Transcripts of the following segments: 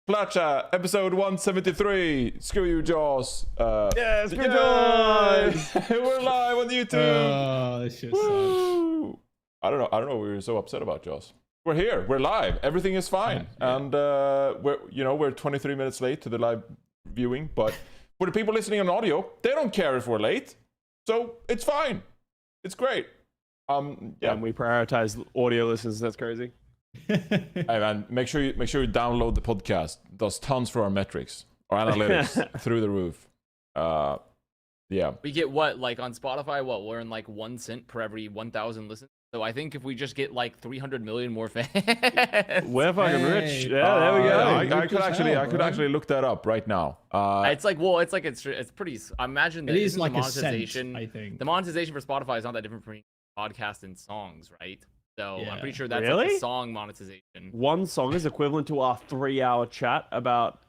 Plat Chat, episode 173. Screw you, Jaws. Yeah, screw Jaws. We're live on YouTube. Oh, this shit sucks. I don't know why we were so upset about Jaws. We're here. We're live. Everything is fine. Yeah. And we're 23 minutes late to the live viewing, but for the people listening on audio, they don't care if we're late. So it's fine. It's great. And we prioritize audio listens. That's crazy. Hey man, make sure you download the podcast. It does tons for our metrics, our analytics through the roof. Yeah. We get what, like on Spotify, we're in like 1 cent per every 1,000 listens. So I think if we just get like 300 million more fans, we're fucking rich. Yeah, there we go. I could actually look that up right now. it's pretty. I imagine that It is like the a monetization. cent, I think. The monetization for Spotify is not that different from podcast and songs, right? So Yeah. I'm pretty sure that's like Really? the song monetization. One song is equivalent to our 3-hour chat about.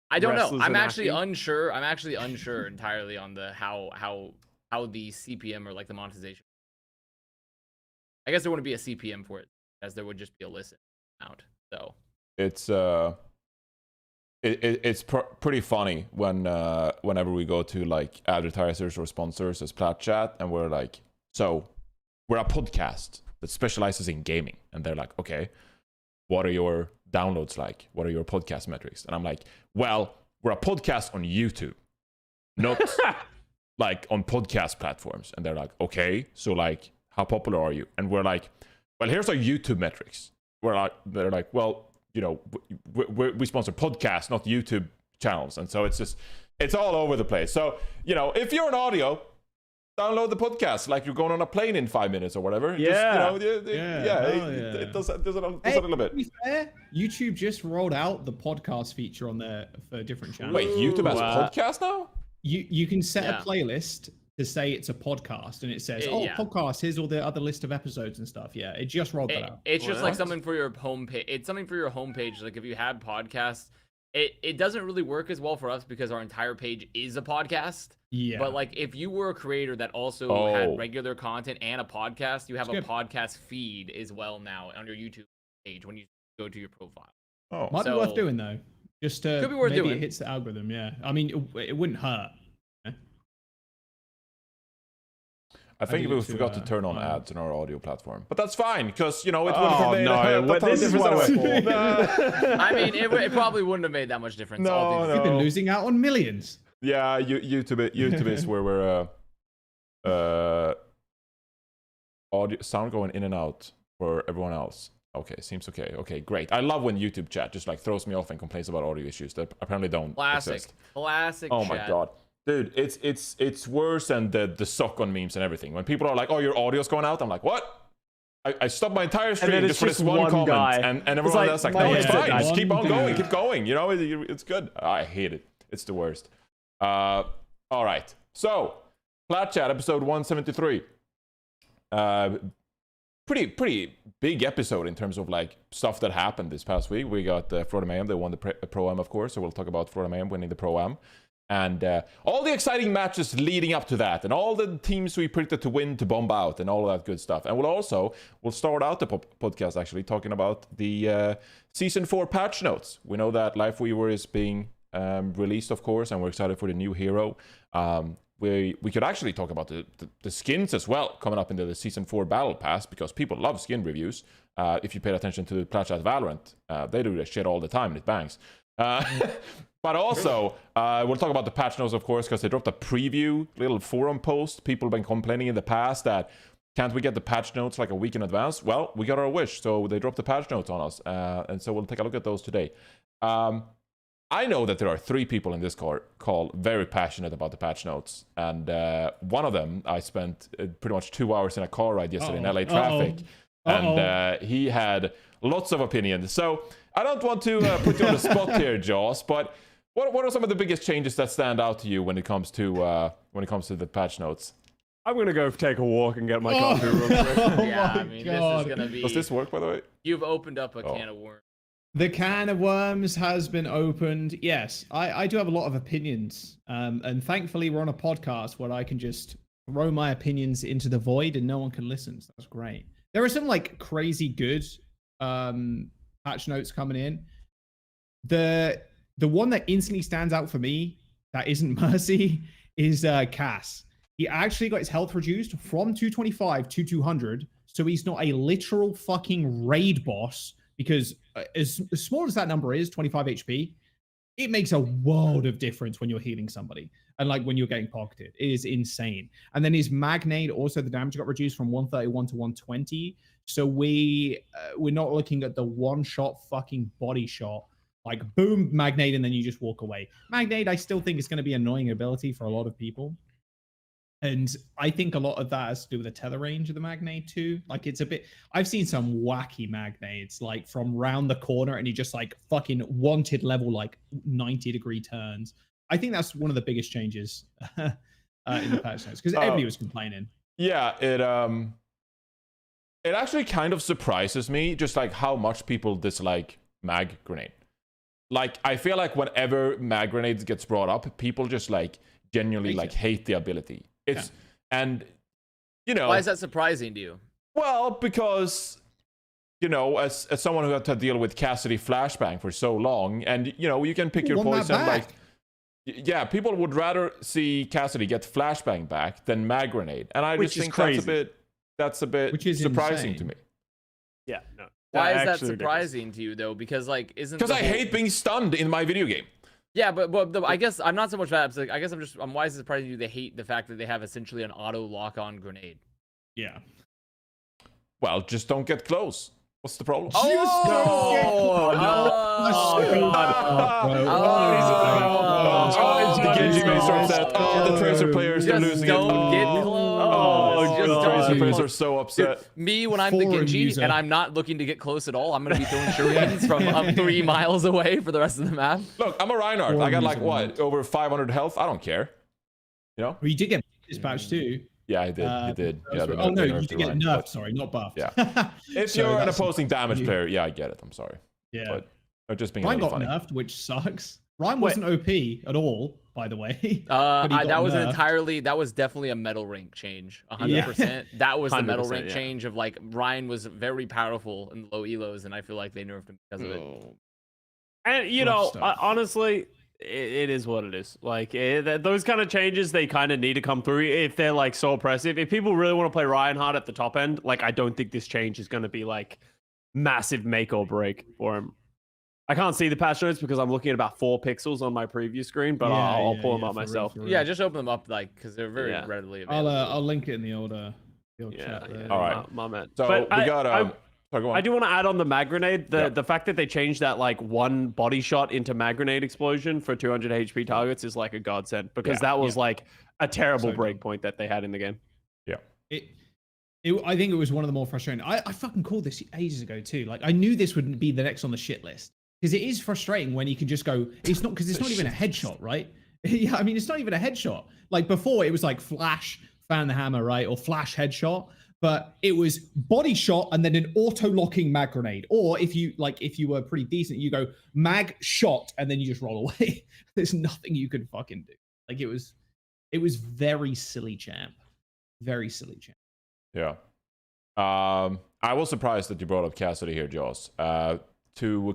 I don't know. wrestlers I'm and actually acting. unsure. I'm actually unsure entirely on the how the CPM or like the monetization. I guess there wouldn't be a CPM for it, as there would just be a listen amount. So it's pretty funny when whenever we go to like advertisers or sponsors as Plat Chat, and we're like, so we're a podcast that specializes in gaming, and they're like, okay, what are your downloads like? What are your podcast metrics? And I'm like, well, we're a podcast on YouTube, not like on podcast platforms. And they're like, okay, so like, how popular are you? And we're like, well, here's our YouTube metrics. They're like, well, you know, we sponsor podcasts, not YouTube channels. And so it's all over the place. So, you know, if you're an audio, download the podcast like you're going on a plane in 5 minutes or whatever. Yeah. It does a little bit. To be fair, YouTube just rolled out the podcast feature on there for different channels. Wait, YouTube has a Wow. podcast now? You can set Yeah. a playlist to say it's a podcast, and it says, Yeah. podcast, here's all the other list of episodes and stuff. Yeah, it just rolled that out. It's just like What? something for your homepage. It's something for your homepage. Like if you had podcasts, it doesn't really work as well for us because our entire page is a podcast. Yeah. But like if you were a creator that also Oh. had regular content and a podcast, you have a Skip. podcast feed as well now on your YouTube page when you go to your profile. Oh, Might be so- worth doing, though. Just Could be worth maybe doing. it hits the algorithm, yeah. I mean, it wouldn't hurt. I think I we need to, forgot to turn on ads in our audio platform, but that's fine because you know it would Oh, have made no. a ton of This is what difference we're anyway. I mean, it probably wouldn't have made that much difference. all No, things You've been no. losing out on millions. Yeah, YouTube is where we're audio sound going in and out for everyone else. Okay, seems okay. Okay, great. I love when YouTube chat just like throws me off and complains about audio issues that apparently don't Classic, exist. classic. Oh my chat. god. Dude, it's worse than the suck on memes and everything. When people are like, oh, your audio's going out, I'm like, what? I stopped my entire stream then just it's for this just one one comment, guy. and It's everyone like, else like, my no, it's headset fine. Just one keep on going, dude. keep going. You know, it's good. I hate it. It's the worst. All right. So, Plat Chat, episode 173. Pretty big episode in terms of like stuff that happened this past week. We got Florida Mayhem. They won the Pro-Am, of course. So we'll talk about Florida Mayhem winning the Pro-Am. And all the exciting matches leading up to that, and all the teams we predicted to win, to bomb out, and all of that good stuff. And we'll start out the podcast actually talking about the Season 4 patch notes. We know that Lifeweaver is being released, of course, and we're excited for the new hero. We could actually talk about the skins as well coming up into the Season 4 Battle Pass, because people love skin reviews. If you paid attention to Plat Chat Valorant, they do that shit all the time, and it bangs. But also, we'll talk about the patch notes, of course, because they dropped a preview little forum post. People have been complaining in the past that can't we get the patch notes like a week in advance? Well, we got our wish, so they dropped the patch notes on us, and so we'll take a look at those today. I know that there are 3 people in this call very passionate about the patch notes, and one of them I spent pretty much 2 hours in a car ride yesterday in LA traffic, and he had lots of opinions. So I don't want to put you on the spot here, Joss, but what are some of the biggest changes that stand out to you when it comes to the patch notes? I'm going to go take a walk and get my coffee real quick. Yeah, I my mean, God. this is gonna be. Does this work, by the way? You've opened up a can of worms. The can of worms has been opened. Yes, I do have a lot of opinions. And thankfully, we're on a podcast where I can just throw my opinions into the void and no one can listen. So that's great. There are some like crazy good patch notes coming in. The one that instantly stands out for me that isn't Mercy is Cass. He actually got his health reduced from 225 to 200, so he's not a literal fucking raid boss, because as small as that number is, 25 HP, it makes a world of difference when you're healing somebody. And like when you're getting pocketed, it is insane. And then his magnade, also the damage got reduced from 131 to 120. So we're not looking at the one-shot fucking body shot, like boom, magnade, and then you just walk away. Magnade, I still think is going to be an annoying ability for a lot of people. And I think a lot of that has to do with the tether range of the magnade too. Like it's a bit, I've seen some wacky magnades like from round the corner and you just like fucking wanted level like 90-degree turns. I think that's one of the biggest changes in the patch notes, because everybody was complaining. Yeah, it actually kind of surprises me just like how much people dislike mag grenade. Like I feel like whenever mag grenades gets brought up, people just like genuinely like hate the ability. It's and you know, why is that surprising to you? Well, because you know, as someone who had to deal with Cassidy flashbang for so long, and you know, you can pick your poison. Like, yeah, people would rather see Cassidy get flashbang back than mag grenade, and I just think that's a bit which is surprising insane to me. Yeah, no. Why is that surprising to you though? Because like, because I hate being stunned in my video game. Yeah, but I guess I'm not so much that. I guess I'm why is it surprising you? They hate the fact that they have essentially an auto lock-on grenade. Yeah. Well, just don't get close. What's the problem? The Genji base are upset. Oh, the Tracer players are losing it. Don't get close. The Tracer players are so upset. Me, when I'm the Genji and I'm not looking to get close at all, I'm going to be throwing shurikens from 3 miles away for the rest of the map. Look, I'm a Reinhardt. I got like, what, over 500 health? I don't care. You know? Well, you did get this patch too. Yeah, I did. You did. Yeah, oh no, you did get nerfed. Sorry, not buffed. Yeah. If you're an opposing damage player, yeah, I get it. I'm sorry. Yeah. But they're just being Ryan really got funny. nerfed, which sucks. Ryan wasn't OP at all, by the way. That was definitely a metal rank change. 100%. That was the metal rank change of like Ryan was very powerful in low elos, and I feel like they nerfed him because of it. And you know, honestly, it is what it is. Like those kind of changes, they kind of need to come through if they're like so oppressive. If people really want to play Reinhardt at the top end, like I don't think this change is going to be like massive make or break for him. I can't see the patch notes because I'm looking at about 4 pixels on my preview screen, but I'll pull them up myself. Yeah, just open them up like because they're very readily available. I'll link it in the old chat there. All right, my man. So but we got I do want to add on the mag grenade. The fact that they changed that like one body shot into mag grenade explosion for 200 HP targets is like a godsend, because that was like a terrible breakpoint that they had in the game. Yeah. I think it was one of the more frustrating. I fucking called this ages ago too. Like I knew this would be the next on the shit list, because it is frustrating when you can just go. It's not, because it's not even a headshot, right? Yeah, I mean it's not even a headshot. Like before, it was like flash, fan the hammer, right, or flash headshot. But it was body shot and then an auto-locking mag grenade. Or if you were pretty decent, you go mag shot and then you just roll away. There's nothing you could fucking do. Like it was very silly, champ. Very silly, champ. Yeah. I was surprised that you brought up Cassidy here, Joss. To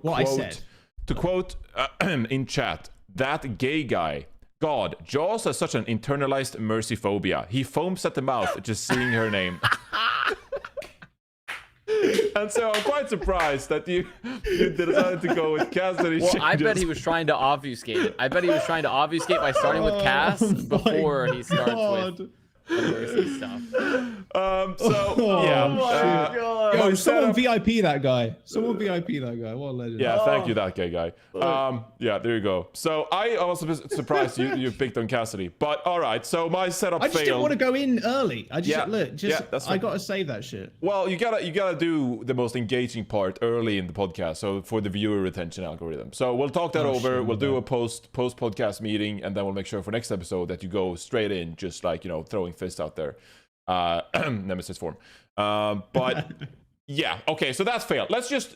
quote in chat, that gay guy. God, Jaws has such an internalized mercy phobia. He foams at the mouth just seeing her name. And so I'm quite surprised that you decided to go with Cassidy. Well, I bet he was trying to obfuscate it. I bet he was trying to obfuscate by starting with Cass before he starts with the mercy stuff. Yo, someone VIP that guy. Someone VIP that guy. What a legend. Yeah, thank you, that gay guy. Yeah, there you go. So I was surprised you picked on Cassidy, but all right. So my setup failed. I just didn't want to go in early. I gotta save that shit. Well, you gotta do the most engaging part early in the podcast, so for the viewer retention algorithm. So we'll talk that over. We'll do a post podcast meeting, and then we'll make sure for next episode that you go straight in, just like throwing fists out there, Nemesis form. But yeah, okay, so that's failed. Let's just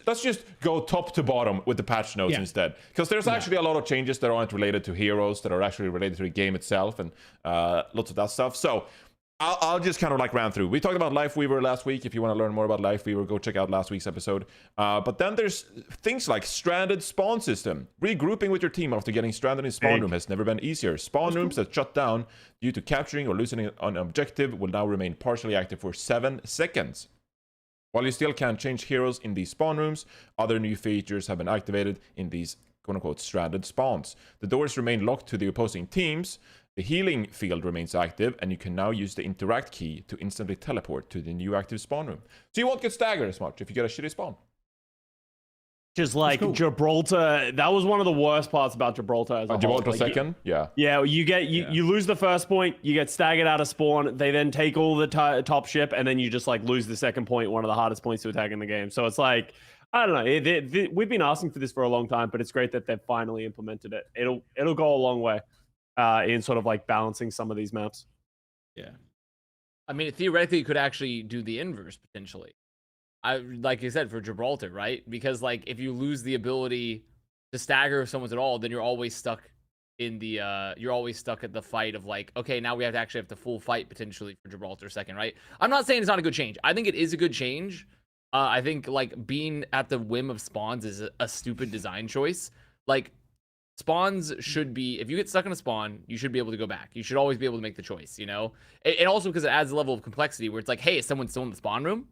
go top to bottom with the patch notes instead, because there's actually a lot of changes that aren't related to heroes, that are actually related to the game itself, and lots of that stuff. So I'll just kind of like round through. We talked about Lifeweaver last week. If you want to learn more about Lifeweaver, go check out last week's episode. But then there's things like stranded spawn system. Regrouping with your team after getting stranded in spawn room has never been easier. Spawn rooms that shut down due to capturing or losing an objective will now remain partially active for 7 seconds. While you still can't change heroes in these spawn rooms, other new features have been activated in these quote-unquote stranded spawns. The doors remain locked to the opposing teams. The healing field remains active, and you can now use the interact key to instantly teleport to the new active spawn room. So you won't get staggered as much if you get a shitty spawn. Just like cool. Gibraltar, that was one of the worst parts about Gibraltar. As a Gibraltar whole. Like, second, yeah. Yeah, you lose the first point, you get staggered out of spawn. They then take all the top ship, and then you just like lose the second point, one of the hardest points to attack in the game. So it's like, I don't know. We've been asking for this for a long time, but it's great that they've finally implemented it. It'll go a long way in sort of like balancing some of these maps. Yeah. I mean, theoretically, you could actually do the inverse potentially. Like you said, for Gibraltar, right? Because like if you lose the ability to stagger if someone's at all, then you're always stuck in the you're always stuck at the fight of like, okay, now we have the full fight potentially for Gibraltar second, right? I'm not saying it's not a good change. I think it is a good change. I think like being at the whim of spawns is a stupid design choice. Like spawns should be, if you get stuck in a spawn, you should be able to go back. You should always be able to make the choice, you know? And also because it adds a level of complexity where it's like, hey, is someone still in the spawn room?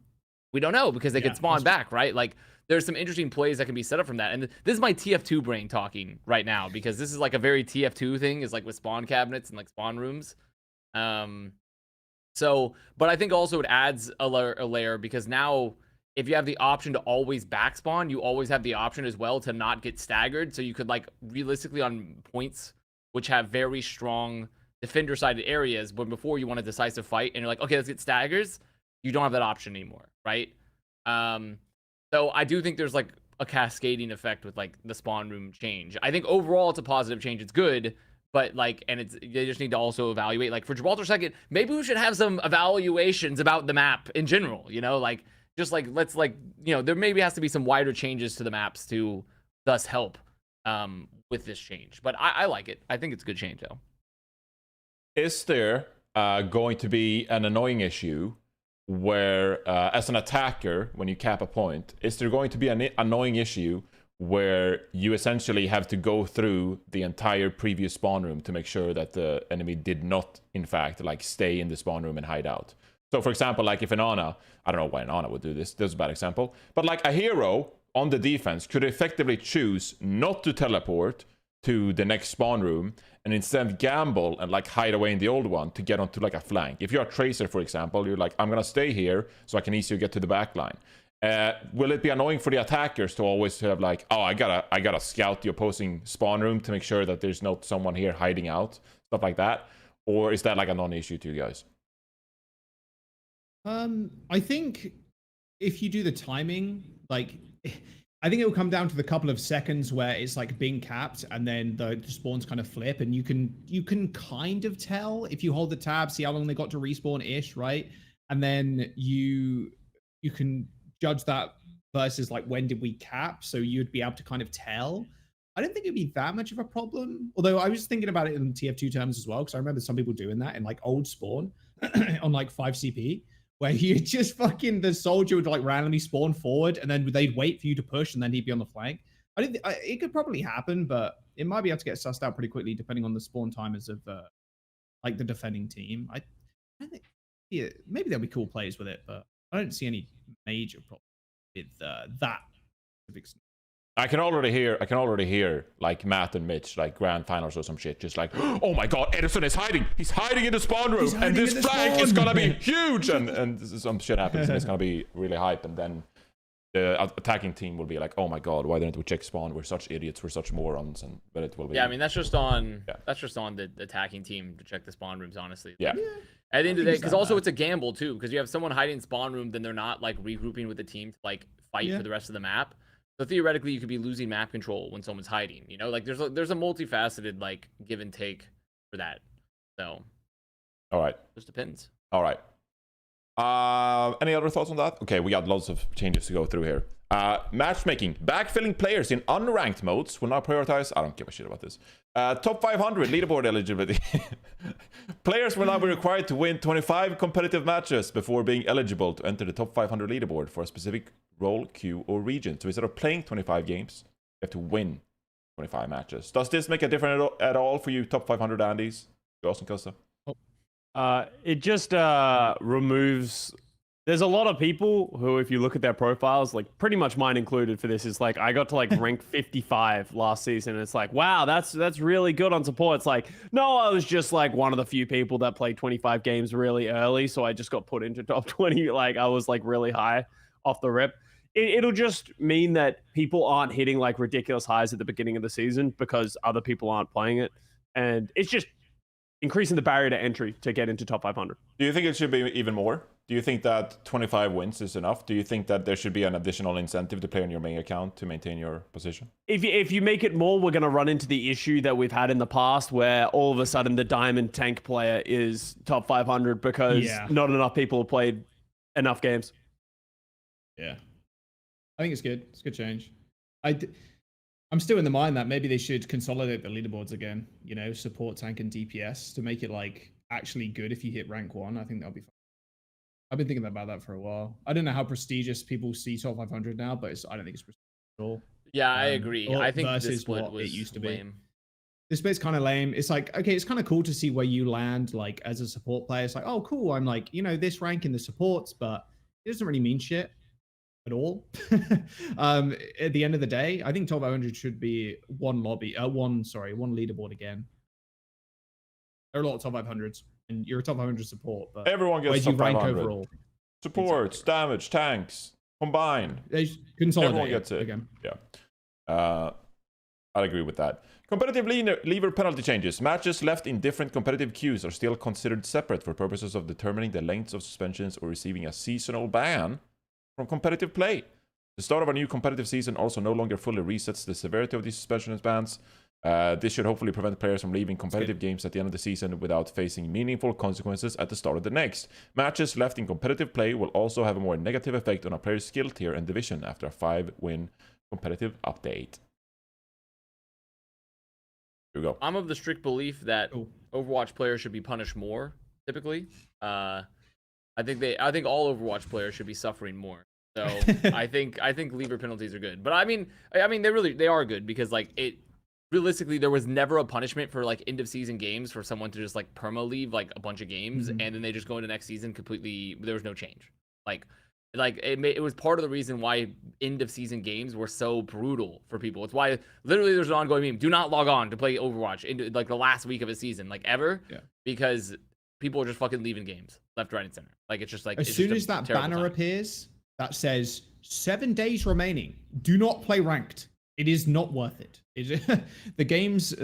We don't know because they could spawn back, right? Like there's some interesting plays that can be set up from that. And this is my TF2 brain talking right now because this is like a very TF2 thing, is like with spawn cabinets and like spawn rooms. So, but I think also it adds a layer because now if you have the option to always back spawn, you always have the option as well to not get staggered. So you could like realistically on points which have very strong defender sided areas, when before you want a decisive fight and you're like, okay, let's get staggers. You don't have that option anymore, right? So I do think there's like a cascading effect with like the spawn room change. I think overall it's a positive change. It's good, but like, and they just need to also evaluate. Like for Gibraltar second, maybe we should have some evaluations about the map in general. You know, like just like let's like, you know, there maybe has to be some wider changes to the maps to thus help with this change. But I like it. I think it's a good change though. Is there going to be an annoying issue where as an attacker, when you cap a point, is there going to be an annoying issue where you essentially have to go through the entire previous spawn room to make sure that the enemy did not in fact like stay in the spawn room and hide out? So for example, like if an Ana, I don't know why an Ana would do this is a bad example, but like a hero on the defense could effectively choose not to teleport to the next spawn room and instead gamble and like hide away in the old one to get onto like a flank. If you're a tracer, for example, you're like, I'm gonna stay here so I can easier get to the back line. Will it be annoying for the attackers to always have like, oh, I gotta scout the opposing spawn room to make sure that there's not someone here hiding out, stuff like that? Or is that like a non-issue to you guys? I think if you do the timing, like I think it will come down to the couple of seconds where it's like being capped and then the spawns kind of flip, and you can kind of tell if you hold the tab, see how long they got to respawn ish, right? And then you can judge that versus like when did we cap, so you'd be able to kind of tell. I don't think it'd be that much of a problem, although I was thinking about it in TF2 terms as well, because I remember some people doing that in like old spawn on like 5 CP, where you just fucking, the soldier would like randomly spawn forward and then they'd wait for you to push and then he'd be on the flank. It could probably happen, but it might be able to get sussed out pretty quickly depending on the spawn timers of like the defending team. I think, yeah, maybe there'll be cool plays with it, but I don't see any major problem with that specific. I can already hear like Matt and Mitch, like grand finals or some shit, just like, oh my god, Edison is hiding. He's hiding in the spawn room, and this flank is gonna be huge, and some shit happens, and it's gonna be really hype, and then the attacking team will be like, oh my god, why didn't we check spawn? We're such idiots, we're such morons, but it will be. Yeah, I mean that's just on the attacking team to check the spawn rooms, honestly. Yeah. At the end of the day, because also it's a gamble too, because you have someone hiding in spawn room, then they're not like regrouping with the team to like fight for the rest of the map. So theoretically, you could be losing map control when someone's hiding. You know, like there's a multifaceted like give and take for that. So, all right, just depends. All right, Any other thoughts on that? Okay, we got lots of changes to go through here. Matchmaking. Backfilling players in unranked modes will now prioritize. I don't give a shit about this. Top 500 leaderboard eligibility. Players will now be required to win 25 competitive matches before being eligible to enter the top 500 leaderboard for a specific role, queue, or region. So instead of playing 25 games, you have to win 25 matches. Does this make a difference at all for you top 500 Andes? Boston Custa? It just removes. There's a lot of people who, if you look at their profiles, like pretty much mine included for this, is like I got to like rank 55 last season, and it's like, wow, that's really good on support. It's like, no, I was just like one of the few people that played 25 games really early, so I just got put into top 20. Like I was like really high off the rip. It'll just mean that people aren't hitting like ridiculous highs at the beginning of the season because other people aren't playing it, and it's just increasing the barrier to entry to get into top 500. Do you think it should be even more? Do you think that 25 wins is enough? Do you think that there should be an additional incentive to play on your main account to maintain your position? If you make it more, we're going to run into the issue that we've had in the past where all of a sudden the diamond tank player is top 500 because not enough people have played enough games. Yeah. I think it's good. It's a good change. I'm still in the mind that maybe they should consolidate the leaderboards again, you know, support, tank, and DPS to make it like actually good if you hit rank 1. I think that'll be fun. I've been thinking about that for a while. I don't know how prestigious people see top 500 now, but I don't think it's prestigious at all. Yeah, I agree. I think versus what it used to lame. be. This split's kind of lame. It's like, okay, it's kind of cool to see where you land like as a support player. It's like, oh, cool. I'm like, you know, this rank in the supports, but it doesn't really mean shit at all. At the end of the day, I think top 500 should be one leaderboard again. There are a lot of top 500s, and you're a top 500 support, but everyone gets top 500. Overall? Supports, exactly. Damage, tanks, combined. They consolidate. Everyone gets it again. Yeah. I'd agree with that. Competitive lever penalty changes. Matches left in different competitive queues are still considered separate for purposes of determining the lengths of suspensions or receiving a seasonal ban from competitive play. The start of a new competitive season also no longer fully resets the severity of these suspensions bans. This should hopefully prevent players from leaving competitive games at the end of the season without facing meaningful consequences at the start of the next. Matches left in competitive play will also have a more negative effect on a player's skill tier and division after a 5-win competitive update. Here we go. I'm of the strict belief that Overwatch players should be punished more, typically. I think all Overwatch players should be suffering more. So I think lever penalties are good. But I mean they are good because like realistically, there was never a punishment for like end of season games for someone to just like perma leave like a bunch of games and then they just go into next season completely. There was no change. Like it was part of the reason why end of season games were so brutal for people. It's why literally there's an ongoing meme: do not log on to play Overwatch into like the last week of a season, like ever, because people are just fucking leaving games left, right, and center. Like it's just like as soon as that banner appears that says 7 days remaining, do not play ranked. It is not worth it. The games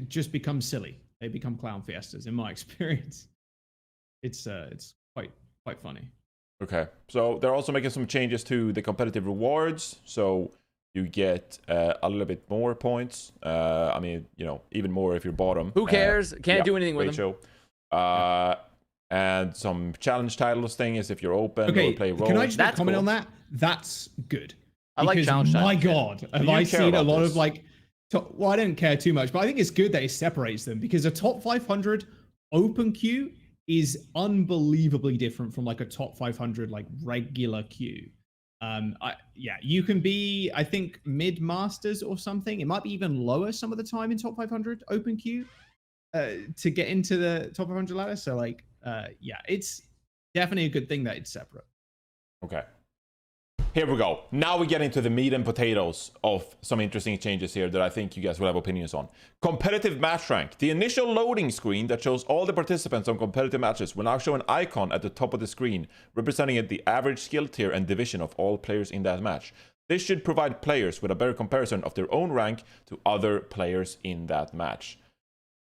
just become silly. They become clown fiestas, in my experience. It's quite funny. Okay, so they're also making some changes to the competitive rewards, so you get a little bit more points. I mean, you know, even more if you're bottom. Who cares? Can't do anything with them. And some challenge titles thing is if you're open or play roles. Can I just comment on that? That's good. I like challenge titles. My God, have I seen a lot of like... Well, I don't care too much, but I think it's good that it separates them because a top 500 open queue is unbelievably different from like a top 500 like regular queue. You can be, I think, mid-masters or something. It might be even lower some of the time in top 500 open queue to get into the top 500 ladder. So like, it's definitely a good thing that it's separate. Okay. Here we go. Now we get into the meat and potatoes of some interesting changes here that I think you guys will have opinions on. Competitive match rank. The initial loading screen that shows all the participants on competitive matches will now show an icon at the top of the screen representing the average skill tier and division of all players in that match. This should provide players with a better comparison of their own rank to other players in that match.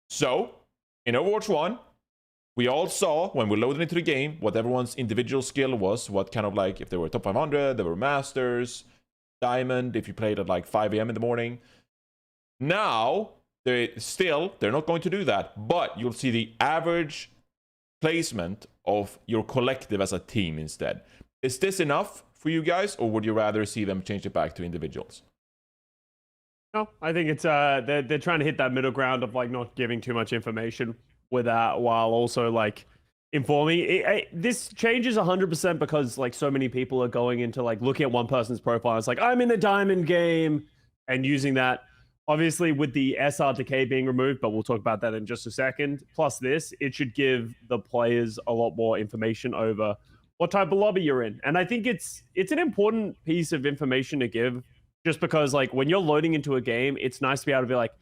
So, in Overwatch 1, we all saw when we loaded into the game what everyone's individual skill was, what kind of like, if they were top 500, they were masters, diamond, if you played at like 5 a.m. in the morning. Now, they're not going to do that, but you'll see the average placement of your collective as a team instead. Is this enough for you guys, or would you rather see them change it back to individuals? No, I think it's they're trying to hit that middle ground of like not giving too much information with that, while also like informing. This changes 100% because like so many people are going into like looking at one person's profile. It's like, I'm in the diamond game, and using that. Obviously, with the SR decay being removed, but we'll talk about that in just a second. Plus this, it should give the players a lot more information over what type of lobby you're in. And I think it's an important piece of information to give, just because like when you're loading into a game, it's nice to be able to be like,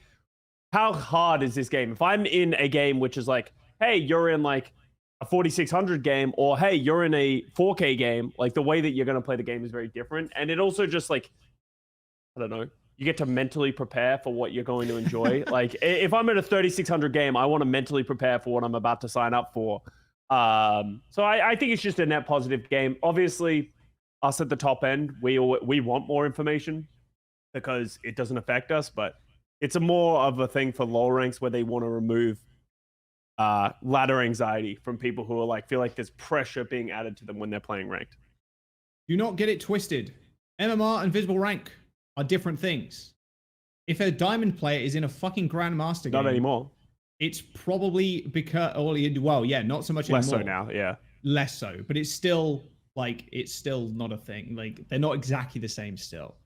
how hard is this game? If I'm in a game which is like, hey, you're in like a 4600 game, or hey, you're in a 4K game, like the way that you're going to play the game is very different. And it also just like, I don't know, you get to mentally prepare for what you're going to enjoy. Like if I'm in a 3600 game, I want to mentally prepare for what I'm about to sign up for. So I think it's just a net positive game. Obviously, us at the top end, we want more information because it doesn't affect us, but it's a more of a thing for lower ranks where they want to remove ladder anxiety from people who are like feel like there's pressure being added to them when they're playing ranked. Do not get it twisted. MMR and visible rank are different things. If a diamond player is in a fucking grandmaster game, Not anymore. it's probably because, well, yeah, not so much Less anymore. so now, yeah. Less so, but it's still not a thing. Like they're not exactly the same still.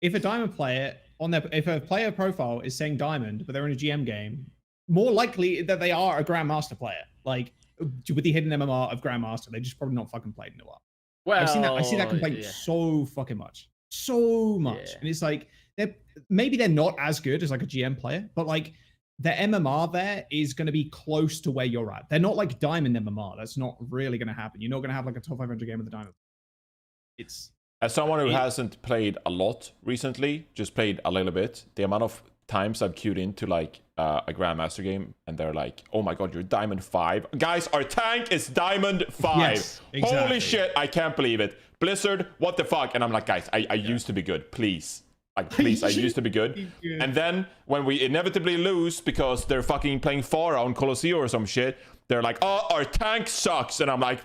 If a diamond player if a player profile is saying diamond, but they're in a GM game, more likely that they are a grandmaster player. Like with the hidden MMR of grandmaster, they just probably not fucking played in a while. Well, I see that complaint so fucking much. So much. And it's like maybe they're not as good as like a GM player, but like the MMR there is going to be close to where you're at. They're not like diamond MMR. That's not really going to happen. You're not going to have like a top 500 game with the diamond. It's As someone who hasn't played a lot recently, just played a little bit, the amount of times I've queued into like a Grandmaster game and they're like, oh my god, you're Diamond 5. Guys, our tank is Diamond 5. Yes, exactly. Holy shit, I can't believe it. Blizzard, what the fuck? And I'm like, guys, I used to be good, please. Like, please, I used to be good. And then when we inevitably lose because they're fucking playing Pharah on Colosseo or some shit, they're like, oh, our tank sucks. And I'm like,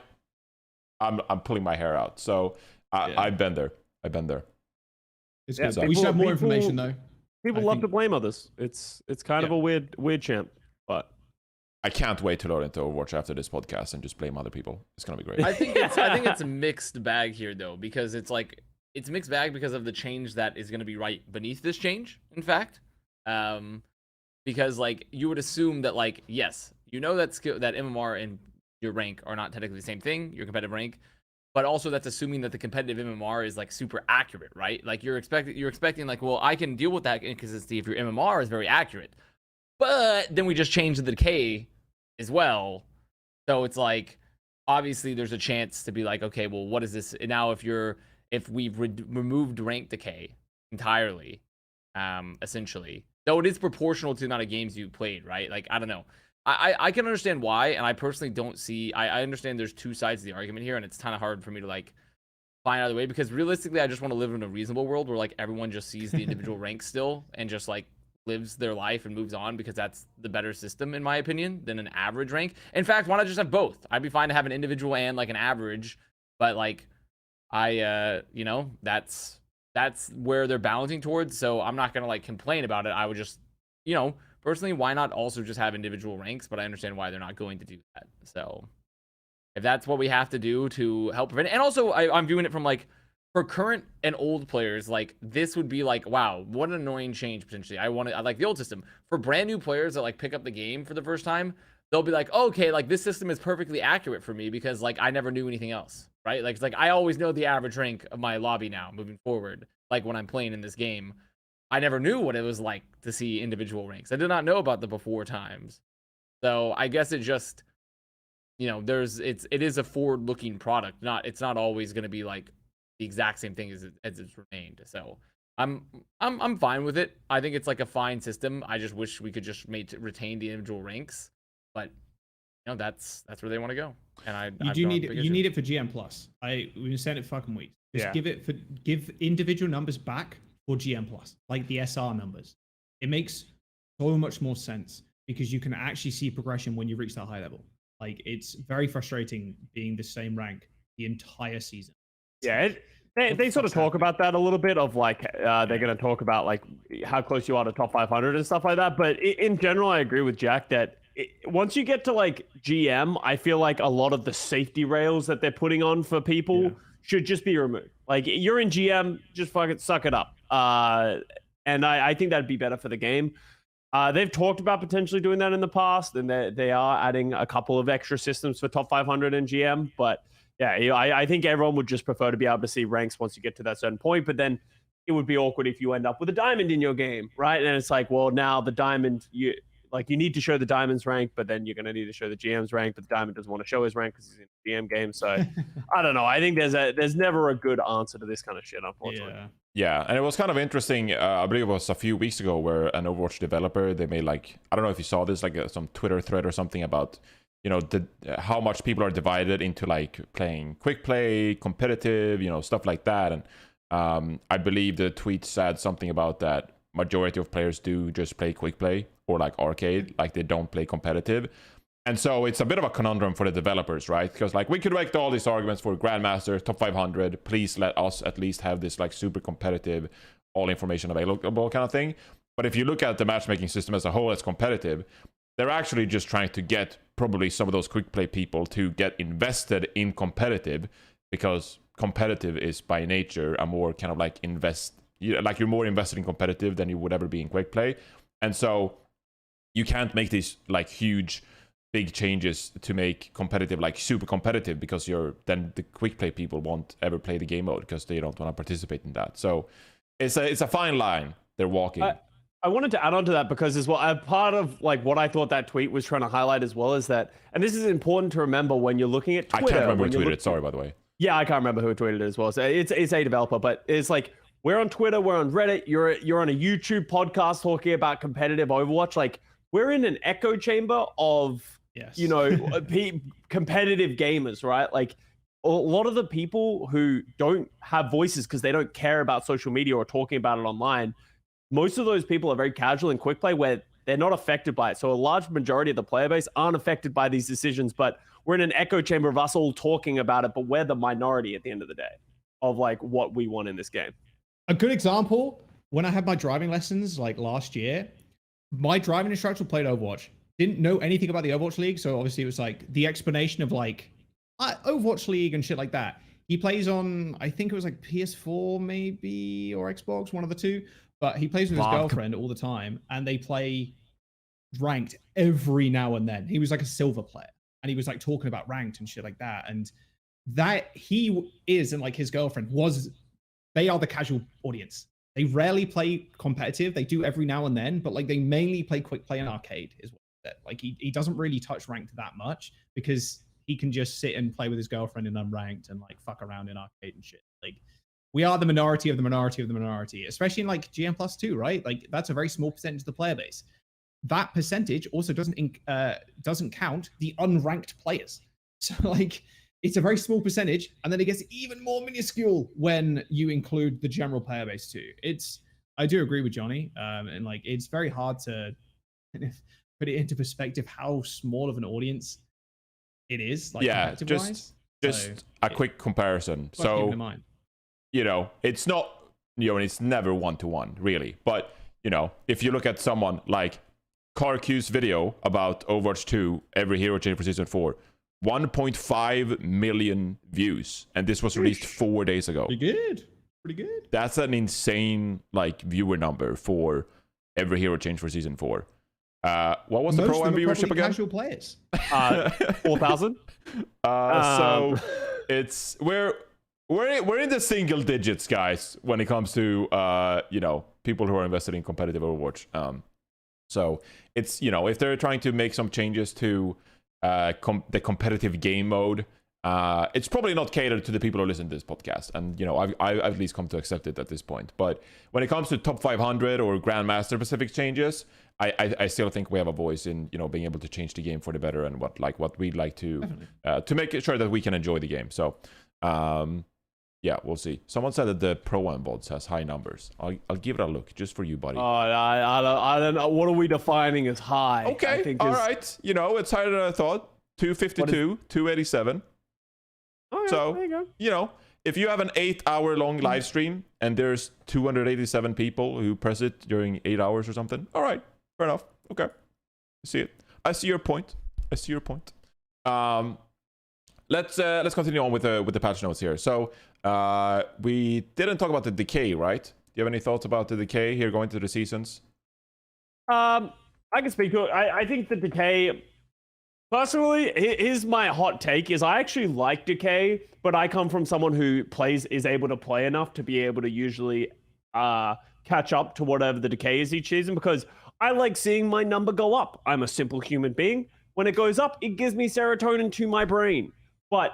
I'm pulling my hair out. So I've been there. It's good. We should have more information though. People love to blame others. It's kind of a weird champ, but I can't wait to learn into Overwatch after this podcast and just blame other people. It's gonna be great. I think it's a mixed bag here though, because it's like it's mixed bag because of the change that is going to be right beneath this change. In fact, because like you would assume that like yes, you know that that MMR and your rank are not technically the same thing, your competitive rank, but also that's assuming that the competitive MMR is like super accurate, right? Like you're expecting like, well, I can deal with that inconsistency if your MMR is very accurate, but then we just changed the decay as well, so it's like obviously there's a chance to be like, okay, well, what is this now if we've removed rank decay entirely, essentially, though it is proportional to the amount of games you played, right? Like I don't know. I can understand why, and I personally don't see. I understand there's two sides to the argument here, and it's kind of hard for me to like find out of the way, because realistically, I just want to live in a reasonable world where like everyone just sees the individual ranks still and just like lives their life and moves on, because that's the better system in my opinion than an average rank. In fact, why not just have both? I'd be fine to have an individual and like an average, but like you know, that's where they're balancing towards. So I'm not gonna like complain about it. I would just, you know. Personally, why not also just have individual ranks? But I understand why they're not going to do that. So if that's what we have to do to help prevent it. And also I'm viewing it from like, for current and old players, like this would be like, wow, what an annoying change potentially. I like the old system. For brand new players that like pick up the game for the first time, they'll be like, oh, okay, like this system is perfectly accurate for me because like I never knew anything else, right? Like it's like I always know the average rank of my lobby now moving forward. Like when I'm playing in this game, I never knew what it was like to see individual ranks. I did not know about the before times. So I guess it just, you know, it is a forward-looking product. It's not always going to be like the exact same thing as it's remained. So I'm fine with it. I think it's like a fine system. I just wish we could just retain the individual ranks. But you know, that's where they want to go. And you need it for GM Plus. We've been saying it fucking weeks. Just give individual numbers back for GM Plus, like the SR numbers. It makes so much more sense because you can actually see progression when you reach that high level. Like, it's very frustrating being the same rank the entire season. Yeah, they sort of talk about that a little bit of like they're going to talk about like how close you are to top 500 and stuff like that. But in general, I agree with Jack that once you get to like GM, I feel like a lot of the safety rails that they're putting on for people should just be removed. Like, you're in GM, just fucking suck it up. And I think that'd be better for the game. They've talked about potentially doing that in the past, and they are adding a couple of extra systems for top 500 in GM. But yeah, I think everyone would just prefer to be able to see ranks once you get to that certain point. But then it would be awkward if you end up with a diamond in your game, right? And it's like, well, now the diamond, you need to show the diamond's rank, but then you're going to need to show the GM's rank, but the diamond doesn't want to show his rank because he's in the GM game. So I don't know. I think there's never a good answer to this kind of shit, unfortunately. Yeah, and it was kind of interesting. I believe it was a few weeks ago where an Overwatch developer, they made like, I don't know if you saw this, like some Twitter thread or something about, how much people are divided into like playing quick play, competitive, stuff like that. And I believe the tweet said something about that majority of players do just play quick play or like arcade, like they don't play competitive. And so it's a bit of a conundrum for the developers, right? Because like we could make all these arguments for Grandmaster, top 500, please let us at least have this like super competitive, all information available kind of thing. But if you look at the matchmaking system as a whole as competitive, they're actually just trying to get probably some of those quick play people to get invested in competitive, because competitive is by nature a more kind of like you're more invested in competitive than you would ever be in quick play. And so you can't make these like huge big changes to make competitive like super competitive, because then the quick play people won't ever play the game mode because they don't want to participate in that. So it's a fine line they're walking. I wanted to add on to that because as well, a part of like what I thought that tweet was trying to highlight as well is that, and this is important to remember when you're looking at Twitter. I can't remember who tweeted it. Sorry, by the way. Yeah, I can't remember who tweeted it as well. So it's a developer, but it's like, we're on Twitter, we're on Reddit, you're on a YouTube podcast talking about competitive Overwatch. Like, we're in an echo chamber of competitive gamers, right? Like, a lot of the people who don't have voices because they don't care about social media or talking about it online, most of those people are very casual in quick play where they're not affected by it. So a large majority of the player base aren't affected by these decisions, but we're in an echo chamber of us all talking about it, but we're the minority at the end of the day of like what we want in this game. A good example, when I had my driving lessons like last year, my driving instructor played Overwatch. Didn't know anything about the Overwatch League, so obviously it was like the explanation of like Overwatch League and shit like that. He plays on, I think it was like PS4 maybe, or Xbox, one of the two, but he plays with his girlfriend all the time, and they play ranked every now and then. He was like a silver player, and he was like talking about ranked and shit like that, and that he is, and like his girlfriend was, they are the casual audience. They rarely play competitive. They do every now and then, but like they mainly play quick play and arcade is what he said. Like he doesn't really touch ranked that much because he can just sit and play with his girlfriend in unranked and like fuck around in arcade and shit. Like, we are the minority of the minority of the minority, especially in like GM Plus 2, right? Like, that's a very small percentage of the player base. That percentage also doesn't count the unranked players. So like, it's a very small percentage, and then it gets even more minuscule when you include the general player base too. I do agree with Johnny, and like, it's very hard to put it into perspective how small of an audience it is. Like, yeah, just a quick comparison. So, it's not, it's never 1-to-1 really. But, if you look at someone like CarQ's video about Overwatch 2, every hero change for Season 4, 1.5 million views. And this was released 4 days ago. Pretty good. That's an insane, like, viewer number for every hero change for Season 4. What was the Pro M viewership again? Casual players. 4,000. So it's we're in the single digits, guys, when it comes to people who are invested in competitive Overwatch. So it's if they're trying to make some changes to the competitive game mode, it's probably not catered to the people who listen to this podcast, and I've at least come to accept it at this point. But when it comes to top 500 or Grandmaster specific changes, I still think we have a voice in being able to change the game for the better, and what we'd like to make sure that we can enjoy the game. So yeah, we'll see. Someone said that the Pro M VODs has high numbers. I'll give it a look just for you, buddy. Oh, I don't know. What are we defining as high? Okay, all right. It's higher than I thought. 252, 287. Oh, yeah, So, there you go. you know, if you have an 8-hour long live stream and there's 287 people who press it during 8 hours or something, all right, fair enough. Okay, I see it. I see your point. Let's continue on with the patch notes here. So we didn't talk about the decay, right? Do you have any thoughts about the decay here going to the seasons? I can speak to it. I think the decay. Personally, here's my hot take: is I actually like decay, but I come from someone who is able to play enough to be able to usually catch up to whatever the decay is each season, because I like seeing my number go up. I'm a simple human being. When it goes up, it gives me serotonin to my brain. But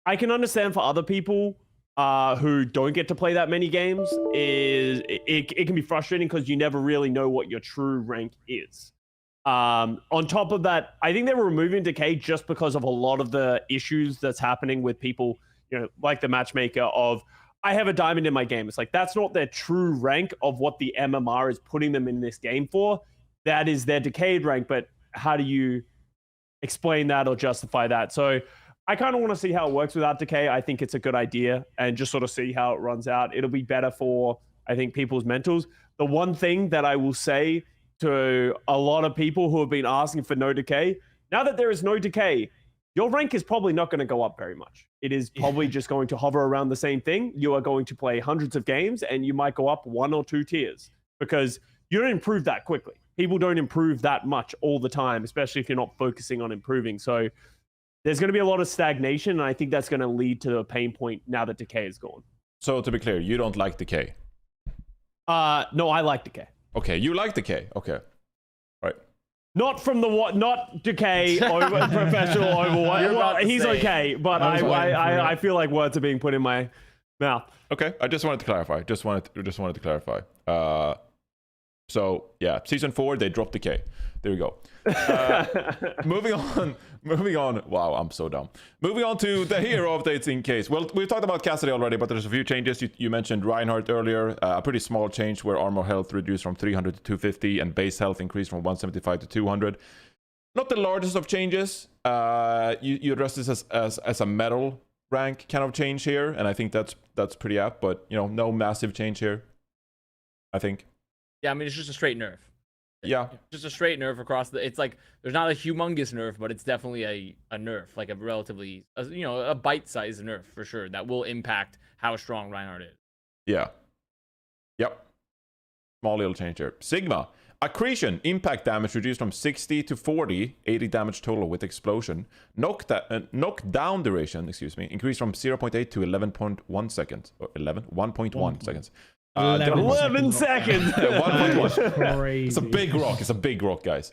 I can understand for other people who don't get to play that many games, it can be frustrating because you never really know what your true rank is. On top of that, I think they were removing decay just because of a lot of the issues that's happening with people, you know, like the matchmaker of, I have a diamond in my game. It's like, that's not their true rank of what the MMR is putting them in this game for. That is their decayed rank, but how do you explain that or justify that? So I kind of want to see how it works without decay. I think it's a good idea, and just sort of see how it runs out. It'll be better for, I think, people's mentals. The one thing that I will say to a lot of people who have been asking for no decay, now that there is no decay, your rank is probably not going to go up very much. It is probably just going to hover around the same thing. You are going to play hundreds of games and you might go up 1 or 2 tiers because you don't improve that quickly. People don't improve that much all the time, especially if you're not focusing on improving. So there's going to be a lot of stagnation, and I think that's going to lead to a pain point now that decay is gone. So to be clear, you don't like decay? No, I like decay. Okay, you like decay. Okay, right. Not from not decay over professional Overwatch. Well, he's okay, but I feel like words are being put in my mouth. Okay, I just wanted to clarify. Just wanted to clarify. So yeah, season 4 they dropped decay. There we go. Moving on. Wow, I'm so dumb. Moving on to the hero updates in case. Well, we talked about Cassidy already, but there's a few changes. You mentioned Reinhardt earlier. A pretty small change where armor health reduced from 300 to 250 and base health increased from 175 to 200. Not the largest of changes. You address this as a metal rank kind of change here, and I think that's pretty apt. But you know, no massive change here, I think. Yeah, I mean, it's just a straight nerf. Yeah. Just a straight nerf across the... It's like, there's not a humongous nerf, but it's definitely a nerf. Like a relatively, a bite-sized nerf for sure that will impact how strong Reinhardt is. Yeah. Yep. Small little change here. Sigma. Accretion. Impact damage reduced from 60 to 40. 80 damage total with explosion. Knockdown duration, increased from 0.8 to 11.1 seconds. Or 1.1 seconds. 11 seconds. 1.1. Crazy. It's a big rock, guys.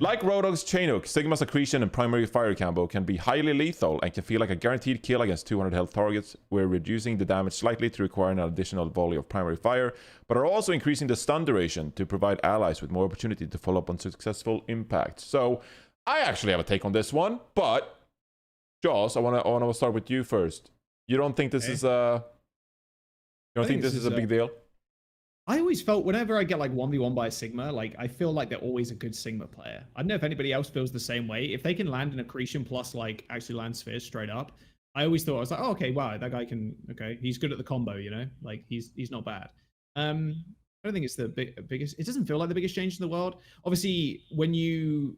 Like Rodog's chain hook, Sigma's accretion and primary fire combo can be highly lethal and can feel like a guaranteed kill against 200 health targets. We're reducing the damage slightly to require an additional volley of primary fire, but are also increasing the stun duration to provide allies with more opportunity to follow up on successful impact. So I actually have a take on this one, but Jaws, I want to start with you first. You don't think this is a big deal? I always felt whenever I get like 1v1 by a Sigma, like I feel like they're always a good Sigma player. I don't know if anybody else feels the same way. If they can land an accretion plus like actually land spheres straight up, I always thought, I was like, oh, okay, wow, that guy can, okay, he's good at the combo, you know, like he's not bad. I don't think it's the biggest, it doesn't feel like the biggest change in the world. Obviously, when you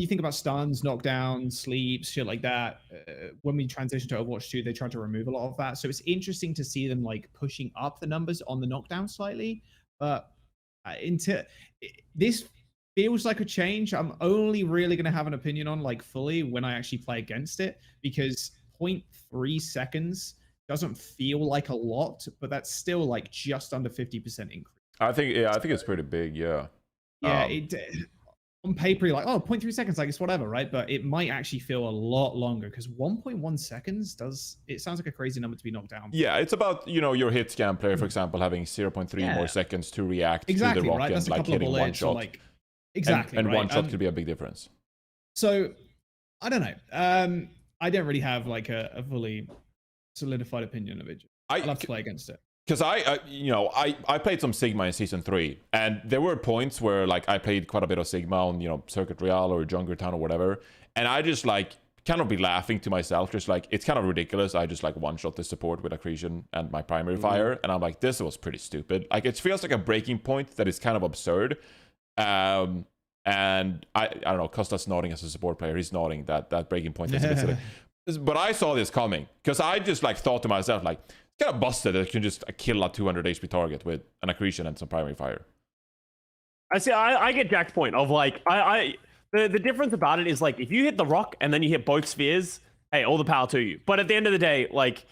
think about stuns, knockdowns, sleeps, shit like that, when we transitioned to Overwatch 2, they tried to remove a lot of that. So it's interesting to see them like pushing up the numbers on the knockdown slightly. But this feels like a change. I'm only really going to have an opinion on like fully when I actually play against it, because 0.3 seconds doesn't feel like a lot, but that's still like just under 50% increase. I think it's pretty big. Yeah. Yeah. On paper, you're like, oh, 0.3 seconds, like it's whatever, right? But it might actually feel a lot longer, because 1.1 seconds it sounds like a crazy number to be knocked down. Yeah, it's about, your hit scan player, for example, having 0.3 more seconds to react to the rock, right? and like hitting one shot. Like, exactly. And right? one shot could be a big difference. So I don't know. I don't really have like a fully solidified opinion of it. I love to play against it. because I played some Sigma in season 3, and there were points where like I played quite a bit of Sigma on Circuit Real or Jungle Town or whatever, and I just like kind of be laughing to myself, just like it's kind of ridiculous. I just like one shot the support with accretion and my primary fire, and I'm like, this was pretty stupid. Like it feels like a breaking point that is kind of absurd. And I don't know, Custa's nodding as a support player. He's nodding that breaking point is a bit silly. But I saw this coming because I just like thought to myself like, it's kind of busted that you can just kill a 200 HP target with an accretion and some primary fire. I get Jack's point of like the difference about it is like if you hit the rock and then you hit both spheres, hey, all the power to you. But at the end of the day, like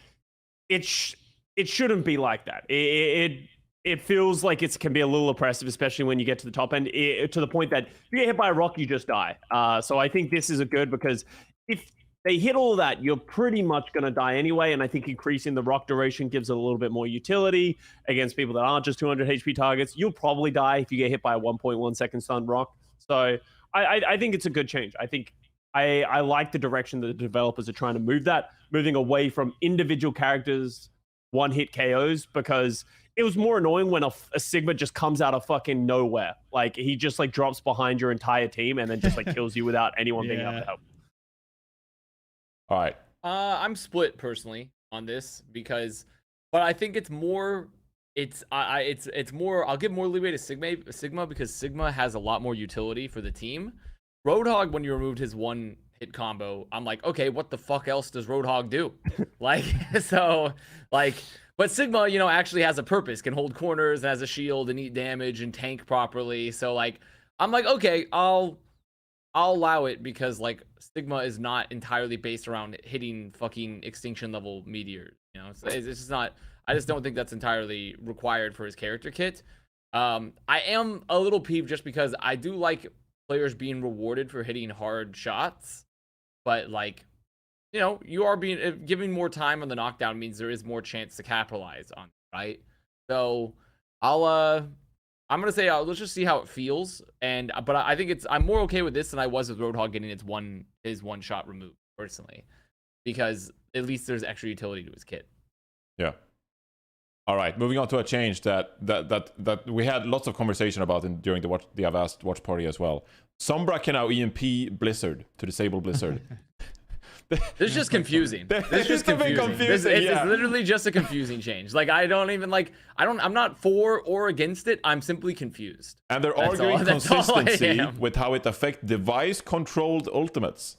it shouldn't be like that. It feels like it can be a little oppressive, especially when you get to the top end, to the point that if you get hit by a rock, you just die. So I think this is a good because if they hit all that, you're pretty much going to die anyway. And I think increasing the rock duration gives it a little bit more utility against people that aren't just 200 HP targets. You'll probably die if you get hit by a 1.1 second stun rock. So I think it's a good change. I think I like the direction that the developers are trying to move that, moving away from individual characters, one-hit KOs, because it was more annoying when a Sigma just comes out of fucking nowhere. Like, he just, like, drops behind your entire team and then just, like, kills you without anyone being able to help. All right. I'm split, personally, on this, but I think it's more... It's more. I'll give more leeway to Sigma because Sigma has a lot more utility for the team. Roadhog, when you removed his one hit combo, I'm like, okay, what the fuck else does Roadhog do? Like, so, like, but Sigma, actually has a purpose, can hold corners, and has a shield, and eat damage, and tank properly. So, like, I'm like, okay, I'll allow it because, like, Sigma is not entirely based around hitting fucking extinction level meteors. It's just not. I just don't think that's entirely required for his character kit. I am a little peeved just because I do like players being rewarded for hitting hard shots, but like, you are giving more time on the knockdown means there is more chance to capitalize on it, right? So I'm gonna say let's just see how it feels, but I think I'm more okay with this than I was with Roadhog getting his one shot removed personally, because at least there's extra utility to his kit. Yeah. All right, moving on to a change that we had lots of conversation about during the Avast watch party as well. Sombra can now EMP Blizzard to disable Blizzard. This is just confusing. This is just confusing. It's literally just a confusing change. Like, I'm not for or against it. I'm simply confused. And they're arguing consistency with how it affects device-controlled ultimates.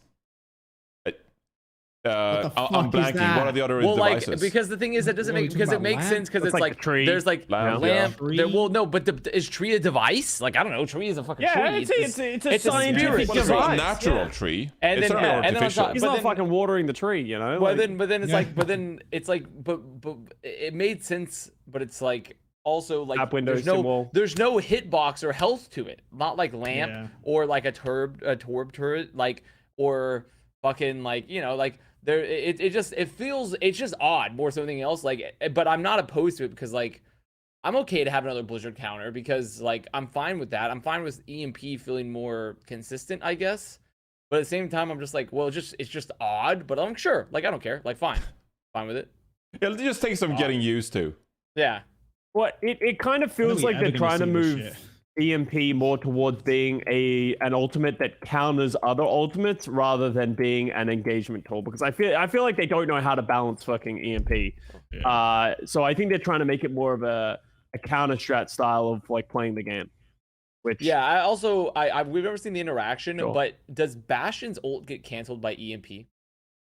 I'm blanking. What are the other devices? Like, because the thing is, it doesn't make sense because it's like tree. There's like lamp. Well, no, but is tree a device? Like, I don't know. Tree is a fucking tree. It's a scientific device. It's not a natural tree. And it's then, not artificial. He's not fucking watering the tree, But then it's like, but it made sense. But it's like also like there's no hitbox or health to it. Not like lamp or like a torb turret, like, or fucking like like. There, it's just odd more so than anything else. Like, but I'm not opposed to it because like I'm okay to have another Blizzard counter because like I'm fine with that. I'm fine with EMP feeling more consistent, I guess. But at the same time, I'm just like, well, it's just odd. But I'm sure, like, I don't care. Like, fine with it. It'll just take some getting used to. Yeah. Well, it kind of feels like they're trying to move EMP more towards being an ultimate that counters other ultimates rather than being an engagement tool, because I feel like they don't know how to balance fucking EMP. So I think they're trying to make it more of a counter strat style of like playing the game. Which we've never seen the interaction, but does Bastion's ult get canceled by EMP?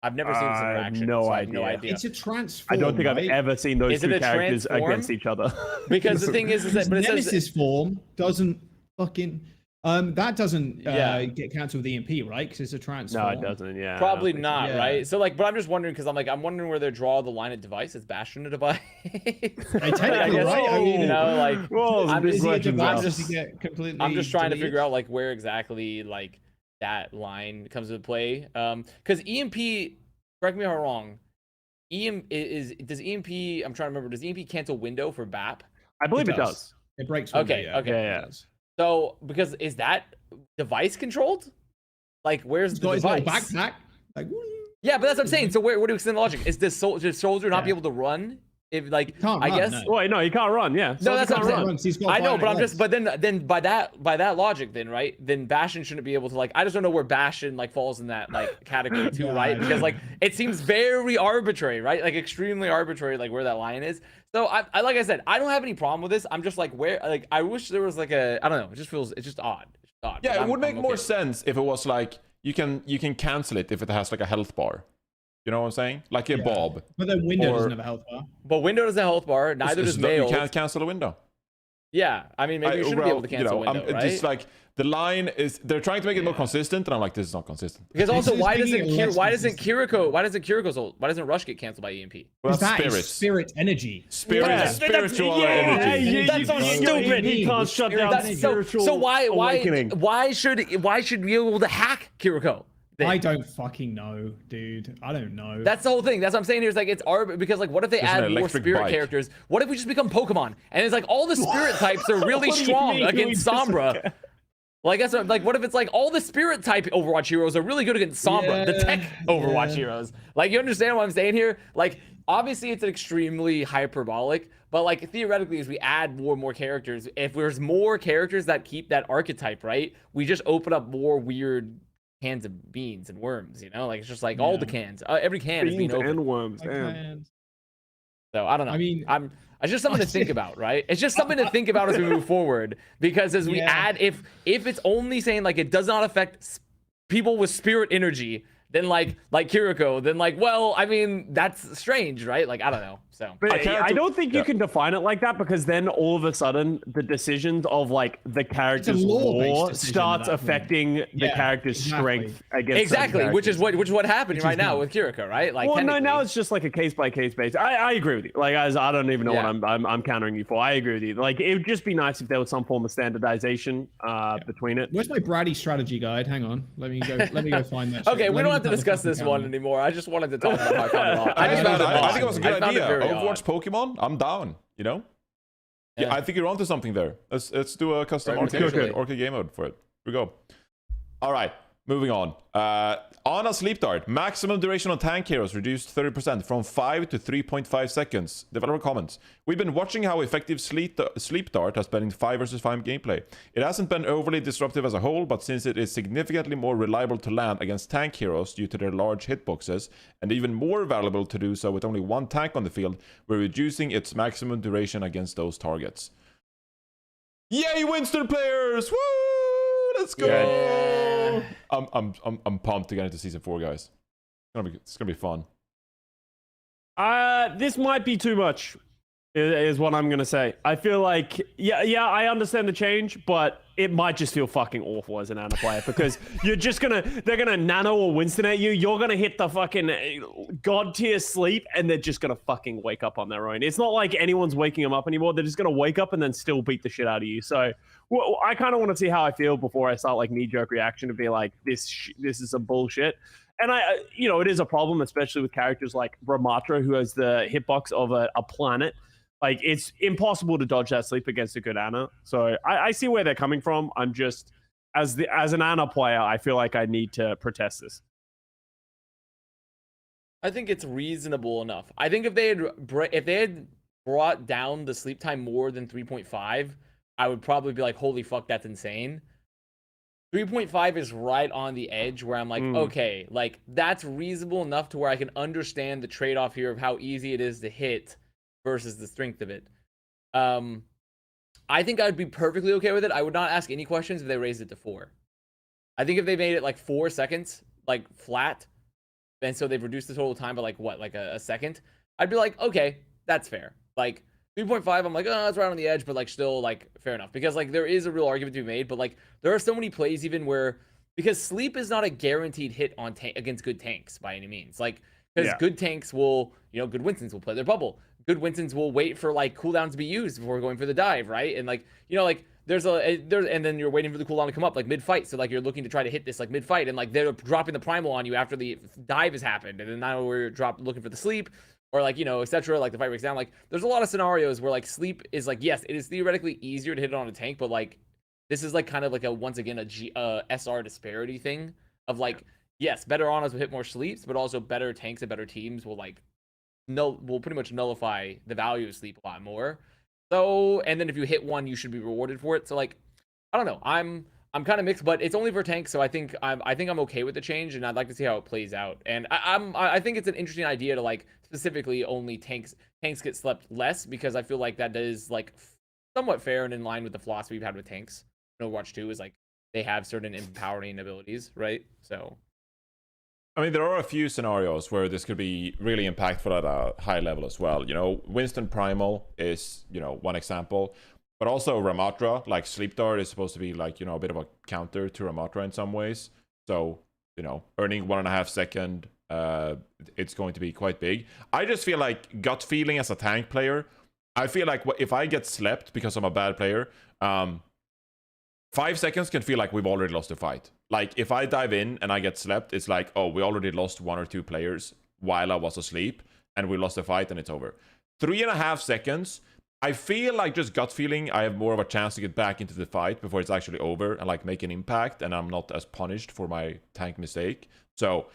I've never seen this interaction. No idea. It's a transform. I don't think I've ever seen those two characters against each other. Because the thing is that Nemesis form doesn't fucking that doesn't get cancelled with EMP, right? Because it's a transform. No, it doesn't. Yeah, probably not, right? So like, but I'm just wondering because I'm wondering where they draw the line at device. Is Bastion a device? I guess, right? I mean, I'm just trying to figure out like where exactly like that line comes into play, because EMP, correct me if I'm wrong, does EMP, I'm trying to remember, does EMP cancel window for BAP? I believe it does. It breaks window, okay. So because is that device controlled? Like, where's the device? Backpack. Like, yeah, but that's what I'm saying. So where do we extend the logic? Is this soldier not be able to run if like can't I run, guess. no. Wait, no, he can't run. Yeah. No, that's Soldier what I'm can't saying. run. I know, but I'm just, but then by that logic, then right, then Bastion shouldn't be able to like. I just don't know where Bastion like falls in that like category too, right? Because like it seems very arbitrary, right? Like extremely arbitrary, like where that line is. So I like I said, I don't have any problem with this. I'm just like where like I wish there was like a I don't know. It just feels it's just odd. It's just odd. Yeah, it would make I'm more okay. sense if it was like you can cancel it if it has like a health bar. You know what I'm saying? Like a Bob. But then window Or- doesn't have a health bar. But window doesn't have a health bar. Neither does You Mail. can't cancel a window. Yeah, I mean maybe you shouldn't be able to cancel window, right? Just like the line is, they're trying to make it more consistent, and I'm like, this is not consistent. Because also, This is why making doesn't it less why doesn't consistent. why doesn't Rush get canceled by EMP? Well, that's That is spirits. spirit energy. Spirit, Yeah. spiritual Yeah, energy. That's so stupid. He can't shut down That's so spiritual why awakening. why should we be able to hack Kiriko? then? I don't fucking know, dude. I don't know. That's the whole thing. That's what I'm saying here. Is like it's because like what if they There's an add more electric spirit bike. characters? What if we just become Pokemon and it's like all the spirit types are really What do you strong mean? against We just- Sombra? Like that's what, like what if it's like all the spirit type Overwatch heroes are really good against Sombra, the tech Overwatch heroes? Like you understand what I'm saying here? Like obviously it's extremely hyperbolic, but like theoretically as we add more and more characters, if there's more characters that keep that archetype, right? We just open up more weird cans of beans and worms, you know? Like it's just like all the cans, every can is being Beans opened. and worms. Okay, Damn. and- So I don't know. I mean, it's just something to think about, right? It's just something to think about as we move forward. Because as we add, if it's only saying like it does not affect people with spirit energy, then like Kiriko, then like, well, I mean that's strange, right? Like I don't know. So But can't I do- don't think yeah. you can define it like that because then all of a sudden the decisions of like the character's lore-based lore decision starts at that point. affecting the Yeah, character's exactly. strength against exactly, certain which is characters. what happening Which right is now not. with Kiriko, right? Like Well, no, now technically- it's just like a case by case basis. I agree with you. Like, as I don't even know Yeah. what I'm countering you for. I agree with you. Like, it would just be nice if there was some form of standardization between it. Where's my Braddy strategy guide? Hang on. Let me go find that. Okay, shit. we Let don't me have to look at the discuss fucking this one calendar. anymore. I just wanted to talk about how I found it odd. I found it think it was a good odd. I found it idea. very Overwatch odd. Pokemon, I'm down. You know. Yeah, Yeah. I think you're onto something there. Let's do a custom Right, potentially. arcade game mode for it. Here we go. All right, moving on. On a sleep dart, maximum duration on tank heroes reduced 30% from 5 to 3.5 seconds. Developer comments: we've been watching how effective sleep dart has been in 5 versus 5 gameplay. It hasn't been overly disruptive as a whole, but since it is significantly more reliable to land against tank heroes due to their large hitboxes, and even more valuable to do so with only one tank on the field, we're reducing its maximum duration against those targets. Yay, Winston players! Woo! Let's go! Yeah. I'm pumped to get into season 4, guys. It's gonna be fun. This might be too much, is what I'm gonna say. I feel like, yeah, I understand the change, but it might just feel fucking awful as an Ana player because they're gonna nano or Winston at you. You're gonna hit the fucking god tier sleep, and they're just gonna fucking wake up on their own. It's not like anyone's waking them up anymore. They're just gonna wake up and then still beat the shit out of you. So I kind of want to see how I feel before I start like knee-jerk reaction to be like, this is some bullshit. And it is a problem, especially with characters like Ramatra, who has the hitbox of a planet. Like, it's impossible to dodge that sleep against a good Ana. So I see where they're coming from. I'm just, as an Ana player, I feel like I need to protest this. I think it's reasonable enough. I think if they had brought down the sleep time more than 3.5, I would probably be like, holy fuck, that's insane. 3.5 is right on the edge where I'm like, okay, like that's reasonable enough to where I can understand the trade-off here of how easy it is to hit versus the strength of it. I think I'd be perfectly okay with it. I would not ask any questions if they raised it to 4. I think if they made it like 4 seconds, like flat, and so they've reduced the total time by like what, like a second, I'd be like, okay, that's fair. Like 3.5, I'm like, oh, it's right on the edge, but like still like fair enough. Because like there is a real argument to be made, but like there are so many plays even where, because sleep is not a guaranteed hit on against good tanks by any means. Like, because good tanks will, good Winstons will play their bubble. Good Winstons will wait for like cooldowns to be used before going for the dive, right? And like, like and then you're waiting for the cooldown to come up like mid-fight. So like you're looking to try to hit this like mid-fight, and like they're dropping the primal on you after the dive has happened, and then now we're looking for the sleep. Or like, etc. Like the fight breaks down. Like there's a lot of scenarios where like sleep is like, yes, it is theoretically easier to hit it on a tank, but like this is like kind of like once again a SR disparity thing of like, yes, better Anas will hit more sleeps, but also better tanks and better teams will like will pretty much nullify the value of sleep a lot more. So, and then if you hit one, you should be rewarded for it. So like, I don't know. I'm kind of mixed, but it's only for tanks, so I think I'm okay with the change, and I'd like to see how it plays out. And I think it's an interesting idea to like specifically only tanks get slept less, because I feel like that is like somewhat fair and in line with the philosophy we've had with tanks. Overwatch 2 is like they have certain empowering abilities, right? So, I mean, there are a few scenarios where this could be really impactful at a high level as well. You know, Winston Primal is, you know, one example. But also Ramatra, like Sleep Dart is supposed to be like, you know, a bit of a counter to Ramatra in some ways. So, you know, earning 1.5 second, it's going to be quite big. I just feel like gut feeling as a tank player, I feel like if I get slept because I'm a bad player, 5 seconds can feel like we've already lost the fight. Like if I dive in and I get slept, it's like, oh, we already lost 1 or 2 players while I was asleep and we lost the fight and it's over. 3.5 seconds, I feel like just gut feeling, I have more of a chance to get back into the fight before it's actually over and like make an impact, and I'm not as punished for my tank mistake. So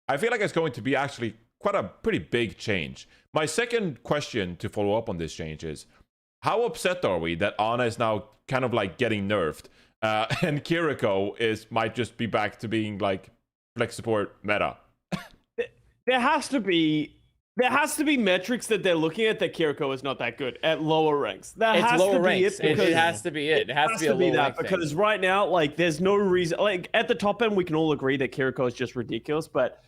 I feel like it's going to be actually quite a pretty big change. My second question to follow up on this change is, how upset are we that Ana is now kind of like getting nerfed and Kiriko might just be back to being like flex support meta? There has to be metrics that they're looking at that Kiriko is not that good at lower ranks. It's lower ranks. It has to be it. It has to be that, because right now, like, there's no reason. Like at the top end, we can all agree that Kiriko is just ridiculous. But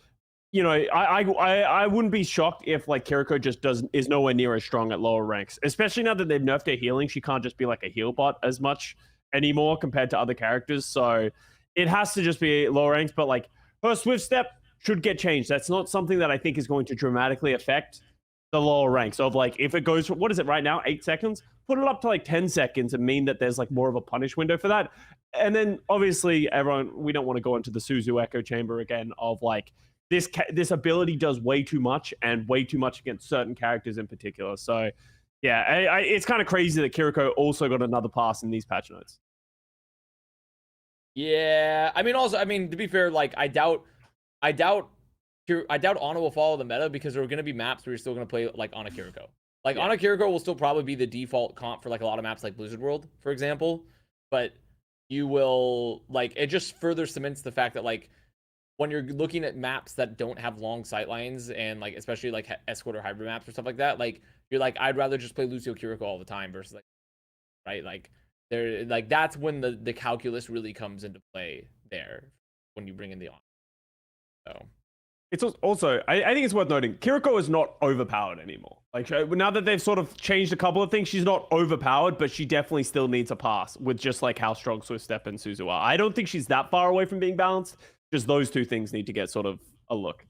you know, I wouldn't be shocked if like Kiriko just is nowhere near as strong at lower ranks. Especially now that they've nerfed her healing, she can't just be like a heal bot as much anymore compared to other characters. So it has to just be lower ranks. But like her swift step should get changed. That's not something that I think is going to dramatically affect the lower ranks. Of like, if it goes, what is it right now, 8 seconds? Put it up to like 10 seconds and mean that there's like more of a punish window for that. And then obviously we don't want to go into the Suzu echo chamber again of like, this ability does way too much and way too much against certain characters in particular. So yeah, it's kind of crazy that Kiriko also got another pass in these patch notes. Yeah, I mean, to be fair, like I doubt Ana will follow the meta, because there are going to be maps where you're still going to play like Ana Kiriko. Like Ana Kiriko will still probably be the default comp for like a lot of maps like Blizzard World, for example. But you will like, it just further cements the fact that like when you're looking at maps that don't have long sight lines, and like especially like escort or hybrid maps or stuff like that, like you're like, I'd rather just play Lucio Kiriko all the time versus like, right, like there, like that's when the calculus really comes into play there, when you bring in the Ana. So it's also, I think it's worth noting, Kiriko is not overpowered anymore. Like now that they've sort of changed a couple of things, she's not overpowered, but she definitely still needs a pass with just like how strong Swift Step and Suzu are. I don't think she's that far away from being balanced. Just those two things need to get sort of a look.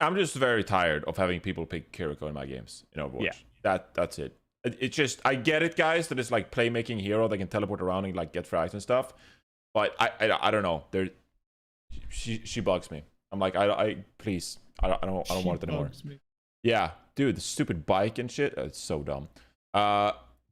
I'm just very tired of having people pick Kiriko in my games in Overwatch. Yeah. That's it. It's just, I get it, guys, that it's like playmaking hero that can teleport around and like get frags and stuff. But I don't know. She bugs me. I'm like, please, I don't want it anymore. Yeah, dude, the stupid bike and shit. It's so dumb.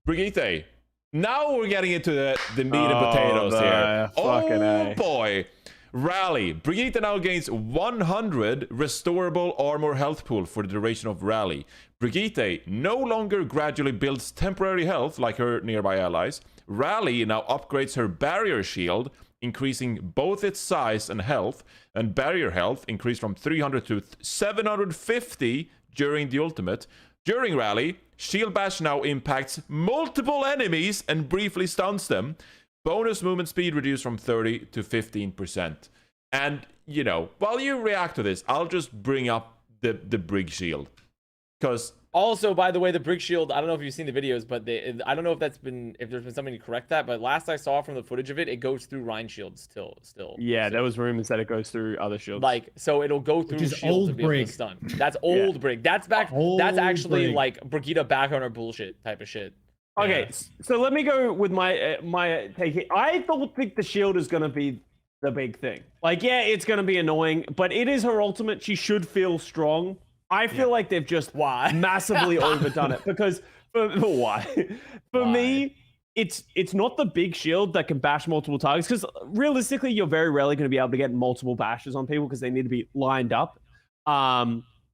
Brigitte. Now we're getting into the meat and potatoes here. Oh boy. Rally. Brigitte now gains 100 restorable armor health pool for the duration of rally. Brigitte no longer gradually builds temporary health like her nearby allies. Rally now upgrades her barrier shield, increasing both its size and health, and barrier health increased from 300 to 750 during the ultimate. During rally, shield bash now impacts multiple enemies and briefly stuns them. Bonus movement speed reduced from 30 to 15%. And, you know, while you react to this, I'll just bring up the Brig shield. Because also, by the way, the Brig shield, I don't know if you've seen the videos, but I don't know if there's been something to correct that, but last I saw from the footage of it, it goes through Rhine shields still. Yeah, there was rumors that it goes through other shields. Like, so it'll go through shield to be able to stun. That's old Brig. That's back. That's actually Brig. Like Brigitte back on her bullshit type of shit. Okay, so let me go with my take. I don't think the shield is going to be the big thing. Like, yeah, it's going to be annoying, but it is her ultimate. She should feel strong. I feel like they've just massively overdone it, because for me, it's not the big shield that can bash multiple targets, because realistically, you're very rarely going to be able to get multiple bashes on people because they need to be lined up.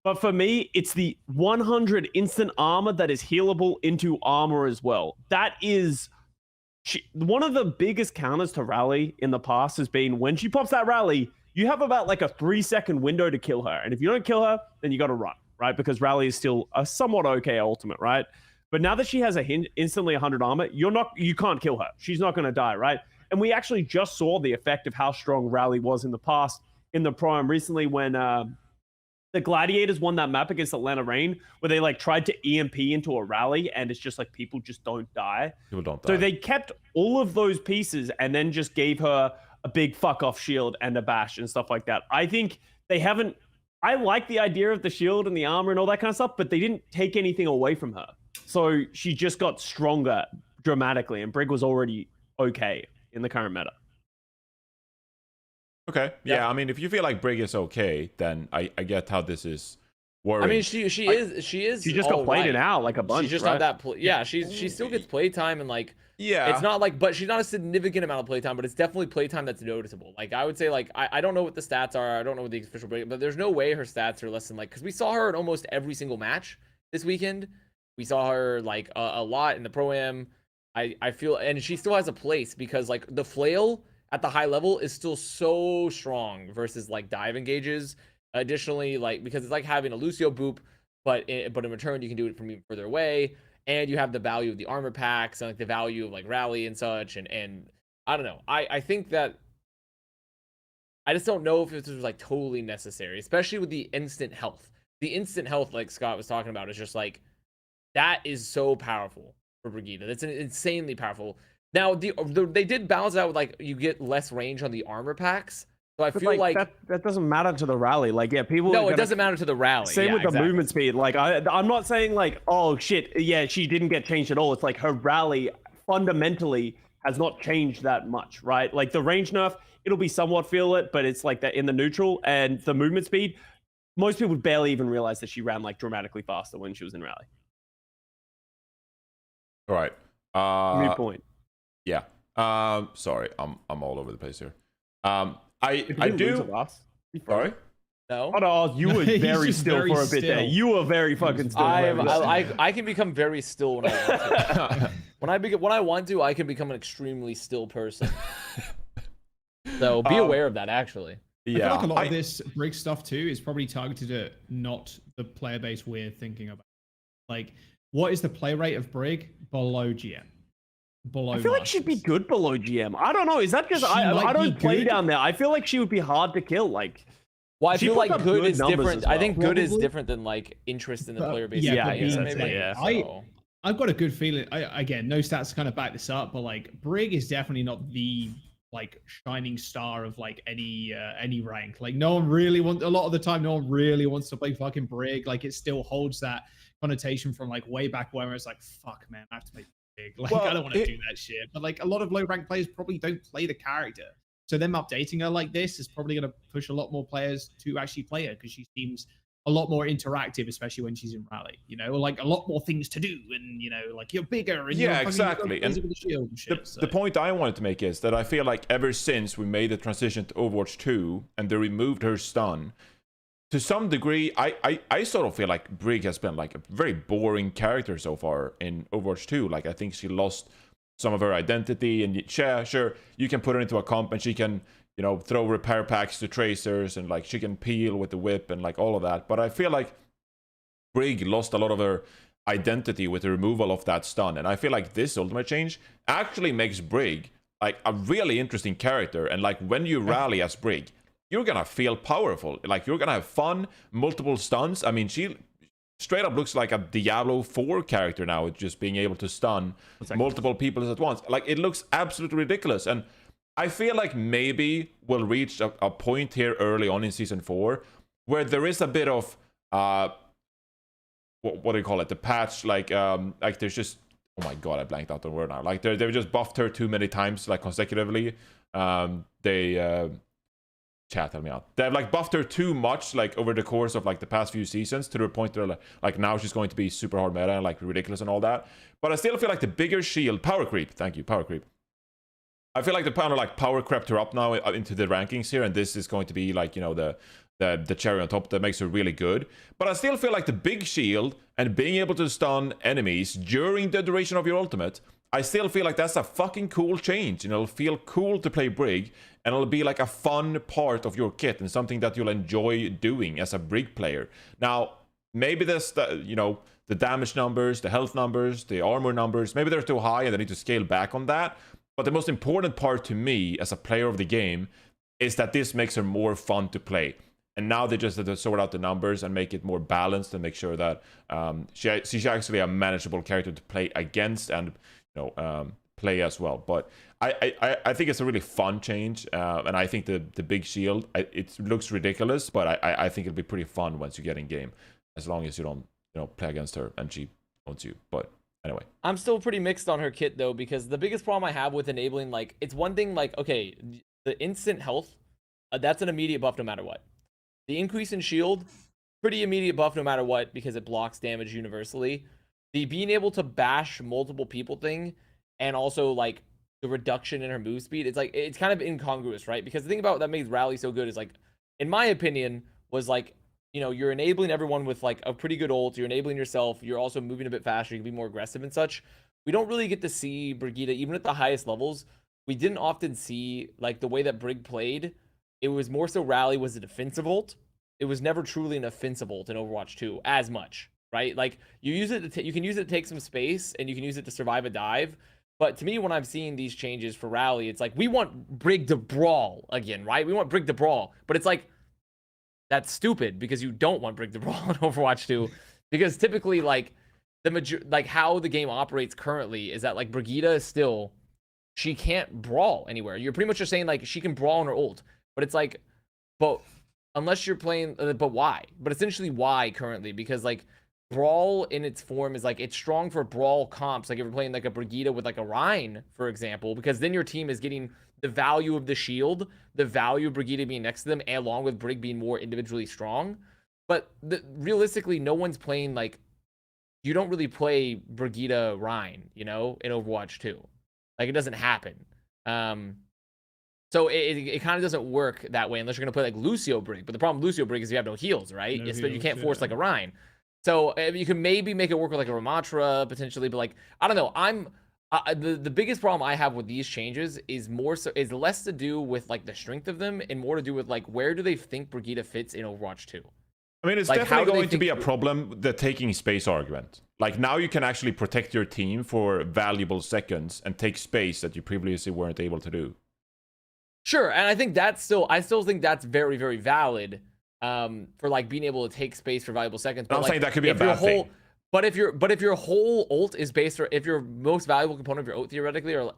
But for me, it's the 100 instant armor that is healable into armor as well. That is one of the biggest counters to Rally in the past has been when she pops that Rally, you have about like a 3-second window to kill her. And if you don't kill her, then you got to run, right? Because Rally is still a somewhat okay ultimate, right? But now that she has instantly 100 armor, you can't kill her. She's not going to die, right? And we actually just saw the effect of how strong Rally was in the past in the Pro Am recently when the Gladiators won that map against Atlanta Reign, where they like tried to EMP into a Rally, and it's just like people just don't die. People don't die. So they kept all of those pieces and then just gave her a big fuck off shield and a bash and stuff like that. I think they haven't. I like the idea of the shield and the armor and all that kind of stuff, but they didn't take anything away from her. So she just got stronger dramatically, and Brig was already okay in the current meta. Okay. Yeah, I mean, if you feel like Brig is okay, then I get how this is worrying. I mean, she is. She just got played it out like a bunch. She's just right? not that. Yeah, she still gets playtime and like. Yeah. It's not like, but she's not a significant amount of playtime, but it's definitely playtime that's noticeable. Like I would say, like I don't know what the stats are. I don't know what the official break, but there's no way her stats are less than like, because we saw her in almost every single match this weekend. We saw her like a lot in the Pro Am. I feel, and she still has a place because like the flail at the high level is still so strong versus like dive engages. Additionally, like because it's like having a Lucio boop, but in return you can do it from even further away, and you have the value of the armor packs and like the value of like rally and such. And I don't know. I think that I just don't know if this was like totally necessary, especially with the instant health. The instant health, like Scott was talking about, is just like that is so powerful for Brigida. That's insanely powerful. Now, they did balance it out with like you get less range on the armor packs. So I feel like that doesn't matter to the Rally. Like, yeah, people. No, it doesn't matter to the Rally. Same with the movement speed. Like, I'm not saying like, oh shit, yeah, she didn't get changed at all. It's like her Rally fundamentally has not changed that much, right? Like the range nerf, it'll be somewhat feel it, but it's like that in the neutral, and the movement speed. Most people would barely even realize that she ran like dramatically faster when she was in Rally. All right. New point. Yeah. Sorry, I'm all over the place here. I do. Sorry. No. Oh no, you were very still for a bit there. You were very fucking still. I can become very still when I want to. when I want to, I can become an extremely still person. So be aware of that, actually. Yeah. I feel like a lot of this Brig stuff too is probably targeted at not the player base we're thinking about. Like, what is the play rate of Brig below GM? Below I feel like she'd be good below GM. I don't know. Is that because I don't play down there? I feel like she would be hard to kill. Like, well, I feel like good is different. Well. I think good is different than like interest in the player base. I've got a good feeling. Again, no stats to kind of back this up, but like Brig is definitely not the like shining star of like any rank. Like no one really wants. A lot of the time, no one really wants to play fucking Brig. Like it still holds that connotation from like way back when, where it's like, fuck, man, I have to play Brig. Like I don't want to do that shit. But like a lot of low rank players probably don't play the character. So them updating her like this is probably going to push a lot more players to actually play her because she seems a lot more interactive, especially when she's in Rally. You know, like a lot more things to do, and you know, like you're bigger. And yeah, exactly. And the shield and shit, the point I wanted to make is that I feel like ever since we made the transition to Overwatch 2 and they removed her stun, to some degree, I sort of feel like Brig has been like a very boring character so far in Overwatch 2. Like I think she lost some of her identity, and sure, you can put her into a comp and she can, you know, throw repair packs to tracers and like she can peel with the whip and like all of that. But I feel like Brig lost a lot of her identity with the removal of that stun, and I feel like this ultimate change actually makes Brig like a really interesting character. And like when you rally as Brig, you're gonna feel powerful. Like you're gonna have fun, multiple stuns. I mean, she straight up looks like a Diablo 4 character now, with just being able to stun multiple people at once. Like it looks absolutely ridiculous. And I feel like maybe we'll reach a point here early on in season 4 where there is a bit of what do you call it? The patch, like there's just, oh my god, I blanked out the word now. Like they've just buffed her too many times, like consecutively. Chat, help me out. They've like buffed her too much, like over the course of like the past few seasons, to the point where like now she's going to be super hard meta and like ridiculous and all that. But I still feel like the bigger shield, power creep. Thank you, power creep. I feel like the kind of like power crept her up now into the rankings here, and this is going to be like, you know, the cherry on top that makes her really good. But I still feel like the big shield and being able to stun enemies during the duration of your ultimate, I still feel like that's a fucking cool change, and it'll feel cool to play Brig, and it'll be like a fun part of your kit and something that you'll enjoy doing as a Brig player. Now, maybe there's you know, the damage numbers, the health numbers, the armor numbers, maybe they're too high and they need to scale back on that. But the most important part to me as a player of the game is that this makes her more fun to play. And now they just have to sort out the numbers and make it more balanced and make sure that she's actually a manageable character to play against and, you know, play as well. But I think it's a really fun change, and I think the big shield, it looks ridiculous, but I think it'll be pretty fun once you get in game, as long as you don't, you know, play against her and she owns you. But anyway, I'm still pretty mixed on her kit though, because the biggest problem I have with enabling, like, it's one thing, like, okay, the instant health, that's an immediate buff no matter what. The increase in shield, pretty immediate buff no matter what, because it blocks damage universally. The being able to bash multiple people thing, and also like the reduction in her move speed, it's like, it's kind of incongruous, right? Because the thing about that makes Rally so good is, like, in my opinion, was like, you know, you're enabling everyone with like a pretty good ult, you're enabling yourself, you're also moving a bit faster, you can be more aggressive and such. We don't really get to see Brigitte, even at the highest levels, we didn't often see, like, the way that Brig played. It was more so Rally was a defensive ult. It was never truly an offensive ult in Overwatch 2 as much, right? Like, you use it to you can use it to take some space, and you can use it to survive a dive. But to me, when I'm seeing these changes for Rally, it's like, we want Brig to brawl again, right? We want Brig to brawl. But it's like, that's stupid, because you don't want Brig to brawl in Overwatch 2. Because typically, like, how the game operates currently is that, like, Brigitte is still, she can't brawl anywhere. You're pretty much just saying, like, she can brawl on her ult. But it's like, but unless you're playing, but why? But essentially, why currently? Because, like, brawl in its form is like, it's strong for brawl comps. Like, if you're playing like a Brigitte with like a Rhine, for example, because then your team is getting the value of the shield, the value of Brigitte being next to them, along with Brig being more individually strong. But realistically, no one's playing, like, you don't really play Brigitte Rhine, you know, in Overwatch 2. Like, it doesn't happen. So it kind of doesn't work that way unless you're going to play like Lucio Brig. But the problem with Lucio Brig is you have no heals, right? No heals, you can't force like a Rhine. So you can maybe make it work with like a Ramatra potentially, but like, I don't know. The biggest problem I have with these changes is less to do with like the strength of them and more to do with like, where do they think Brigitte fits in Overwatch 2? I mean, it's like, definitely going to be a problem, the taking space argument. Like, now you can actually protect your team for valuable seconds and take space that you previously weren't able to do. Sure, and I think I still think that's very, very valid, for like being able to take space for valuable seconds. But I'm like, saying that could be a bad thing. But if your whole ult is based, or if your most valuable component of your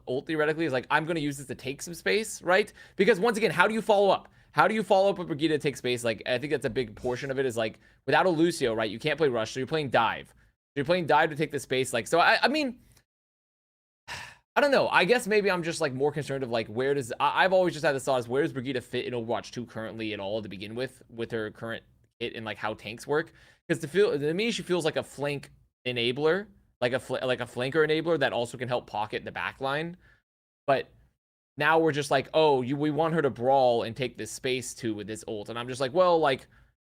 ult theoretically is like, I'm going to use this to take some space, right? Because once again, how do you follow up? How do you follow up with Brigitte to take space? Like, I think that's a big portion of it, is like, without a Lucio, right? You can't play Rush, so you're playing Dive. You're playing Dive to take the space. Like, so I mean, I don't know. I guess maybe I'm just like more concerned of like, where does, I've always just had this thought is, where does Brigitte fit in Overwatch 2 currently at all to begin with her current hit and like how tanks work? Because to me, she feels like a flank enabler, like a flanker enabler that also can help pocket the back line. But now we're just like, oh, we want her to brawl and take this space too with this ult. And I'm just like, well, like,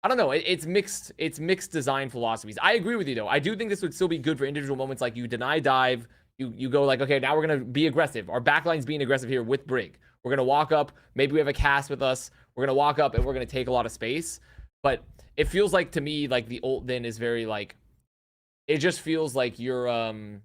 I don't know. It's mixed design philosophies. I agree with you though. I do think this would still be good for individual moments, like you deny dive, you go like, okay, now we're going to be aggressive. Our backline's being aggressive here with Brig. We're going to walk up. Maybe we have a cast with us. We're going to walk up and we're going to take a lot of space. But it feels like to me, like the ult then is very like, it just feels like you're kind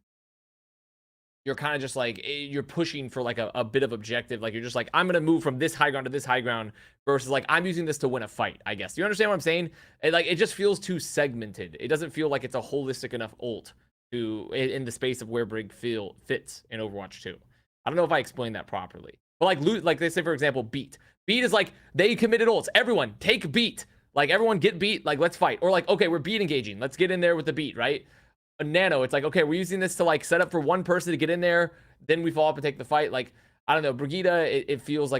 of just like, you're pushing for like a bit of objective. Like you're just like, I'm going to move from this high ground to this high ground versus like, I'm using this to win a fight, I guess. Do you understand what I'm saying? It just feels too segmented. It doesn't feel like it's a holistic enough ult in the space of where Brig fits in Overwatch 2. I don't know if I explained that properly. But like they say, for example, beat. Beat is like, they committed ults. Everyone, take beat. Like, everyone get beat. Like, let's fight. Or like, okay, we're beat engaging. Let's get in there with the beat, right? A nano, it's like, okay, we're using this to like set up for one person to get in there. Then we fall up and take the fight. Like, I don't know. Brigitte, it feels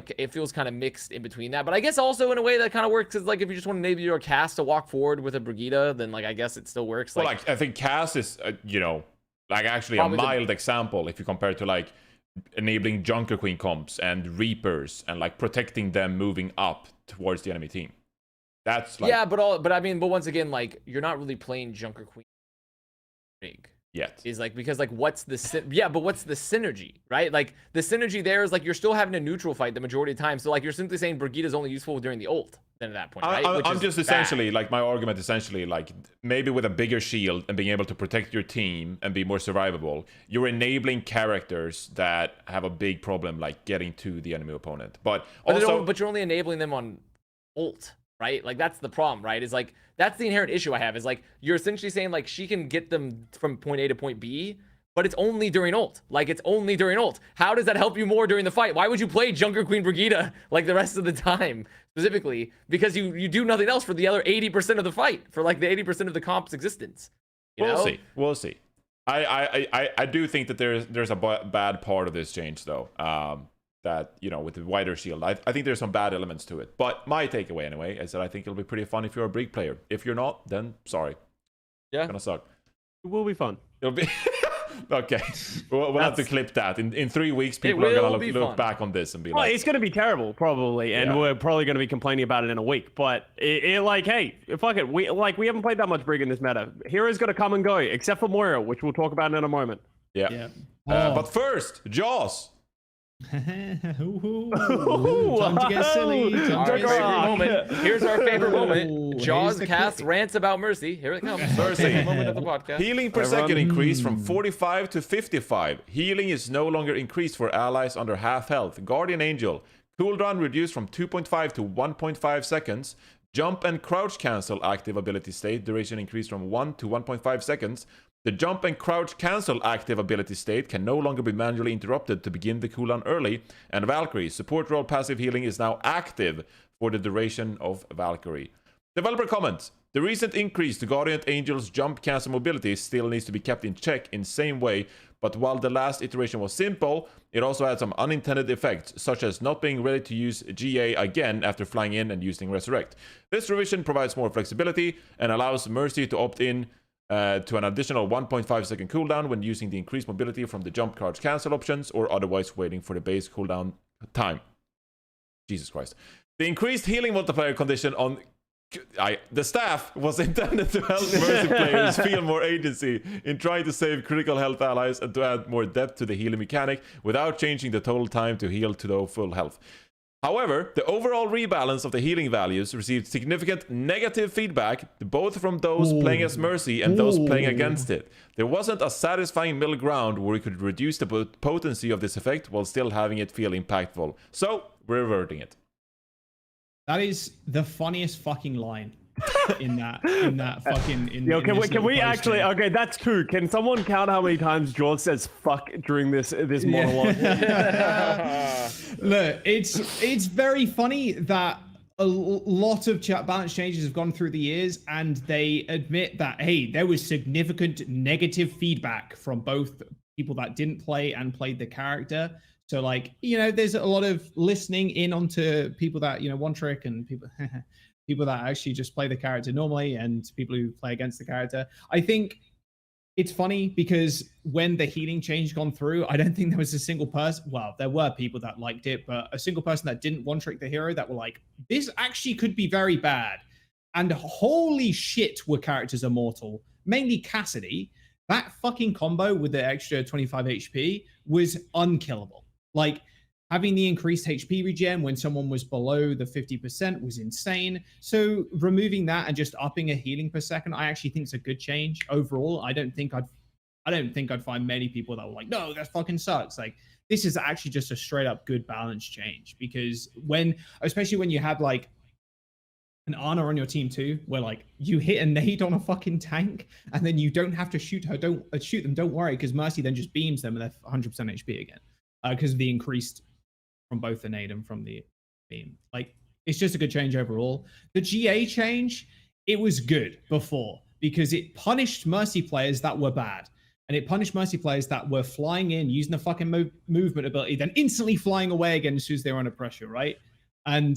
kind of mixed in between that. But I guess also in a way that kind of works is like, if you just want to enable your cast to walk forward with a Brigitte, then like, I guess it still works. Well, like I think cast is, like actually a mild example if you compare it to like enabling Junker Queen comps and Reapers and like protecting them moving up towards the enemy team. That's like yeah, but I mean, but once again, like you're not really playing Junker Queen big. yet. Is like because like what's the yeah, but what's the synergy, right? Like the synergy there is like you're still having a neutral fight the majority of the time. So like you're simply saying Brigitta's only useful during the ult then at that point, right? I'm just essentially like my argument essentially like maybe with a bigger shield and being able to protect your team and be more survivable, you're enabling characters that have a big problem like getting to the enemy opponent. But also, but you're only enabling them on ult, right? Like that's the problem, right? Is like that's the inherent issue I have is like you're essentially saying like she can get them from point A to point B, but it's only during ult. Like it's only during ult. How does that help you more during the fight? Why would you play Junker Queen Brigitte like the rest of the time specifically? Because you do nothing else for the other 80% of the fight, for like the 80% of the comp's existence. We'll see. I do think that there's a bad part of this change though. That, you know, with the wider shield, I think there's some bad elements to it. But my takeaway anyway is that I think it'll be pretty fun if you're a Brig player. If you're not, then sorry. Yeah. It's gonna suck. It will be fun. It'll be okay. We'll have to clip that. In 3 weeks, people are gonna look back on this and be like, it's gonna be terrible, probably, and we're probably gonna be complaining about it in a week. But it like, hey, fuck it. We haven't played that much Brig in this meta. Hero's gonna come and go, except for Morello, which we'll talk about in a moment. yeah. But first, Jaws. Time to get silly. Here's our favorite moment. Jaws the cast clip. rants about Mercy. Here it comes. Mercy. Moment of the podcast. Healing per second increased from 45 to 55. Healing is no longer increased for allies under half health. Guardian Angel. Cooldown reduced from 2.5 to 1.5 seconds. Jump and crouch cancel active ability state duration increased from 1 to 1.5 seconds. The jump and crouch cancel active ability state can no longer be manually interrupted to begin the cooldown early. And Valkyrie, support role passive healing is now active for the duration of Valkyrie. Developer comments. The recent increase to Guardian Angel's jump cancel mobility still needs to be kept in check in same way, but while the last iteration was simple, it also had some unintended effects, such as not being ready to use GA again after flying in and using Resurrect. This revision provides more flexibility and allows Mercy to opt in to an additional 1.5 second cooldown when using the increased mobility from the jump crouch cancel options or otherwise waiting for the base cooldown time. Jesus Christ. The increased healing multiplier condition on the staff was intended to help Mercy players feel more agency in trying to save critical health allies and to add more depth to the healing mechanic without changing the total time to heal to the full health. However, the overall rebalance of the healing values received significant negative feedback, both from those playing as Mercy and those playing against it. There wasn't a satisfying middle ground where we could reduce the potency of this effect while still having it feel impactful. So, we're reverting it. That is the funniest fucking line in that fucking. Can we actually? Okay, that's two. Can someone count how many times George says "fuck" during this monologue? Look, it's very funny that a lot of balance changes have gone through the years, and they admit that hey, there was significant negative feedback from both people that didn't play and played the character. So like, you know, there's a lot of listening in onto people that, you know, one trick and people that actually just play the character normally and people who play against the character. I think it's funny because when the healing change gone through, I don't think there was a single person. Well, there were people that liked it, but a single person that didn't one trick the hero that were like, this actually could be very bad. And holy shit, were characters immortal. Mainly Cassidy. That fucking combo with the extra 25 HP was unkillable. Like, having the increased HP regen when someone was below the 50% was insane. So removing that and just upping a healing per second, I actually think is a good change overall. I don't think I'd find many people that were like, no, that fucking sucks. Like, this is actually just a straight up good balance change, because especially when you have like an Ana on your team too, where like you hit a nade on a fucking tank and then you don't have to shoot her, shoot them, don't worry, because Mercy then just beams them and they're 100% HP again. Because of the increased from both the nade and from the beam. Like, it's just a good change overall. The GA change, it was good before because it punished Mercy players that were bad. And it punished Mercy players that were flying in, using the fucking movement ability, then instantly flying away again as soon as they were under pressure, right? And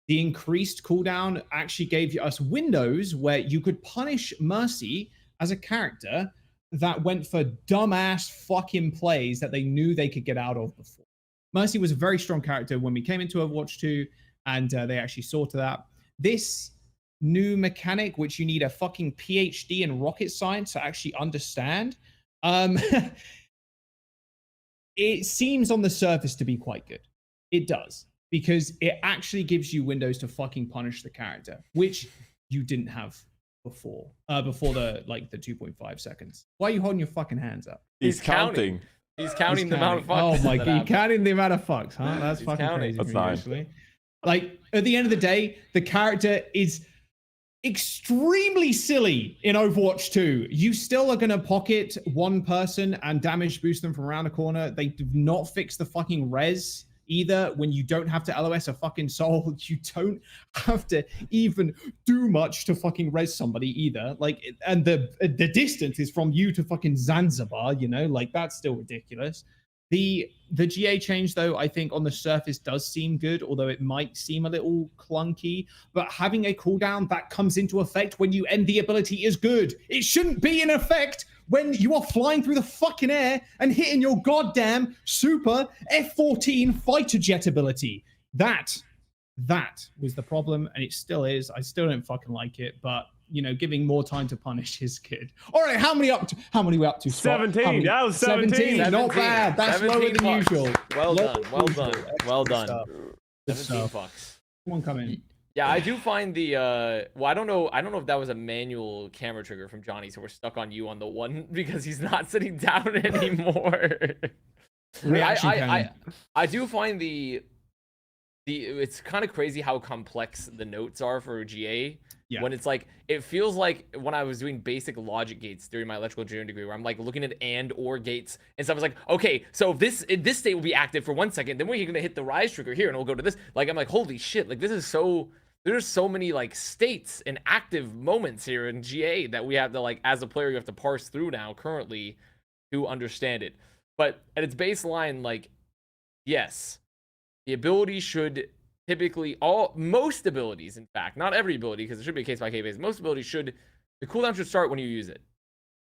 the increased cooldown actually gave us windows where you could punish Mercy as a character that went for dumbass fucking plays that they knew they could get out of before. Mercy was a very strong character when we came into Overwatch 2, and they actually saw to that. This new mechanic, which you need a fucking PhD in rocket science to actually understand, it seems on the surface to be quite good. It does, because it actually gives you windows to fucking punish the character, which you didn't have before the 2.5 seconds. Why are you holding your fucking hands up? He's counting. He's counting the amount of fucks. Oh my god, you're counting the amount of fucks, huh? That's fucking crazy. That's for me, actually. Like, at the end of the day, the character is extremely silly in Overwatch 2. You still are going to pocket one person and damage boost them from around the corner. They do not fix the fucking res either. When you don't have to LOS a fucking soul, you don't have to even do much to fucking res somebody either. Like, and the distance is from you to fucking Zanzibar, you know, like that's still ridiculous. The GA change, though, I think on the surface does seem good, although it might seem a little clunky. But having a cooldown that comes into effect when you end the ability is good. It shouldn't be in effect when you are flying through the fucking air and hitting your goddamn super F-14 fighter jet ability. That was the problem, and it still is. I still don't fucking like it, but you know, giving more time to punish is good. All right, how many we up to? 17. That was 17. Not bad. That's lower than usual. Well done. 17 fucks. Come on, come in. Yeah, I do find the well, I don't know if that was a manual camera trigger from Johnny, so we're stuck on you on the one because he's not sitting down anymore. I do find the it's kind of crazy how complex the notes are for GA. Yeah. When it's like, it feels like when I was doing basic logic gates during my electrical engineering degree, where I'm like looking at and or gates and stuff. It's like, okay, so this state will be active for 1 second, then we're gonna hit the rise trigger here and we'll go to this. Like, I'm like, holy shit, like this is so, there's so many like states and active moments here in GA that we have to, like, as a player, you have to parse through now currently to understand it. But at its baseline, like, yes, the ability should typically, most abilities, in fact, not every ability, because it should be a case-by-case basis, most abilities the cooldown should start when you use it.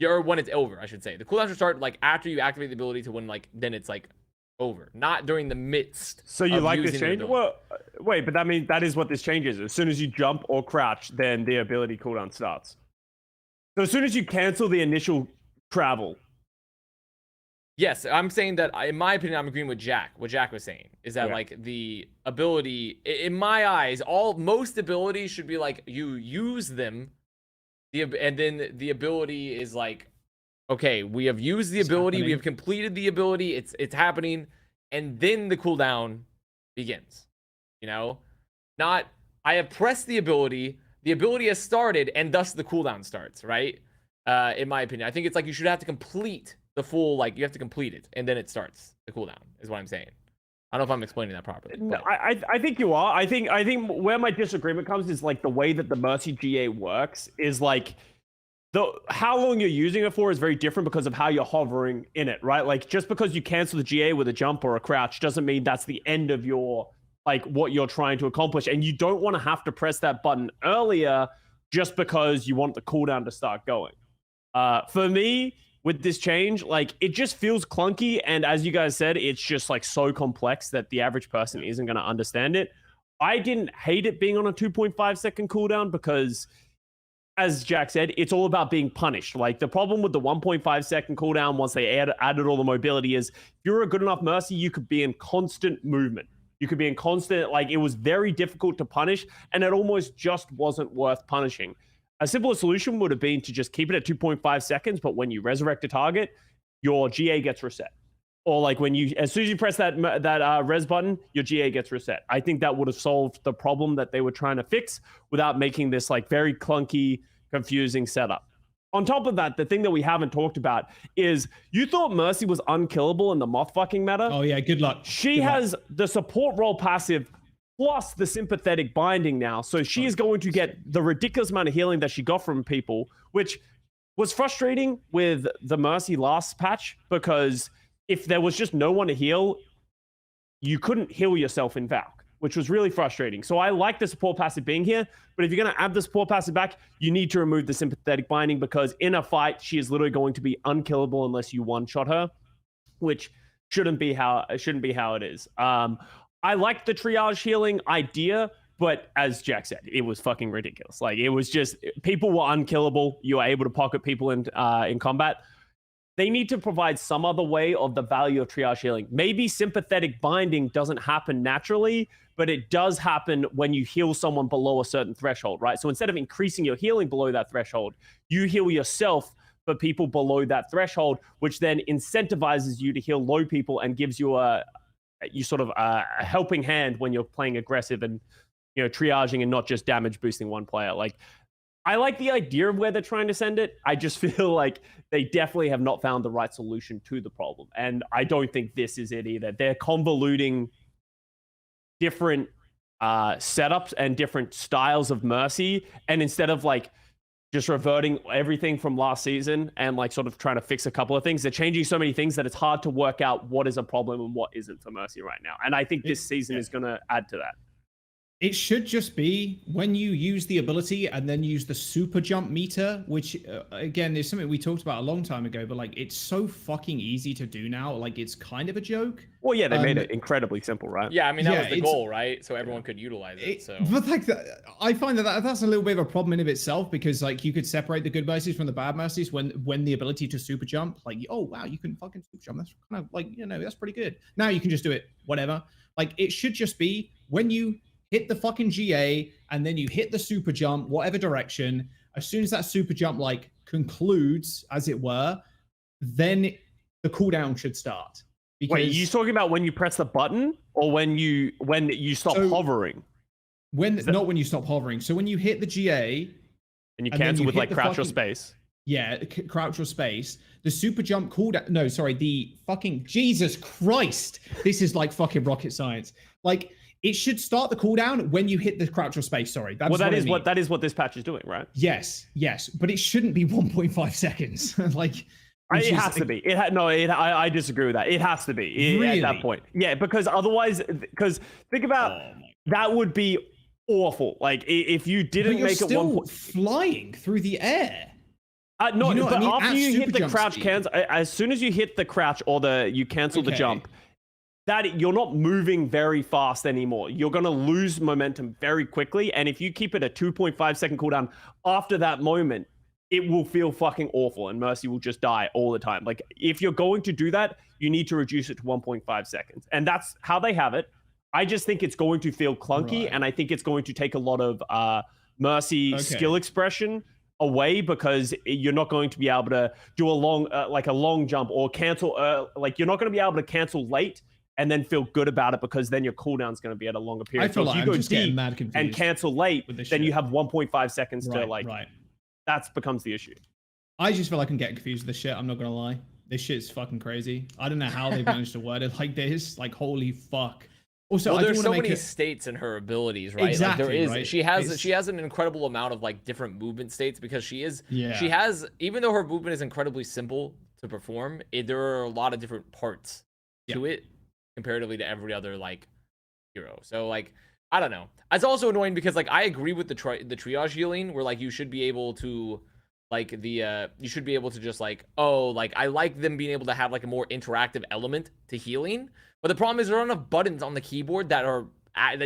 Or when it's over, I should say. The cooldown should start, like, after you activate the ability to when, like, then it's, like, over. Not during the midst. So you like this change? Well, wait, but that is what this change is. As soon as you jump or crouch, then the ability cooldown starts. So as soon as you cancel the initial travel. Yes, I'm saying that, in my opinion, I'm agreeing with Jack. What Jack was saying is that, like, the ability, in my eyes, most abilities should be like, you use them, and then the ability is like, okay, we have used the ability, we have completed the ability, it's happening, and then the cooldown begins. You know? Not, I have pressed the ability has started, and thus the cooldown starts, right? In my opinion. I think it's like you should have to complete the full, like, you have to complete it, and then it starts the cooldown, is what I'm saying. I don't know if I'm explaining that properly. No, I think you are. I think where my disagreement comes is, like, the way that the Mercy GA works is, like, how long you're using it for is very different because of how you're hovering in it, right? Like, just because you cancel the GA with a jump or a crouch doesn't mean that's the end of your, like, what you're trying to accomplish. And you don't want to have to press that button earlier just because you want the cooldown to start going. For me, with this change, like, it just feels clunky, and as you guys said, it's just, like, so complex that the average person isn't going to understand it. I didn't hate it being on a 2.5 second cooldown because, as Jack said, it's all about being punished. Like, the problem with the 1.5 second cooldown once they added all the mobility is, if you're a good enough Mercy, you could be in constant movement. You could be in constant, like, it was very difficult to punish, and it almost just wasn't worth punishing. A simpler solution would have been to just keep it at 2.5 seconds, but when you resurrect a target, your GA gets reset. Or, like, as soon as you press that res button, your GA gets reset. I think that would have solved the problem that they were trying to fix without making this, like, very clunky, confusing setup. On top of that, the thing that we haven't talked about is, you thought Mercy was unkillable in the moth fucking meta. Oh yeah, good luck. She has the support role passive plus the sympathetic binding now. So she is going to get the ridiculous amount of healing that she got from people, which was frustrating with the Mercy last patch, because if there was just no one to heal, you couldn't heal yourself in Valk. which was really frustrating. So I like the support passive being here, but if you're going to add the support passive back, you need to remove the sympathetic binding, because in a fight, she is literally going to be unkillable unless you one-shot her, which shouldn't be how it is. I like the triage healing idea, but as Jack said, it was fucking ridiculous. Like, it was just, people were unkillable. You were able to pocket people in combat. They need to provide some other way of the value of triage healing. Maybe sympathetic binding doesn't happen naturally, but it does happen when you heal someone below a certain threshold, right? So instead of increasing your healing below that threshold, you heal yourself for people below that threshold, which then incentivizes you to heal low people and gives you a helping hand when you're playing aggressive and, you know, triaging and not just damage boosting one player. Like, I like the idea of where they're trying to send it. I just feel like they definitely have not found the right solution to the problem. And I don't think this is it either. They're convoluting different setups and different styles of Mercy. And instead of like just reverting everything from last season and like sort of trying to fix a couple of things, they're changing so many things that it's hard to work out what is a problem and what isn't for Mercy right now. And I think this season is going to add to that. It should just be when you use the ability and then use the super jump meter, which again is something we talked about a long time ago, but like it's so fucking easy to do now. Like it's kind of a joke. Well, yeah, they made it incredibly simple, right? Yeah, I mean that was the goal, right? So everyone could utilize it. So, but like I find that's a little bit of a problem in of itself, because like you could separate the good mercies from the bad mercies when the ability to super jump, like, oh wow, you can fucking super jump. That's kind of like, you know, that's pretty good. Now you can just do it whatever. Like it should just be when you hit the fucking GA and then you hit the super jump, whatever direction. As soon as that super jump like concludes, as it were, then the cooldown should start. Because... Wait, are you talking about when you press the button or when you stop hovering? Not when you stop hovering. So when you hit the GA and you cancel with like crouch or space. Yeah, crouch or space. The super jump cooldown. No, sorry, the fucking Jesus Christ. This is like fucking rocket science. Like, it should start the cooldown when you hit the crouch or space. Sorry, that's that is what this patch is doing, right? Yes, but it shouldn't be 1.5 seconds. Like it has to be. I disagree with that. It has to be really? At that point. Yeah, because otherwise, think about that would be awful. Like if you didn't make it one point flying through the air. No, you know but I mean? after you hit the crouch speed. cancel, as soon as you hit the crouch or you cancel the jump, that you're not moving very fast anymore. You're going to lose momentum very quickly. And if you keep it a 2.5 second cooldown after that moment, it will feel fucking awful and Mercy will just die all the time. Like if you're going to do that, you need to reduce it to 1.5 seconds. And that's how they have it. I just think it's going to feel clunky. Right. And I think it's going to take a lot of Mercy skill expression away, because you're not going to be able to do a long jump or cancel. Like you're not going to be able to cancel late and then feel good about it, because then your cooldown's going to be at a longer period. I feel so like if you I'm go just getting deep mad confused and cancel late, then you have 1.5 seconds to like. Right. That becomes the issue. I just feel like I'm getting confused with this shit. I'm not gonna lie. This shit's fucking crazy. I don't know how they've managed to word it like this. Like holy fuck. Also, well, there's so many states in her abilities, right? Exactly. Like there is. Right? She has an incredible amount of like different movement states, because she has, even though her movement is incredibly simple to perform, there are a lot of different parts to it comparatively to every other like hero. So like I don't know. It's also annoying because like I agree with the triage healing, where like you should be able to like you should be able to just like, oh, like I like them being able to have like a more interactive element to healing. But the problem is there aren't enough buttons on the keyboard that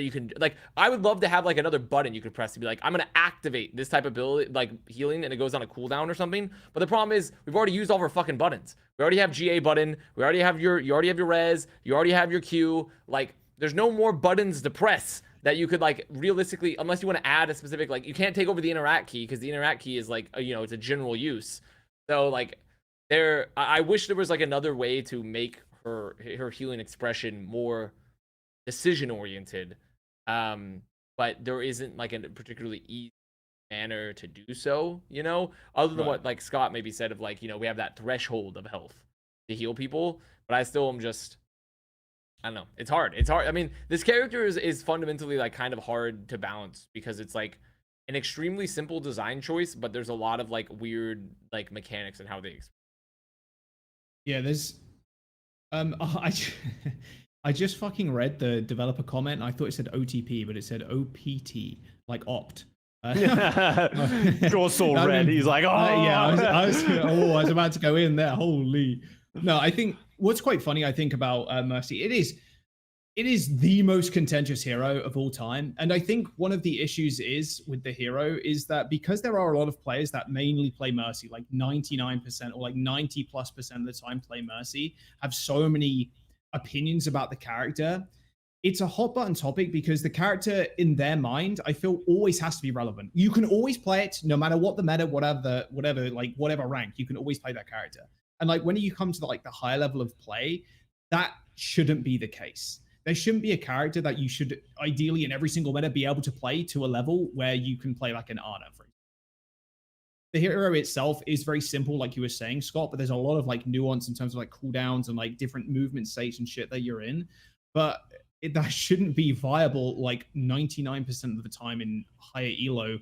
you can, like, I would love to have like another button you could press to be like, I'm going to activate this type of ability, like healing, and it goes on a cooldown or something. But the problem is we've already used all of our fucking buttons. We already have GA button. You already have your res. You already have your Q. Like there's no more buttons to press that you could like realistically, unless you want to add a specific, like you can't take over the interact key, because the interact key is like, it's a general use. So like I wish there was like another way to make her healing expression more decision oriented, but there isn't like a particularly easy manner to do so, other than what like Scott maybe said of like, we have that threshold of health to heal people. But I still am just, I don't know, it's hard. I mean, this character is fundamentally like kind of hard to balance, because it's like an extremely simple design choice, but there's a lot of like weird like mechanics and how they there's I just fucking read the developer comment. I thought it said OTP, but it said OPT, like opt. Jaws saw red. He's like, oh, yeah. I was about to go in there. Holy. No, I think what's quite funny, I think about Mercy, it is the most contentious hero of all time. And I think one of the issues is with the hero is that because there are a lot of players that mainly play Mercy, like 99% or like 90+% of the time play Mercy, have so many opinions about the character. It's a hot button topic because the character in their mind, I feel, always has to be relevant. You can always play it no matter what the meta, whatever rank, you can always play that character. And like when you come to the higher level of play, that shouldn't be the case. There shouldn't be a character that you should ideally in every single meta be able to play to a level where you can play like an Ana, for example. The hero itself is very simple, like you were saying, Scott, but there's a lot of like nuance in terms of like cooldowns and like different movement states and shit that you're in. But that shouldn't be viable like 99% of the time in higher elo.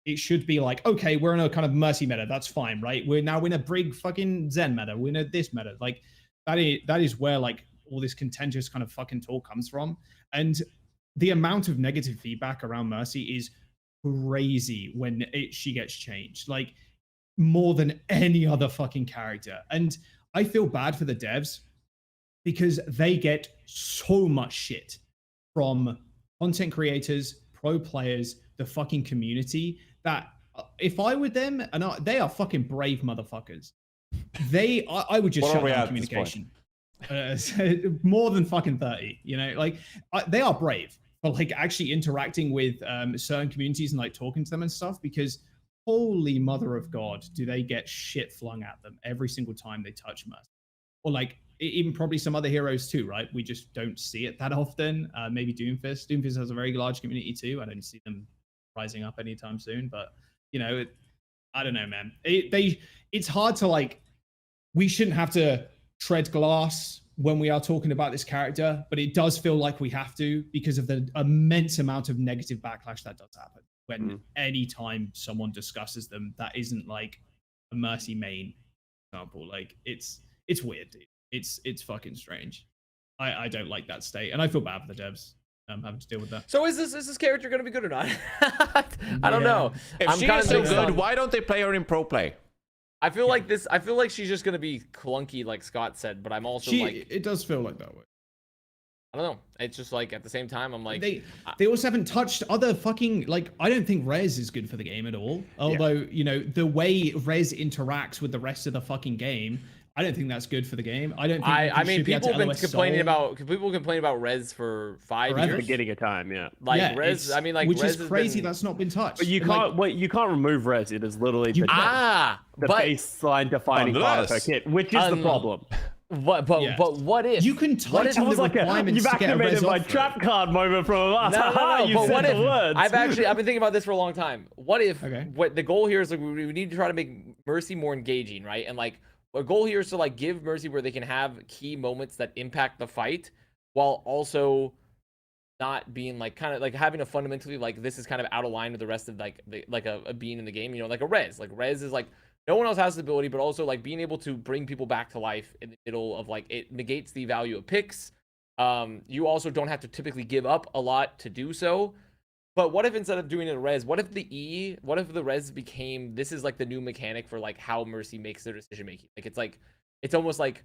It should be like, okay, we're in a kind of Mercy meta. That's fine, right? We're now in a Brig fucking Zen meta. We're in this meta. Like that is where like all this contentious kind of fucking talk comes from. And the amount of negative feedback around Mercy is crazy when she gets changed, like more than any other fucking character. And I feel bad for the devs because they get so much shit from content creators, pro players, the fucking community, that if I were them, and they are fucking brave motherfuckers, I would just shut down communication. More than fucking 30, you know, like they are brave for like actually interacting with certain communities and like talking to them and stuff, because holy mother of God, do they get shit flung at them every single time they touch Mercy. Or like even probably some other heroes too, right? We just don't see it that often. Maybe Doomfist. Doomfist has a very large community too. I don't see them rising up anytime soon, but you know, I don't know, man. It's hard to like, we shouldn't have to tread glass when we are talking about this character, but it does feel like we have to because of the immense amount of negative backlash that does happen when any time someone discusses them that isn't like a Mercy main example. Like it's weird, dude. It's fucking strange. I don't like that state, and I feel bad for the devs having to deal with that. So is this character going to be good or not? I don't know. If she is so good, why don't they play her in pro play? I feel like she's just gonna be clunky, like Scott said, but I'm also like, it does feel like that way. I don't know. It's just like at the same time, I'm like, they also haven't touched other fucking, like, I don't think Rez is good for the game at all. Although, you know, the way Rez interacts with the rest of the fucking game, I don't think that's good for the game. I don't think I mean, people have been complaining about Rez for 5 years. Beginning of time, yeah. Like yeah, Rez, I mean, like which Rez is crazy. That's not been touched. But you can't. Like, you can't remove Rez. It is literally the baseline defining part of her kit, which is the problem. But what if you can tighten the requirements you've to get a activated my trap card moment from us? No. You but said what the if words. I've been thinking about this for a long time. What if what the goal here is like we need to try to make Mercy more engaging, right? And like our goal here is to like give Mercy where they can have key moments that impact the fight while also not being like kind of like having a fundamentally like this is kind of out of line with the rest of like a being in the game, you know, like a Rez. Like Rez is like no one else has the ability, but also like being able to bring people back to life in the middle of like it negates the value of picks. You also don't have to typically give up a lot to do so. But what if instead of doing it a Rez, what if the Rez became, this is like the new mechanic for like how Mercy makes their decision making. Like it's almost like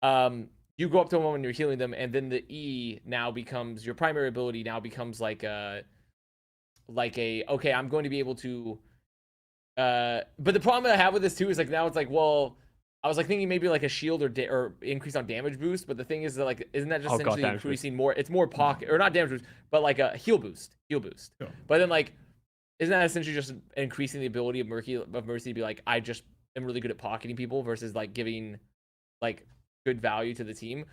you go up to them when you're healing them, and then the E now becomes your primary ability. Now becomes like a okay, I'm going to be able to. But the problem that I have with this too is like now it's like, well, I was like thinking maybe like a shield or increase on damage boost, but the thing is that like isn't that just essentially increasing more? It's more pocket or not damage boost, but like a heal boost. Sure. But then like isn't that essentially just increasing the ability of Mercy to be like, I just am really good at pocketing people versus like giving like good value to the team?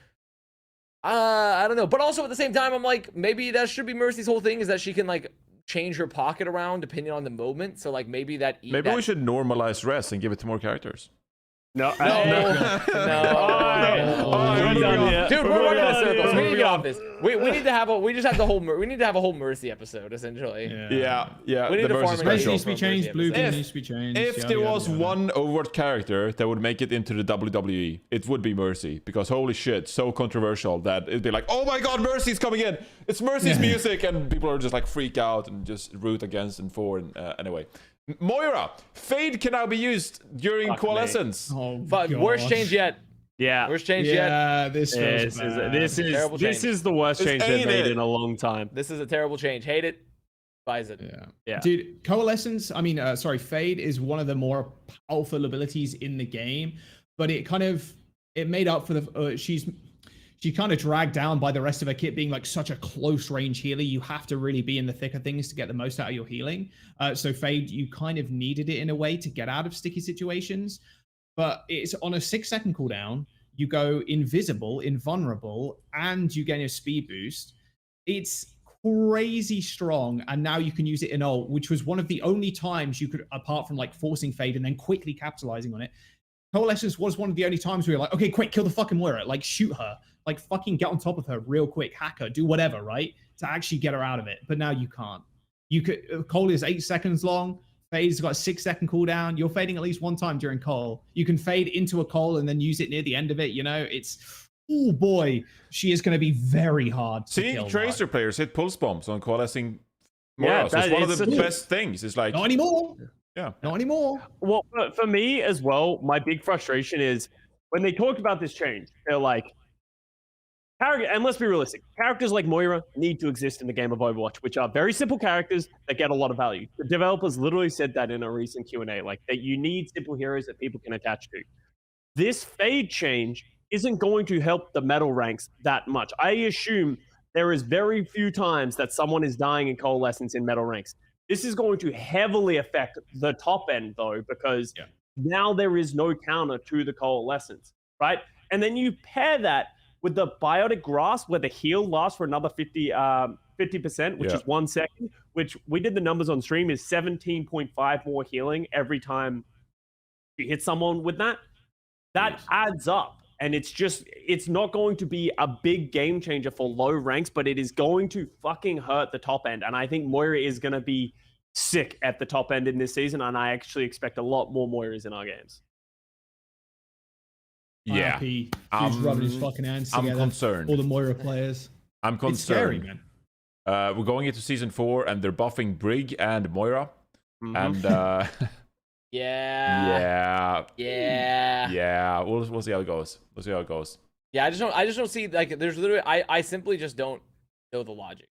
I don't know, but also at the same time I'm like maybe that should be Mercy's whole thing, is that she can like change her pocket around depending on the moment. So like maybe we should normalize Rez and give it to more characters. No, No, no, we're done here. dude, we're running in circles. We need to get off this. We need to have a. We just have the whole. We need to have a whole Mercy episode, essentially. Yeah. We need The to Mercy farm Mercy special. needs to be changed. Blue If- needs to be changed. If yada, there yada, was yada. one Overwatch character that would make it into the WWE, it would be Mercy. Because holy shit, so controversial that it'd be like, oh my god, Mercy's coming in. It's Mercy's music. And people are just like freak out and just root against and for. And anyway. Moira, Fade can now be used during Fuck me. Coalescence. Oh, Worst gosh. change yet. Yeah. Worst change yet. Yeah, this feels bad. This Terrible is change. the worst This change they've ain't made it. in a long time. This is a terrible change. Hate it. Despise it. Yeah. Dude, Coalescence, Fade is one of the more powerful abilities in the game, but it made up for the, she kind of dragged down by the rest of her kit being like such a close range healer. You have to really be in the thick of things to get the most out of your healing. So Fade, you kind of needed it in a way to get out of sticky situations, but it's on a 6-second cooldown. You go invisible, invulnerable, and you gain a speed boost. It's crazy strong, and now you can use it in ult, which was one of the only times you could, apart from like forcing Fade and then quickly capitalizing on it. Coalescence was one of the only times we were like, okay, quick, kill the fucking Moira, like shoot her, like fucking get on top of her real quick, hack her, do whatever, right? To actually get her out of it. But now you can't. You could, Cole is 8 seconds long. Fade's got a 6-second cooldown. You're fading at least one time during Cole. You can fade into a Cole and then use it near the end of it. You know, it's, oh boy, she is going to be very hard to See, kill. Tracer players hit pulse bombs on coalescing Moira. Yeah, So it's that one of is the such a- best things. It's like, Not anymore. yeah. Not anymore. Well, for me as well, my big frustration is when they talked about this change, they're like, and let's be realistic, characters like Moira need to exist in the game of Overwatch, which are very simple characters that get a lot of value. The developers literally said that in a recent Q&A, like that you need simple heroes that people can attach to. This Fade change isn't going to help the metal ranks that much. I assume there is very few times that someone is dying in Coalescence in metal ranks. This is going to heavily affect the top end, though, because now there is no counter to the Coalescence, right? And then you pair that with the Biotic Grasp, where the heal lasts for another 50%, which is 1 second, which we did the numbers on stream, is 17.5 more healing every time you hit someone with that. That adds up. And it's not going to be a big game changer for low ranks, but it is going to fucking hurt the top end. And I think Moira is going to be sick at the top end in this season. And I actually expect a lot more Moiras in our games. Yeah. RP, who's rubbing his fucking hands I'm together. concerned. All the Moira players. I'm concerned. It's scary, man. We're going into season 4 and they're buffing Brig and Moira. And Yeah. we'll see how it goes. Yeah, I just don't see, like, there's literally, I simply just don't know the logic.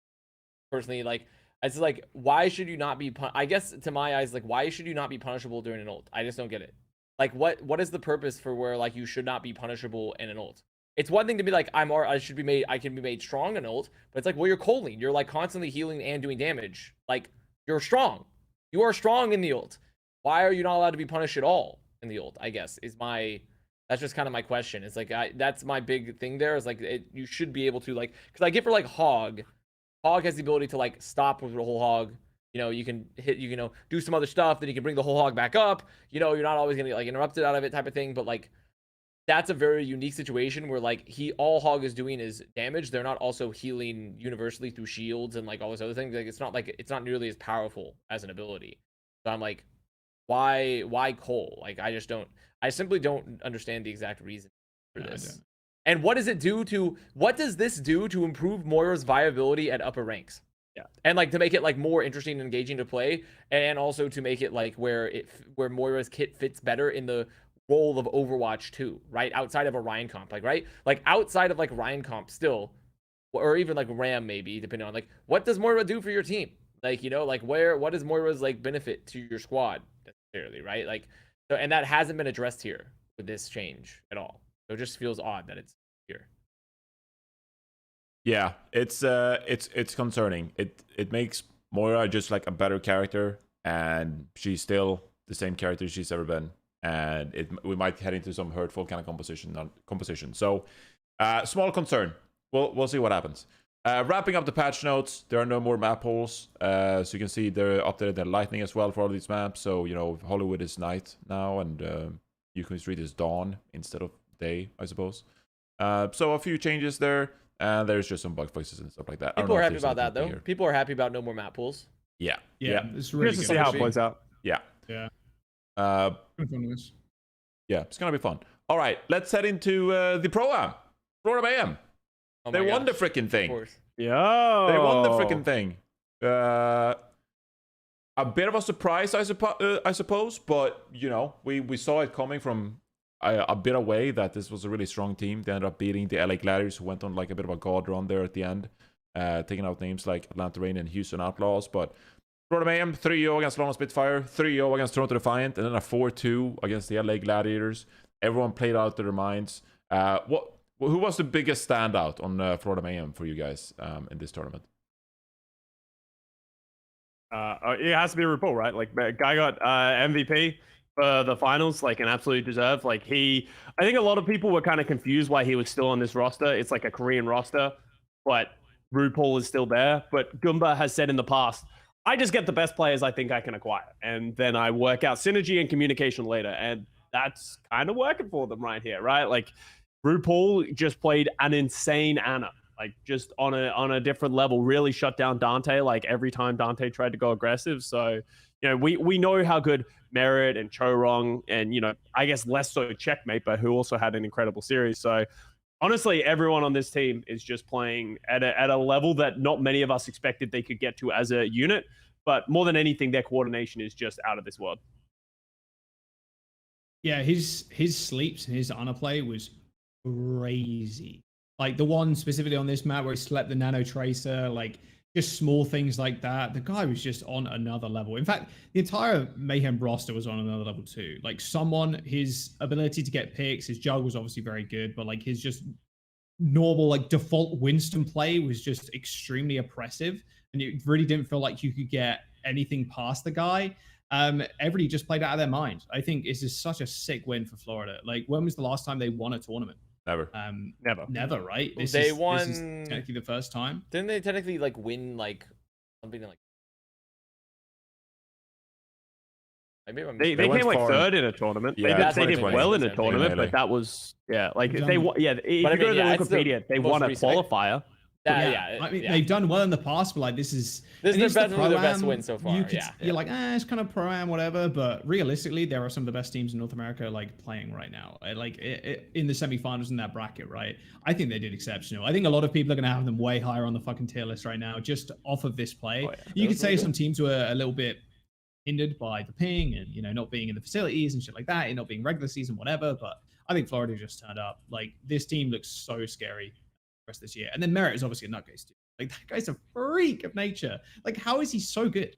Personally, like, it's like, why should you not be, I guess to my eyes, like, why should you not be punishable during an ult? I just don't get it. Like, what is the purpose for where, like, you should not be punishable in an ult? It's one thing to be like, I can be made strong in ult, but it's like, well, you're Coling. You're like constantly healing and doing damage. Like, you're strong. You are strong in the ult. Why are you not allowed to be punished at all in the ult? I guess that's just kind of my question. It's like, that's my big thing there is like, you should be able to, like, because I get for like Hog has the ability to like stop with the whole Hog. You know, you can hit, you know, do some other stuff, then you can bring the whole Hog back up. You know, you're not always gonna get like interrupted out of it type of thing. But like, that's a very unique situation where like all Hog is doing is damage. They're not also healing universally through shields and like all those other things. Like it's not nearly as powerful as an ability. So I'm like, why Cole? Like I simply don't understand the exact reason for this. And what does this do to improve Moira's viability at upper ranks? Yeah. And like to make it like more interesting and engaging to play, and also to make it like where Moira's kit fits better in the role of Overwatch 2, right? Outside of a Ryan comp, like, right? Like outside of like Ryan comp still, or even like Ram maybe, depending on like what does Moira do for your team? Like, you know, like what is Moira's like benefit to your squad necessarily, right? Like, so, and that hasn't been addressed here with this change at all. So it just feels odd that it's here. Yeah, it's concerning. It makes Moira just like a better character, and she's still the same character she's ever been. And we might head into some hurtful kind of composition. So, small concern. We'll see what happens. Wrapping up the patch notes, there are no more map holes. So you can see they're updated their lightning as well for all these maps. So, you know, Hollywood is night now, and you can read as dawn instead of day, I suppose. So a few changes there, and there's just some bug fixes and stuff like that. People are happy about that, though. People are happy about no more map pools. Yeah. It's really Just to good. see how it plays out. Yeah. Yeah. Yeah, it's gonna be fun. All right, let's head into the Pro-Am. Florida Mayhem. Oh They my won the gosh, freaking of thing. course. Yo. They won the freaking thing. A bit of a surprise, I suppose, but you know, we saw it coming from a bit away that this was a really strong team. They ended up beating the LA Gladiators, who went on like a bit of a god run there at the end, taking out names like Atlanta Rain and Houston Outlaws. But Florida Mayhem 3-0 against London Spitfire, 3-0 against Toronto Defiant, and then a 4-2 against the LA Gladiators. Everyone played out their minds. Who was the biggest standout on Florida Mayhem for you guys in this tournament? It has to be RuPaul, right? Like, guy got MVP for the finals, like an absolute deserve. Like I think a lot of people were kind of confused why he was still on this roster. It's like a Korean roster, but RuPaul is still there. But Gumba has said in the past, I just get the best players I think I can acquire, and then I work out synergy and communication later, and that's kind of working for them right here, right? Like, RuPaul just played an insane Ana, like just on a different level, really shut down Dante, like every time Dante tried to go aggressive. So, you know, we know how good Merit and Chorong and, you know, I guess less so Checkmate, but who also had an incredible series. So honestly, everyone on this team is just playing at a level that not many of us expected they could get to as a unit. But more than anything, their coordination is just out of this world. Yeah, his sleeps and his Ana play was crazy. Like the one specifically on this map where he slept the Nano Tracer, like just small things like that. The guy was just on another level. In fact, the entire Mayhem roster was on another level too. Like his ability to get picks, his jug was obviously very good, but like his just normal like default Winston play was just extremely oppressive, and it really didn't feel like you could get anything past the guy. Everybody just played out of their mind. I think this is such a sick win for Florida. Like, when was the last time they won a tournament? Never. Never, right? They won. This is technically the first time. Didn't they technically like win like something like? They came like third in a tournament. Yeah, they did well in a tournament, really. but that was if you go to Wikipedia, they won a qualifier. I mean, they've done well in the past, but like this is definitely their best win so far. You're like, it's kind of Pro-Am, whatever. But realistically, there are some of the best teams in North America like playing right now. Like in the semifinals in that bracket, right? I think they did exceptional. I think a lot of people are going to have them way higher on the fucking tier list right now, just off of this play. You could say some teams were a little bit hindered by the ping and, you know, not being in the facilities and shit like that, and not being regular season, whatever. But I think Florida just turned up. Like, this team looks so scary rest this year. And then Merit is obviously a nutcase too. Like, that guy's a freak of nature. Like, how is he so good?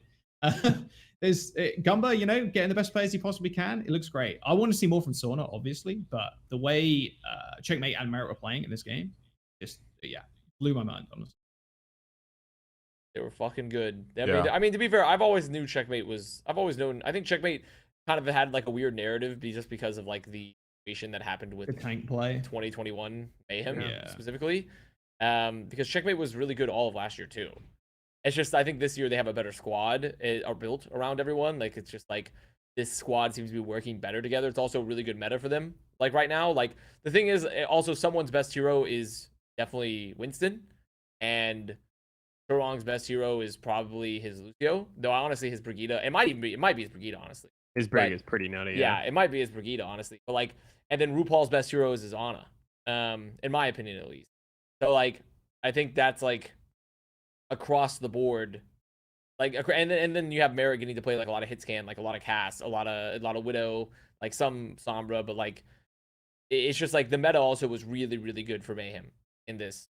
There's Gumba, you know, getting the best players he possibly can. It looks great. I want to see more from Sauna, obviously, but the way Checkmate and Merit were playing in this game just blew my mind, honestly. They were fucking good. I mean, to be fair, I've always known Checkmate. I think Checkmate kind of had like a weird narrative just because of like the situation that happened with the tank play 2021 Mayhem specifically. Because Checkmate was really good all of last year too. It's just, I think this year they have a better squad are built around everyone. Like, it's just like this squad seems to be working better together. It's also really good meta for them. Like right now, like the thing is also someone's best hero is definitely Winston, and Chorong's best hero is probably his Lucio. Though honestly, his Brigida, it might be his Brigida, honestly. His Brig is pretty nutty. Yeah, it might be his Brigida, honestly. But like, and then RuPaul's best hero is his Ana, in my opinion at least. So like, I think that's like across the board, like, and then you have Merit getting to play like a lot of hit scan, like a lot of cast, a lot of Widow, like some Sombra, but like, it's just like the meta also was really, really good for Mayhem in this.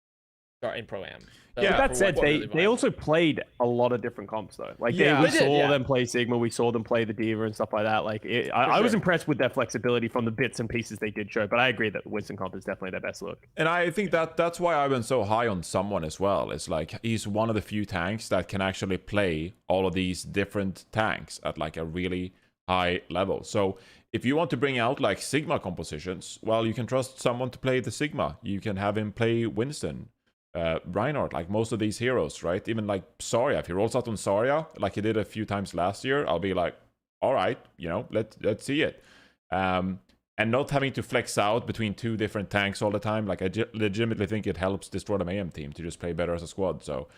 In Pro-Am. So yeah, that said, they also played a lot of different comps though. Like, we saw them play Sigma, we saw them play the D.Va and stuff like that. Like, I was impressed with their flexibility from the bits and pieces they did show. But I agree that the Winston comp is definitely their best look. And I think that's why I've been so high on someone as well. It's like he's one of the few tanks that can actually play all of these different tanks at like a really high level. So if you want to bring out like Sigma compositions, well, you can trust someone to play the Sigma. You can have him play Winston. Reinhardt, like most of these heroes, right? Even like Zarya, if he rolls out on Zarya, like he did a few times last year, I'll be like, all right, you know, let's see it. and not having to flex out between 2 different tanks all the time. Like, I legitimately think it helps destroy the Mayhem team to just play better as a squad. So,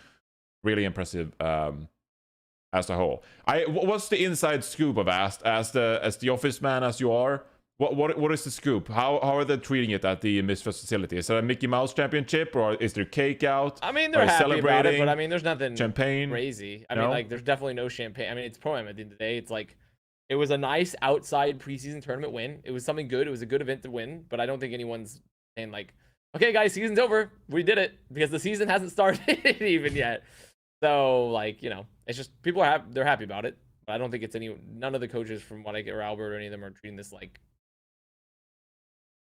really impressive as a whole. What's the inside scoop of Avast as the office man as you are? What is the scoop? How are they treating it at the Misfits facility? Is it a Mickey Mouse championship, or is there cake out? I mean, they're happy about it, but I mean, there's nothing champagne crazy. I mean, like, there's definitely no champagne. I mean, it's Pro-Am at the end of the day. It's like, it was a nice outside preseason tournament win. It was something good. It was a good event to win, but I don't think anyone's saying like, okay, guys, season's over. We did it, because the season hasn't started even yet. So, like, you know, it's just people they're happy about it, but I don't think it's none of the coaches from what I get, or Albert or any of them, are treating this like.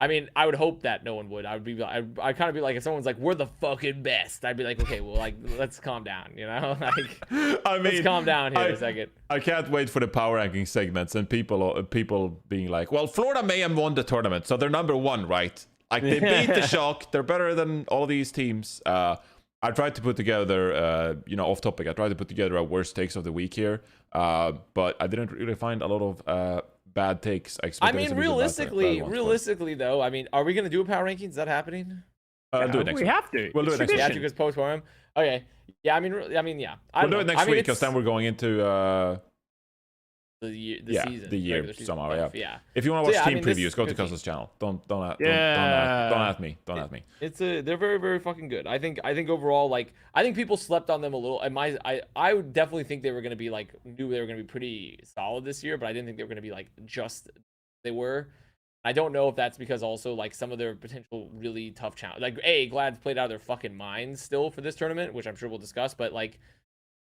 I mean, I would hope that no one would. I'd kind of be like, if someone's like, we're the fucking best, I'd be like, okay, well, like, let's calm down, you know? Like, I mean, let's calm down here a second. I can't wait for the power ranking segments and people being like, well, Florida Mayhem won the tournament, so they're number 1, right? Like, they beat the Shock. They're better than all these teams. I tried to put together, off topic, I tried to put together a worst takes of the week here, but I didn't really find a lot of bad takes. I mean, realistically though, I mean, are we gonna do a power rankings? Is that happening? Do it next week. We have to. We'll do it next week. Yeah, because post for him. Okay. Yeah, I mean, yeah. We'll do it next week, because then we're going into the season. The year somehow. Yeah. If you want to watch team previews, go to Custa's channel. Don't at me. Don't at me. They're very, very fucking good. I think overall, like, I think people slept on them a little. And I would definitely think they were gonna be like, knew they were gonna be pretty solid this year, but I didn't think they were gonna be like just they were. I don't know if that's because also like some of their potential really tough challenge, like Glad's played out of their fucking minds still for this tournament, which I'm sure we'll discuss, but like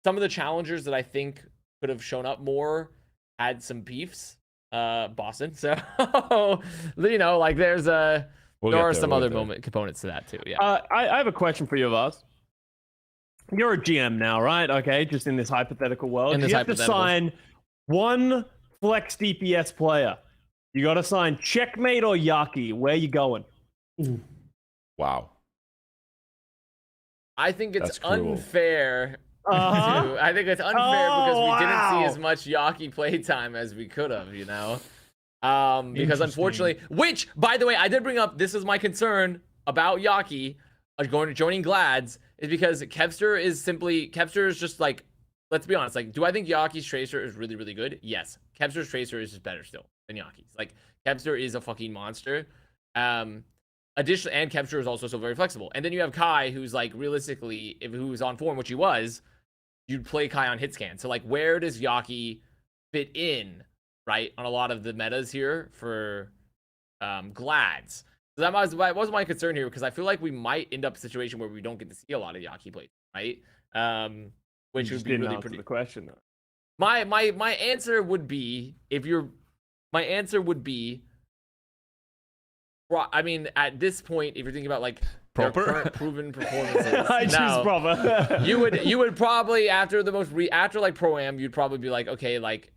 some of the challengers that I think could have shown up more had some beefs. Boston, so you know, like there are some other components to that too. Yeah. I have a question for you, Avast. You're a GM now, right? Okay, just in this hypothetical world, you have to sign one flex DPS player. You got to sign Checkmate or Yaki. Where you going? Ooh. Wow. I think it's unfair. I think it's unfair because we didn't see as much Yaki playtime as we could have, you know? Because unfortunately, which, by the way, I did bring up, this is my concern about Yaki joining Glads, is because Kevster is just like, let's be honest, like, do I think Yaki's Tracer is really, really good? Yes. Kevster's Tracer is just better still than Yaki's. Like, Kevster is a fucking monster. Additionally, and Kevster is also so very flexible. And then you have Kai, who's like, realistically, who's on form, which he was, you'd play Kai on hit scan. So like, where does Yaki fit in, right, on a lot of the metas here for Glads? So that was my concern here, because I feel like we might end up in a situation where we don't get to see a lot of Yaki play, right? Which would be really pretty. The question though. My answer would be, I mean, at this point, if you're thinking about like their current proven performances, I choose proper. you would probably after like Pro-Am, you'd probably be like, okay, like,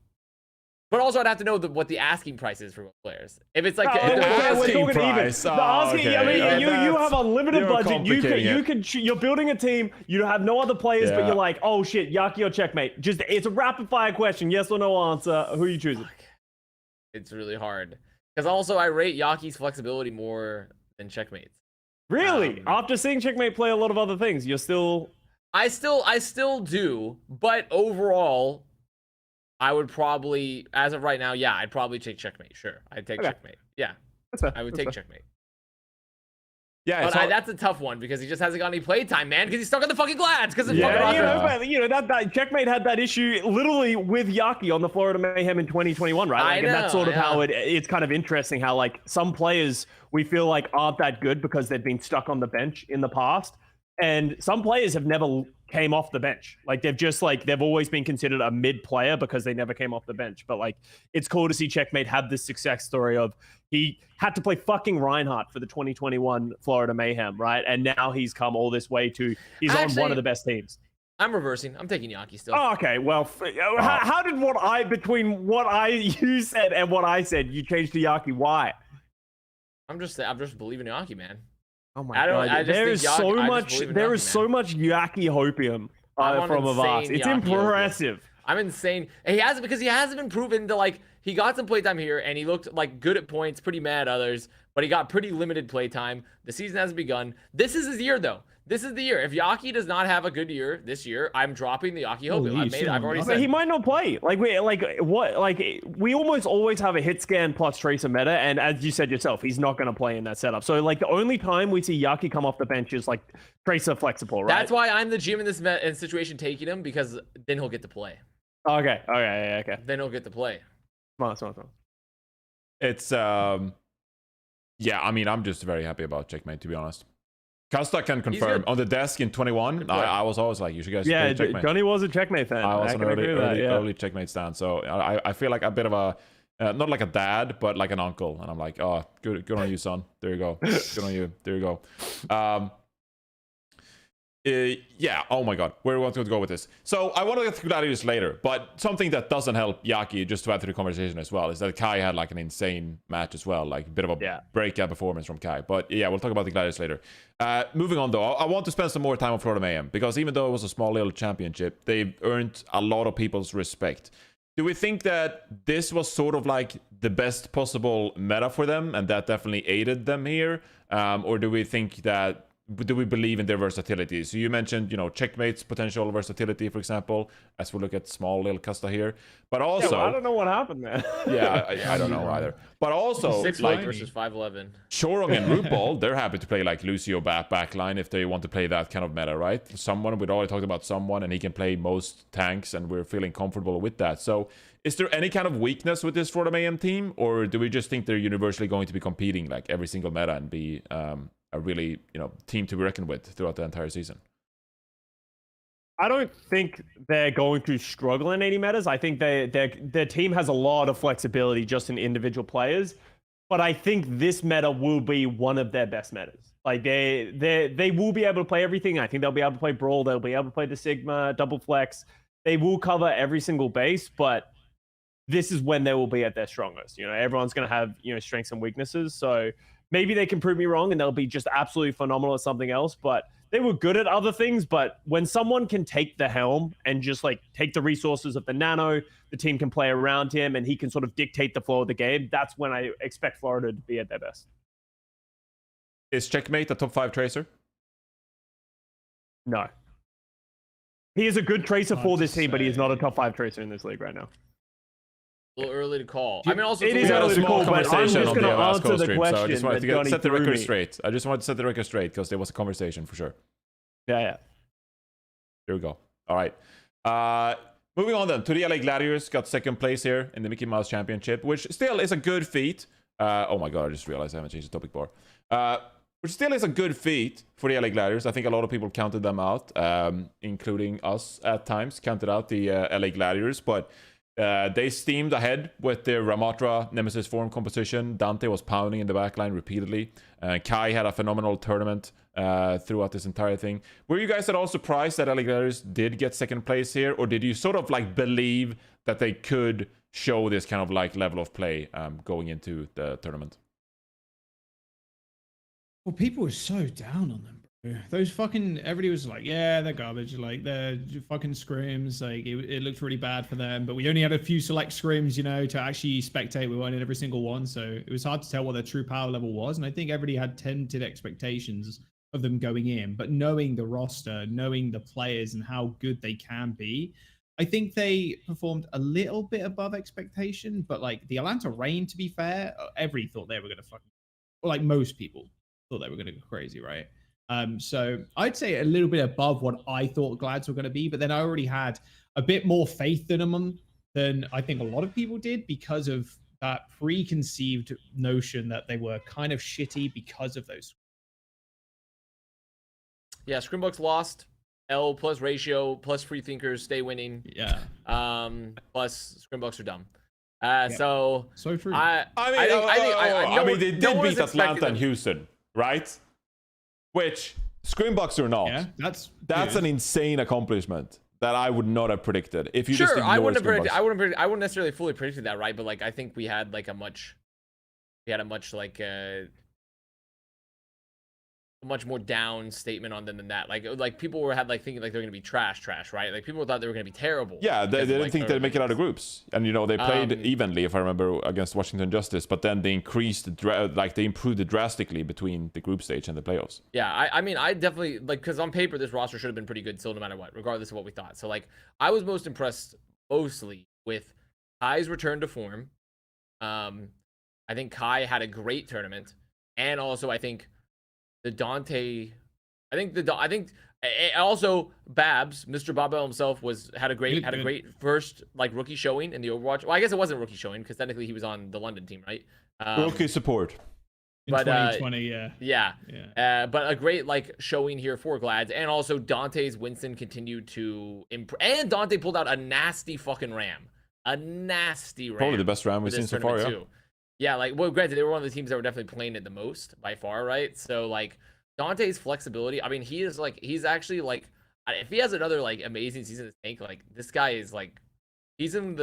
but also I'd have to know what the asking price is for both players. If it's like the asking price, I mean, you have unlimited budget. You're building a team. You have no other players, but you're like, oh shit, Yaki or Checkmate. It's a rapid fire question, yes or no answer. Who are you choosing? It's really hard. Because also I rate Yaki's flexibility more than Checkmate's. Really? After seeing Checkmate play a lot of other things, you're still... I still do, but overall, I would probably, as of right now, yeah, I'd probably take Checkmate. Sure, I'd take Checkmate. Yeah, I would take Checkmate. Yeah, but that's a tough one because he just hasn't got any playtime, man. Because he's stuck on the fucking Glads. Because that Checkmate had that issue literally with Yaki on the Florida Mayhem in 2021, right? Like, and that's sort of how it's kind of interesting how like some players we feel like aren't that good because they've been stuck on the bench in the past, and some players have never came off the bench. Like they've always been considered a mid player because they never came off the bench. But like it's cool to see Checkmate have this success story of he had to play fucking Reinhardt for the 2021 Florida Mayhem, right? And now he's come all this way to he's on one of the best teams. I'm reversing. I'm taking Yaki still. Oh, okay. Well, how did between what you said and what I said, you changed to Yaki? Why? I'm just believing in Yaki, man. Oh my god! There is so much Yaki hopium from Avast. It's impressive. I'm insane. He hasn't been proven to like. he got some playtime here, and he looked like good at points, pretty mad at others, but he got pretty limited playtime. The season hasn't begun. This is his year, though. This is the year. If Yaki does not have a good year this year, I'm dropping the Yaki Hobu. I've already said. But he might not play. We almost always have a hit scan plus tracer meta, and as you said yourself, he's not going to play in that setup. So like the only time we see Yaki come off the bench is like tracer flexible, right? That's why I'm the GM in this situation taking him, because then he'll get to play. Okay. Then he'll get to play. Smart. It's yeah, I mean, I'm just very happy about Checkmate, to be honest. Custa can confirm on the desk in 21. I was always like, you should guys play Checkmate. Johnny was a Checkmate fan. I was an early Checkmate stand, so I feel like a bit of a not like a dad, but like an uncle, and I'm like, oh, good on you, son. There you go. Good on you. There you go. Yeah, oh my god, where do we want to go with this? So I want to get to Gladiators later, but something that doesn't help Yaki, just to add to the conversation as well, is that Kai had like an insane match as well, like a bit of a breakout performance from Kai. But yeah, we'll talk about the Gladiators later. Moving on though, I want to spend some more time on Florida Mayhem, because even though it was a small little championship, they've earned a lot of people's respect. Do we think that this was sort of like the best possible meta for them, and that definitely aided them here? Or do we think that, do we believe in their versatility? So you mentioned, you know, Checkmate's potential versatility, for example, as we look at small little Custa here. But also, I don't know what happened, man. Yeah, I don't know either. But also, 6'5" versus 5'11". Chorong and RuPaul, they're happy to play like Lucio backline if they want to play that kind of meta, right? Someone, we'd already talked about someone, and he can play most tanks, and we're feeling comfortable with that. So is there any kind of weakness with this Florida Mayhem team, or do we just think they're universally going to be competing like every single meta and be a really, you know, team to be reckoned with throughout the entire season? I don't think they're going to struggle in any metas. I think their team has a lot of flexibility just in individual players, but I think this meta will be one of their best metas. Like they will be able to play everything. I think they'll be able to play Brawl. They'll be able to play the Sigma, Double Flex. They will cover every single base, but this is when they will be at their strongest. You know, everyone's going to have, you know, strengths and weaknesses. So maybe they can prove me wrong and they'll be just absolutely phenomenal at something else, but they were good at other things. But when someone can take the helm and just like take the resources of the Nano, the team can play around him and he can sort of dictate the flow of the game, that's when I expect Florida to be at their best. Is Checkmate a top 5 tracer? No. He is a good tracer for this team, but he is not a top 5 tracer in this league right now. A little early to call. I mean, also it is a small conversation on the Avast answer the stream, so I question just wanted that to set the Johnny record threw me. straight. I just wanted to set the record straight because there was a conversation for sure. Yeah. Here we go. All right. Moving on then to the LA Gladiators, got second place here in the Mickey Mouse Championship, which still is a good feat. Oh my god, I just realized I haven't changed the topic bar. Which still is a good feat for the LA Gladiators. I think a lot of people counted them out, including us at times, counted out the LA Gladiators, but they steamed ahead with their Ramatra Nemesis form composition. Dante was pounding in the backline repeatedly. Kai had a phenomenal tournament throughout this entire thing. Were you guys at all surprised that LA Gladiators did get second place here? Or did you sort of like believe that they could show this kind of like level of play going into the tournament? Well, people were so down on them, bro. Those fucking, everybody was like, yeah, they're garbage. Like, they're fucking scrims. Like, it looked really bad for them. But we only had a few select scrims, you know, to actually spectate. We weren't in every single one. So it was hard to tell what their true power level was. And I think everybody had tinted expectations of them going in. But knowing the roster, knowing the players and how good they can be, I think they performed a little bit above expectation. But, like, the Atlanta Reign, to be fair, everybody thought they were going to fucking, or like most people thought they were going to go crazy, right? So I'd say a little bit above what I thought Glads were going to be, but then I already had a bit more faith in them than I think a lot of people did because of that preconceived notion that they were kind of shitty because of those. Yeah, Scrimbucks lost. L plus ratio plus free thinkers stay winning. Yeah. Plus Scrimbucks are dumb. Yeah. So true. I mean, they did beat Atlanta and Houston, right? Which, Scrimbucks or not, yeah, that's an insane accomplishment that I would not have predicted. If you just sure, ignore I wouldn't necessarily necessarily fully predicted that, right? But like, I think we had a much like much more down statement on them than that. Like people were thinking like they're gonna be trash, right? Like people thought they were gonna be terrible. Yeah, they didn't think they'd make it out of group. groups, and they played evenly, if I remember, against Washington Justice. But then they increased, they improved it drastically between the group stage and the playoffs. Yeah, I mean, I definitely because on paper this roster should have been pretty good still, no matter what, regardless of what we thought. So like, I was most impressed mostly with Kai's return to form. I think Kai had a great tournament, and also I think the Dante. I think also Babs, Mr. Babel himself had a great first like rookie showing in the Overwatch. Well, I guess it wasn't rookie showing because technically he was on the London team, right? Rookie support. In 2020, yeah. But a great like showing here for Glads, and also Dante's Winston continued to and Dante pulled out a nasty fucking ram, Probably the best ram we've seen so far. Yeah. Yeah, like well, granted they were one of the teams that were definitely playing it the most by far, right? So like Dante's flexibility. I mean, he's actually like, if he has another like amazing season as Tank, like this guy is like, he's in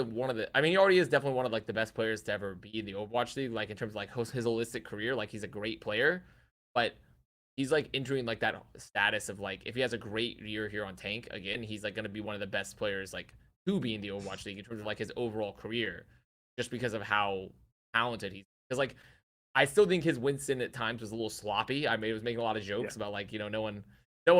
I mean, he already is definitely one of like the best players to ever be in the Overwatch League, like in terms of like his holistic career. Like he's a great player, but he's like entering like that status of like, if he has a great year here on Tank again, he's like going to be one of the best players like to be in the Overwatch League in terms of like his overall career, just because of how talented he's. Because like, I still think his Winston at times was a little sloppy. I mean, he was making a lot of jokes about like, no one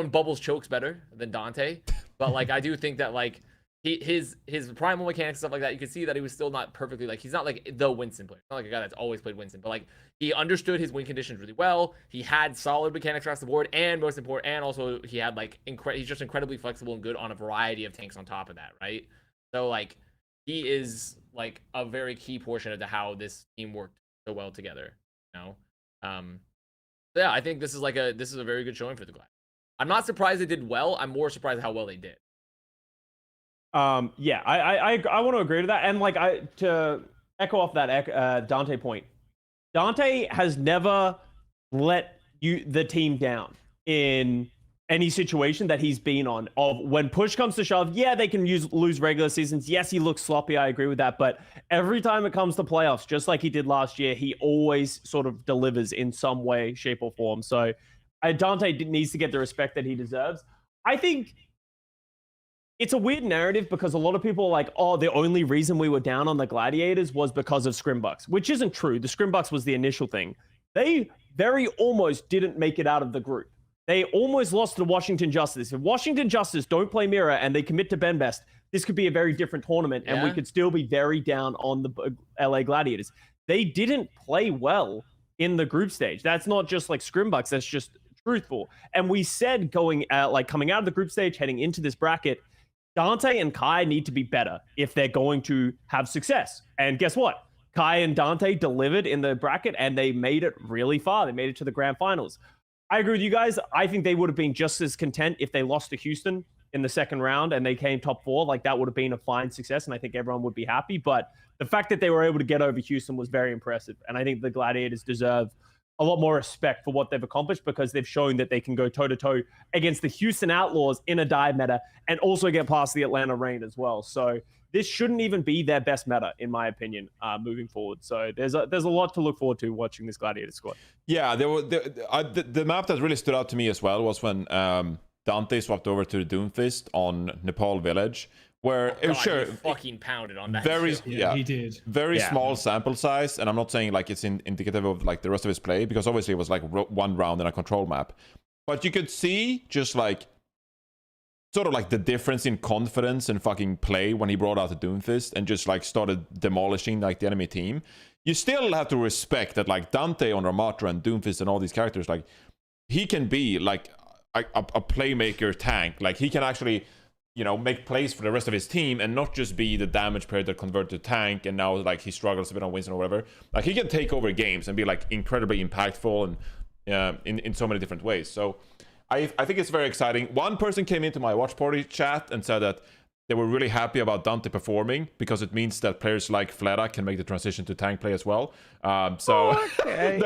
bubbles chokes better than Dante. But like, I do think that like his primal mechanics, stuff like that, you can see that he was still not perfectly like, he's not like the Winston player. He's not like a guy that's always played Winston, but like he understood his win conditions really well. He had solid mechanics across the board, and most important, and also he had like he's just incredibly flexible and good on a variety of tanks on top of that, right? So like he is like a very key portion of how this team worked so well together. Yeah, I think this is a very good showing for the Glad. I'm not surprised they did well. I'm more surprised at how well they did. Yeah, I want to agree to that, and like to echo off that Dante point. Dante has never let the team down in any situation that he's been on. Of when push comes to shove, yeah, they can lose regular seasons. Yes, he looks sloppy. I agree with that. But every time it comes to playoffs, just like he did last year, he always sort of delivers in some way, shape, or form. So Dante needs to get the respect that he deserves. I think it's a weird narrative because a lot of people are like, oh, the only reason we were down on the Gladiators was because of Scrimbucks, which isn't true. The Scrimbucks was the initial thing. They very almost didn't make it out of the group. They almost lost to Washington Justice. If Washington Justice don't play Mirror and they commit to Ben Best, this could be a very different tournament, and we could still be very down on the LA Gladiators. They didn't play well in the group stage. That's not just like Scrimbucks. That's just truthful. And we said coming out of the group stage, heading into this bracket, Dante and Kai need to be better if they're going to have success. And guess what? Kai and Dante delivered in the bracket, and they made it really far. They made it to the grand finals. I agree with you guys. I think they would have been just as content if they lost to Houston in the second round and they came top 4. Like, that would have been a fine success, and I think everyone would be happy. But the fact that they were able to get over Houston was very impressive. And I think the Gladiators deserve a lot more respect for what they've accomplished, because they've shown that they can go toe-to-toe against the Houston Outlaws in a dive meta and also get past the Atlanta Reign as well. So this shouldn't even be their best meta, in my opinion, moving forward. So there's a lot to look forward to watching this Gladiator squad. Yeah, the map that really stood out to me as well was when Dante swapped over to the Doomfist on Nepal Village, where he fucking pounded on that. He did. Very small sample size, and I'm not saying like it's indicative of like the rest of his play, because obviously it was like one round in a control map, but you could see just like sort of like the difference in confidence and fucking play when he brought out the Doomfist and just like started demolishing like the enemy team. You still have to respect that like Dante on Ramatra and Doomfist and all these characters, like he can be like a playmaker tank. Like he can actually, make plays for the rest of his team and not just be the damage player that converted to tank and now like he struggles a bit on Winston or whatever. Like he can take over games and be like incredibly impactful and in so many different ways. So I think it's very exciting. One person came into my watch party chat and said that they were really happy about Dante performing because it means that players like Fleta can make the transition to tank play as well. Okay.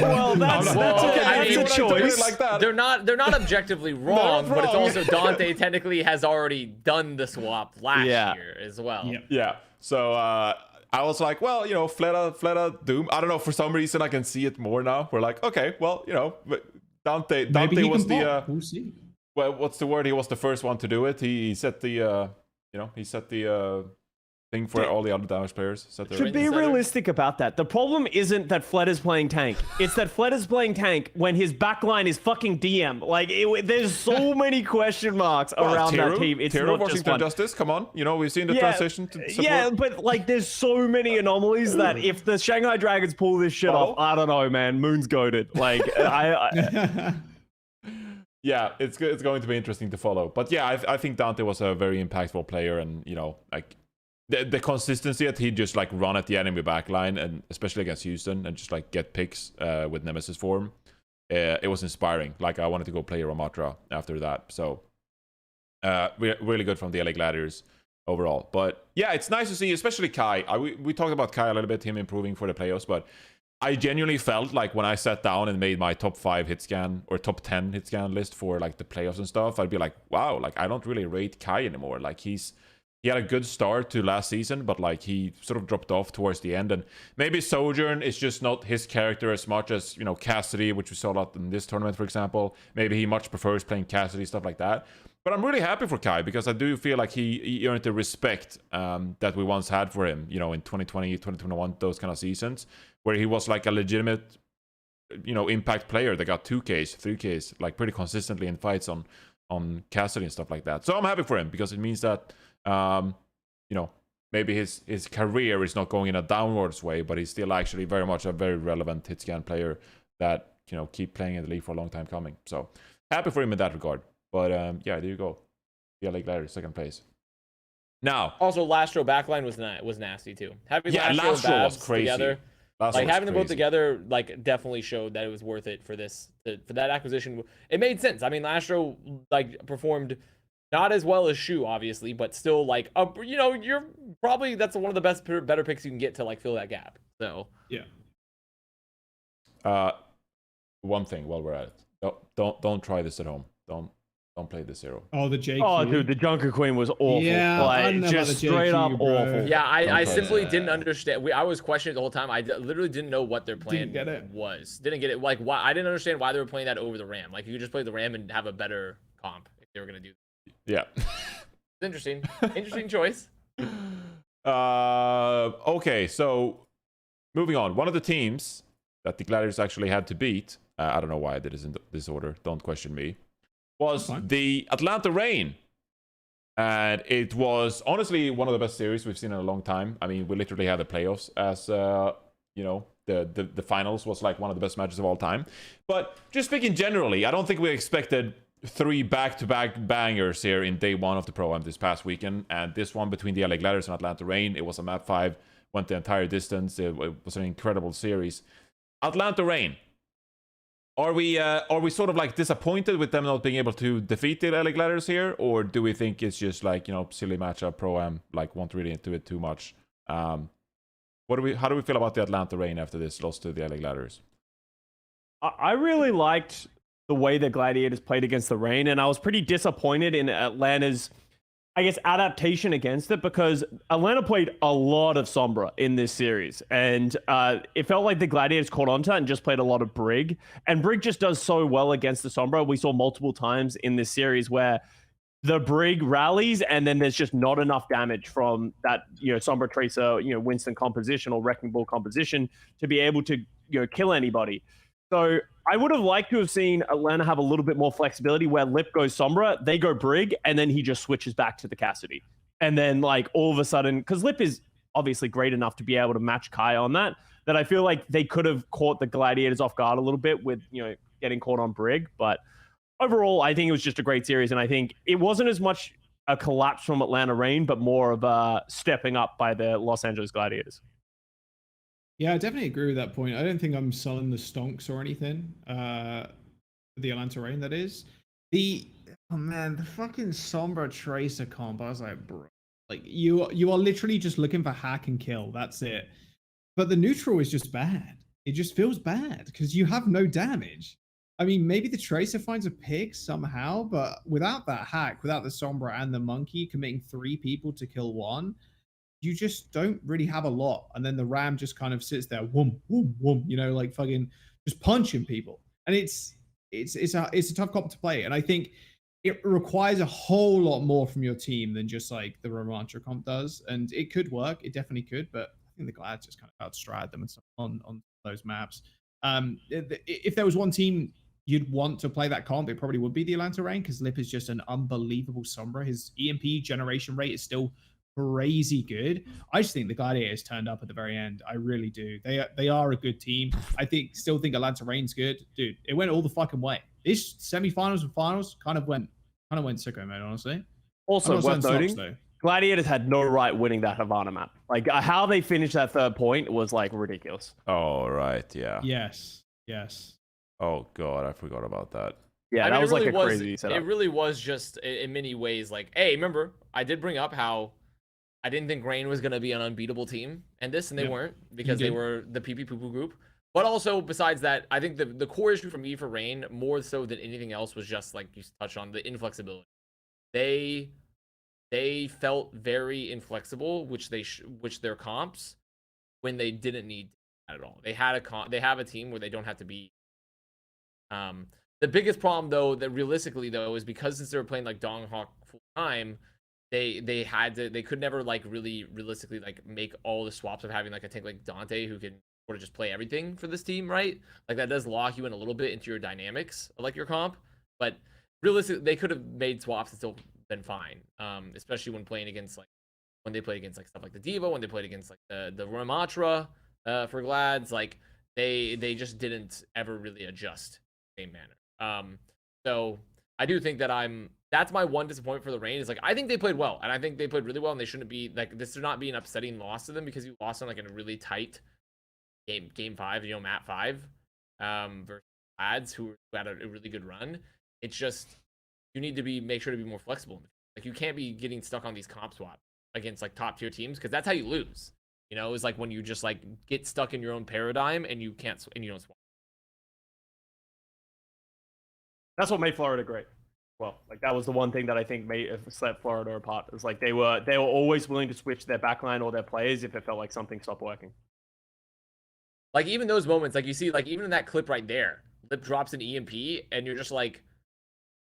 Well, that's a choice. Like that. They're not objectively wrong, but it's also Dante technically has already done the swap last year as well. Yeah. So I was like, well, Fleta, Doom. I don't know. For some reason, I can see it more now. We're like, okay, well, Dante was the we'll see. well, what's the word? He was the first one to do it. He set the he set the thing for all the other damage players. To be realistic about that, the problem isn't that Fled is playing tank. It's that Fled is playing tank when his backline is fucking DM. Like, there's so many question marks around that team. It's not Washington just one. Justice, come on. We've seen the transition to support. Yeah, but like, there's so many anomalies that if the Shanghai Dragons pull this shit off, I don't know, man. Moon's goated. Like, Yeah, it's going to be interesting to follow. But yeah, I think Dante was a very impactful player, and like the consistency that he just like run at the enemy backline, and especially against Houston, and just like get picks with Nemesis form, it was inspiring. Like, I wanted to go play Ramatra after that. So really good from the LA Gladiators overall. But yeah, it's nice to see, especially Kai. We talked about Kai a little bit, him improving for the playoffs, but I genuinely felt like when I sat down and made my top 5 hit scan or top 10 hit scan list for like the playoffs and stuff, I'd be like, wow, like I don't really rate Kai anymore. Like he had a good start to last season, but like he sort of dropped off towards the end. And maybe Sojourn is just not his character as much as, Cassidy, which we saw a lot in this tournament, for example. Maybe he much prefers playing Cassidy, stuff like that. But I'm really happy for Kai, because I do feel like he earned the respect that we once had for him, in 2020, 2021, those kind of seasons, where he was like a legitimate, impact player that got 2Ks, 3Ks, like pretty consistently in fights on Cassidy and stuff like that. So I'm happy for him, because it means that, maybe his career is not going in a downwards way, but he's still actually very much a very relevant hit scan player that, keep playing in the league for a long time coming. So happy for him in that regard. But yeah, there you go. The LA Gladiators, second place. Now, also Lastro backline was nasty too. Having Lastro was crazy. Together, Lastro having them both crazy. together, like definitely showed that it was worth it for that acquisition. It made sense. I mean, Lastro like performed not as well as Shu, obviously, but still like you're probably that's one of the better picks you can get to like fill that gap. So yeah. One thing while we're at it, don't try this at home. Don't play this hero. Oh, the JQ. Oh, dude, the Junker Queen was awful. Yeah, like, just straight up awful. Yeah, I simply didn't understand. I was questioning it the whole time. I literally didn't know what their plan was. Didn't get it. Like, why? I didn't understand why they were playing that over the Ram. Like, you could just play the Ram and have a better comp if they were gonna do that. Yeah. It's interesting. Interesting choice. Okay, so moving on. One of the teams that the Gladiators actually had to beat, I don't know why I did this in this order, don't question me, was the Atlanta Reign. And it was honestly one of the best series we've seen in a long time. I mean, we literally had the playoffs as, the finals was like one of the best matches of all time. But just speaking generally, I don't think we expected 3 back-to-back bangers here in day 1 of the Pro-Am this past weekend. And this one between the LA Gladiators and Atlanta Reign, it was a map 5, went the entire distance. It was an incredible series. Atlanta Reign. Are we sort of like disappointed with them not being able to defeat the LA Gladiators here, or do we think it's just like silly matchup Pro-Am, like won't really into it too much? How do we feel about the Atlanta Reign after this loss to the LA Gladiators? I really liked the way the Gladiators played against the Reign, and I was pretty disappointed in Atlanta's, I guess, adaptation against it, because Atlanta played a lot of Sombra in this series, and it felt like the Gladiators caught on to it and just played a lot of Brig, and Brig just does so well against the Sombra. We saw multiple times in this series where the Brig rallies, and then there's just not enough damage from that, Sombra Tracer, Winston composition or Wrecking Ball composition to be able to, kill anybody. So I would have liked to have seen Atlanta have a little bit more flexibility where Lip goes Sombra, they go Brig, and then he just switches back to the Cassidy. And then, like, all of a sudden, because Lip is obviously great enough to be able to match Kai on that I feel like they could have caught the Gladiators off guard a little bit with, getting caught on Brig. But overall, I think it was just a great series. And I think it wasn't as much a collapse from Atlanta Reign, but more of a stepping up by the Los Angeles Gladiators. Yeah, I definitely agree with that point. I don't think I'm selling the stonks or anything. The Atlanta Reign, that is. The fucking Sombra Tracer comp. I was like, bro, like you are literally just looking for hack and kill. That's it. But the neutral is just bad. It just feels bad because you have no damage. I mean, maybe the Tracer finds a pick somehow, but without that hack, without the Sombra and the Monkey committing 3 people to kill 1, you just don't really have a lot. And then the Ram just kind of sits there, whoom, whoom, whoom, like fucking just punching people. And it's it's a tough comp to play, and I think it requires a whole lot more from your team than just like the Romantra comp does, and it could work. It definitely could, but I think the Glads just kind of outstride them on those maps. If there was one team you'd want to play that comp, it probably would be the Atlanta Reign, because Lip is just an unbelievable Sombra. His EMP generation rate is still crazy good. I just think the Gladiators turned up at the very end. I really do. They are a good team. I still think Atlanta Reign's good. Dude, it went all the fucking way. This semifinals and finals kind of went sicko mode, honestly. Also worth noting, Gladiators had no right winning that Havana map. Like how they finished that third point was like ridiculous. Oh right, yeah. Yes. Oh god, I forgot about that. Yeah, that was like a crazy setup. It really was just in many ways like, hey, remember, I did bring up how I didn't think Reign was going to be an unbeatable team and they weren't, because they were the PP Poo-Poo group. But also, besides that, I think the core issue for me for Reign, more so than anything else, was just like you touched on, the inflexibility. They felt very inflexible, which their comps, when they didn't need at all. They have a team where they don't have to be. The biggest problem though, that realistically though, is because since they were playing like Donghawk full time, they could never like really realistically like make all the swaps of having like a tank like Dante who can sort of just play everything for this team, right? Like that does lock you in a little bit into your dynamics of like your comp, but realistically they could have made swaps and still been fine. Especially when playing against when they played against like stuff like the Diva, when they played against like the Ramatra for Glads, like they just didn't ever really adjust in the same manner. So I do think that that's my one disappointment for the Reign, is like I think they played well, and I think they played really well, and they shouldn't be like, this should not be an upsetting loss to them, because you lost on like in a really tight game 5, map 5 versus Glads who had a really good run. It's just you need to make sure to be more flexible. Like you can't be getting stuck on these comp swaps against like top tier teams, because that's how you lose. It's like when you just like get stuck in your own paradigm and you don't swap. That's what made Florida great. Well, like that was the one thing that I think set Florida apart. It was like they were always willing to switch their backline or their players if it felt like something stopped working. Like even those moments, like you see, like even in that clip right there, Lip drops an EMP, and you're just like,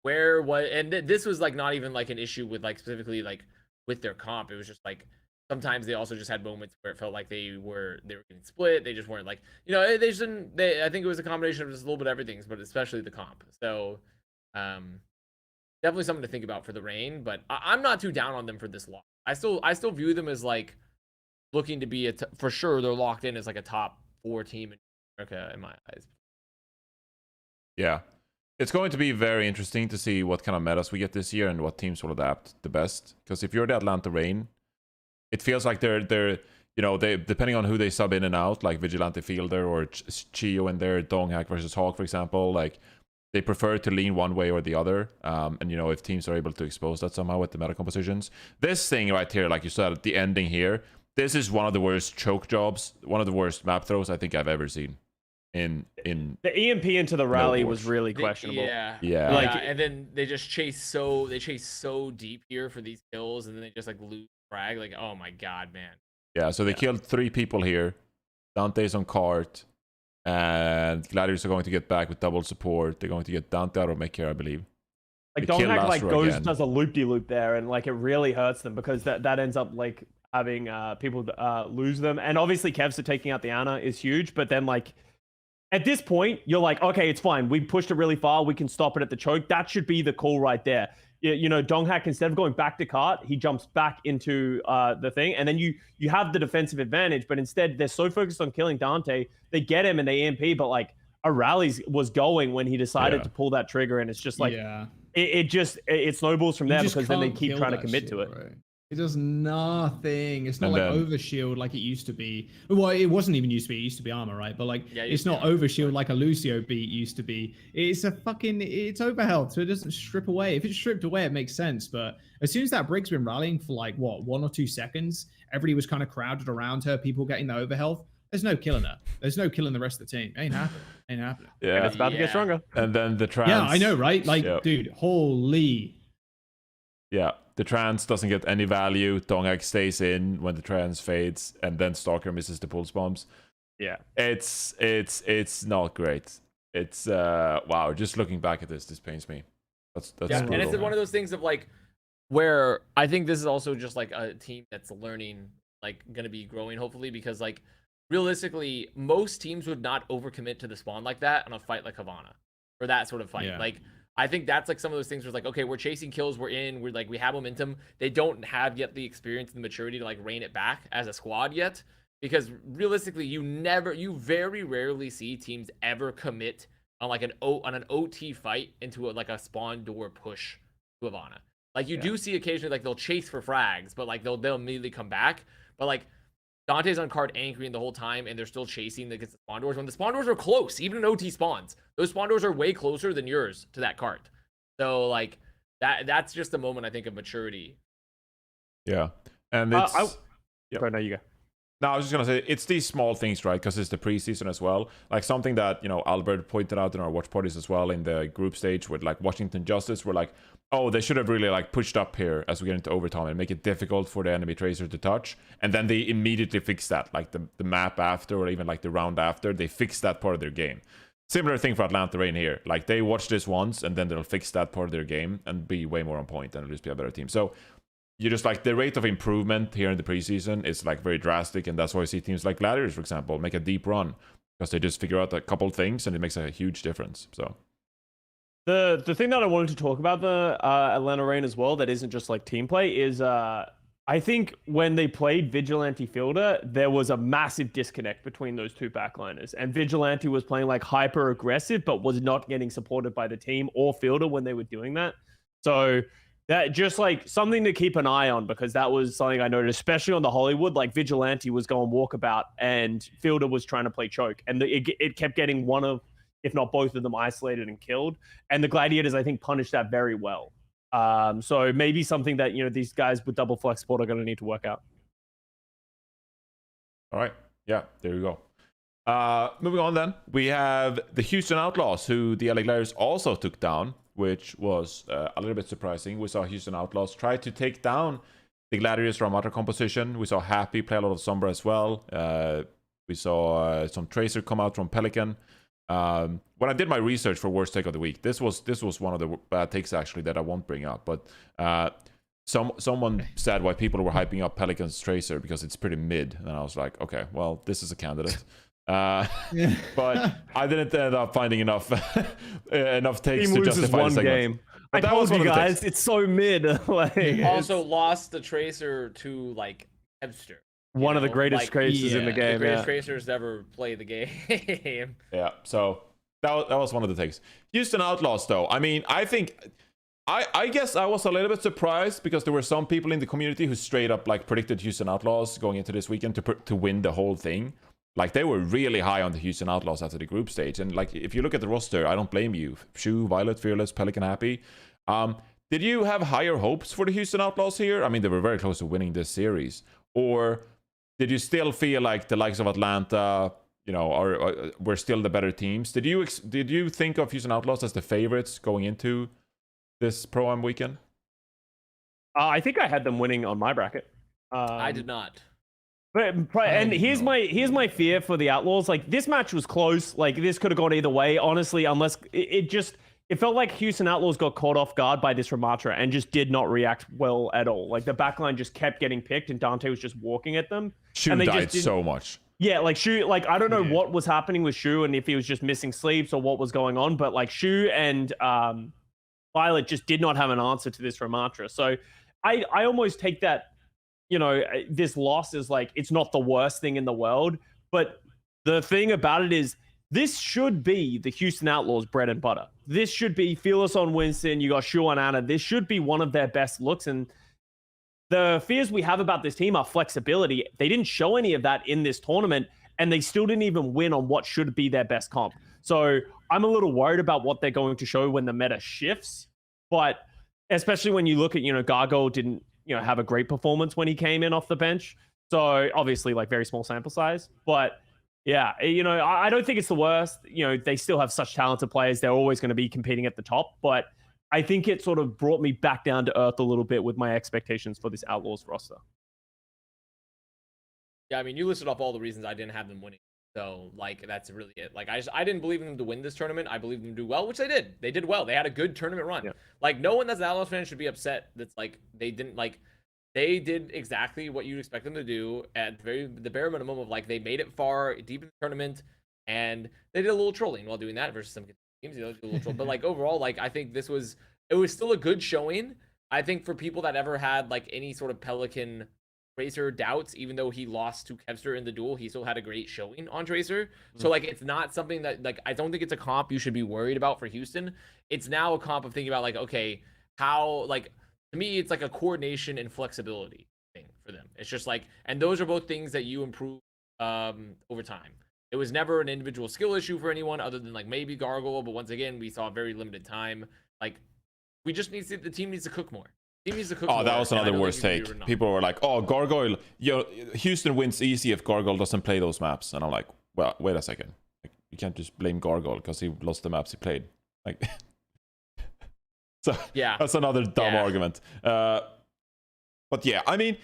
and this was like not even like an issue with like specifically like with their comp. It was just like sometimes they also just had moments where it felt like they were getting split. They just weren't like, they just didn't. I think it was a combination of just a little bit of everything, but especially the comp. So, definitely something to think about for the Reign. But I'm not too down on them for this loss. I still view them as like looking to be for sure. They're locked in as like a top 4 team in America in my eyes. Yeah. It's going to be very interesting to see what kind of metas we get this year and what teams will adapt the best. Because if you're the Atlanta Reign, it feels like they're they depending on who they sub in and out, like Vigilante Fielder or Chio in their Donghack versus Hawk, for example, like they prefer to lean one way or the other. And if teams are able to expose that somehow with the meta compositions. This thing right here, like you said, at the ending here, this is one of the worst choke jobs, one of the worst map throws I think I've ever seen. In the EMP into the rally was really questionable. Yeah. Like, and then they just chase so deep here for these kills, and then they just like lose frag. Like, oh my god, man. Yeah, so they killed 3 people here. Dante's on cart, and Gladiators are going to get back with double support. They're going to get Dante out of mech here, I believe. Like Donghack like does a loop-de-loop there, and like it really hurts them, because that ends up like having people lose them. And obviously Kevster taking out the Ana is huge, but then like at this point, you're like, okay, it's fine. We pushed it really far. We can stop it at the choke. That should be the call right there. Donghack, instead of going back to cart, he jumps back into the thing. And then you have the defensive advantage. But instead, they're so focused on killing Dante. They get him and they EMP. But like a rally was going when he decided to pull that trigger. And it's just like, it snowballs from there, because then they keep trying to commit to it. Right? It does nothing. It's not like overshield like it used to be. Well, it wasn't even used to be. It used to be armor, right? But like, it's not overshield like a Lucio beat used to be. It's it's overhealth, so it doesn't strip away. If it's stripped away, it makes sense. But as soon as that Brig's been rallying for like, 1 or 2 seconds, everybody was kind of crowded around her, people getting the overhealth. There's no killing her. There's no killing the rest of the team. Ain't happening. Yeah. And it's about to get stronger. And then the trans. Yeah, I know, right? Like, dude, holy. Yeah. The trans doesn't get any value. Donghack stays in when the trans fades, and then Stalker misses the pulse bombs. Yeah, it's not great. It's wow. Just looking back at this pains me. That's Yeah, brutal, and it's man. one of those things of like where I think this is also just like a team that's learning, like gonna be growing hopefully, because like realistically, most teams would not overcommit to the spawn like that on a fight like Havana or that sort of fight. Yeah. Like I think that's like some of those things where it's like, okay, we're chasing kills, we're like we have momentum. They don't have yet the experience and the maturity to like rein it back as a squad yet. Because realistically, you very rarely see teams ever commit on like an OT fight into like a spawn door push to Havana. Like you do see occasionally like they'll chase for frags, but like they'll immediately come back. But like Dante's on card anchoring the whole time, and they're still chasing against the spawn doors. When the spawn doors are close, even in OT spawns, those spawn doors are way closer than yours to that cart. So like that's just a moment I think of maturity. Yeah, and it's. Right, now you go. No, I was just gonna say it's these small things, right? Because it's the preseason as well. Like something that Albert pointed out in our watch parties as well in the group stage with like Washington Justice. We're like, oh, they should have really like pushed up here as we get into overtime and make it difficult for the enemy tracer to touch. And then they immediately fix that, like the map after or even like the round after. They fix that part of their game. Similar thing for Atlanta Reign here. Like they watch this once and then they'll fix that part of their game and be way more on point and at least be a better team. So. You just like the rate of improvement here in the preseason is like very drastic, and that's why I see teams like Gladiators, for example, make a deep run because they just figure out a couple things and it makes a huge difference. So the thing that I wanted to talk about the Atlanta Reign as well that isn't just like team play is I think when they played Vigilante Fielder, there was a massive disconnect between those two backliners, and Vigilante was playing like hyper aggressive but was not getting supported by the team or Fielder when they were doing that. So that just like something to keep an eye on, because that was something I noticed, especially on the Hollywood. Like Vigilante was going walkabout and Fielder was trying to play choke, and it kept getting one of, if not both of them, isolated and killed. And the Gladiators, I think, punished that very well. So maybe something that these guys with double flex support are going to need to work out. all right, yeah, there you go. Moving on, then we have the Houston Outlaws, who the LA Gladiators also took down, which was a little bit surprising. We saw Houston Outlaws try to take down the Gladiators from outer composition. We saw Happy play a lot of Sombra as well. We saw some Tracer come out from Pelican. When I did my research for worst take of the week, this was one of the bad takes actually that I won't bring up. But someone said why people were hyping up Pelican's Tracer because it's pretty mid, and I was like, okay, well, this is a candidate. But I didn't end up finding enough takes to justify the segment. Game. But I told you guys, it's so mid. Like, Also lost the Tracer to like Webster. One of the greatest like, tracers in the game. The greatest tracers to ever play the game. Yeah, so that was one of the takes. Houston Outlaws, though. I mean, I think I guess I was a little bit surprised because there were some people in the community who straight up like predicted Houston Outlaws going into this weekend to win the whole thing. Like they were really high on the Houston Outlaws after the group stage, and like if you look at the roster, I don't blame you. Shu, Violet, Fearless, Pelican, Happy. Did you have higher hopes for the Houston Outlaws here? I mean, they were very close to winning this series, or did you still feel like the likes of Atlanta, were still the better teams? Did you think of Houston Outlaws as the favorites going into this Pro-Am weekend? I think I had them winning on my bracket. I did not. And here's my fear for the Outlaws. Like this match was close. Like this could have gone either way, honestly, unless it felt like Houston Outlaws got caught off guard by this Ramatra and just did not react well at all. Like the backline just kept getting picked and Dante was just walking at them. Shu died so much. Yeah, like Shu, like I don't know what was happening with Shu and if he was just missing sleeps or what was going on, but like Shu and Violet just did not have an answer to this Ramatra. So I almost take that, this loss is like, it's not the worst thing in the world. But the thing about it is, this should be the Houston Outlaws' bread and butter. This should be Fearless on Winston. You got Shu on Anna. This should be one of their best looks. And the fears we have about this team are flexibility. They didn't show any of that in this tournament, and they still didn't even win on what should be their best comp. So I'm a little worried about what they're going to show when the meta shifts. But especially when you look at, Gargoyle didn't, have a great performance when he came in off the bench. So obviously like very small sample size, but yeah, I don't think it's the worst. They still have such talented players. They're always going to be competing at the top, but I think it sort of brought me back down to earth a little bit with my expectations for this Outlaws roster. Yeah, I mean, you listed off all the reasons I didn't have them winning. So like that's really it. Like I didn't believe in them to win this tournament. I believed them to do well, which they did. They did well. They had a good tournament run. Yeah. Like no one that's an Outlaws fan should be upset. That's like they didn't like. They did exactly what you'd expect them to do at the bare minimum of like they made it far deep in the tournament, and they did a little trolling while doing that versus some teams. You know, do a little troll. But like overall, like I think it was still a good showing. I think for people that ever had like any sort of Pelican Tracer doubts, even though he lost to Kevster in the duel, he still had a great showing on Tracer. So like it's not something that like I don't think it's a comp you should be worried about for Houston. It's now a comp of thinking about like, okay, how like to me it's like a coordination and flexibility thing for them. It's just like, and those are both things that you improve over time. It was never an individual skill issue for anyone other than like maybe Gargoyle, but once again we saw very limited time. Like we just need to, the team needs to cook more. Oh, that was another worst take. People were like, "Oh, Gargoyle, Houston wins easy if Gargoyle doesn't play those maps." And I'm like, "Well, wait a second. Like, you can't just blame Gargoyle because he lost the maps he played." Like, so yeah, that's another dumb argument. But yeah, I mean,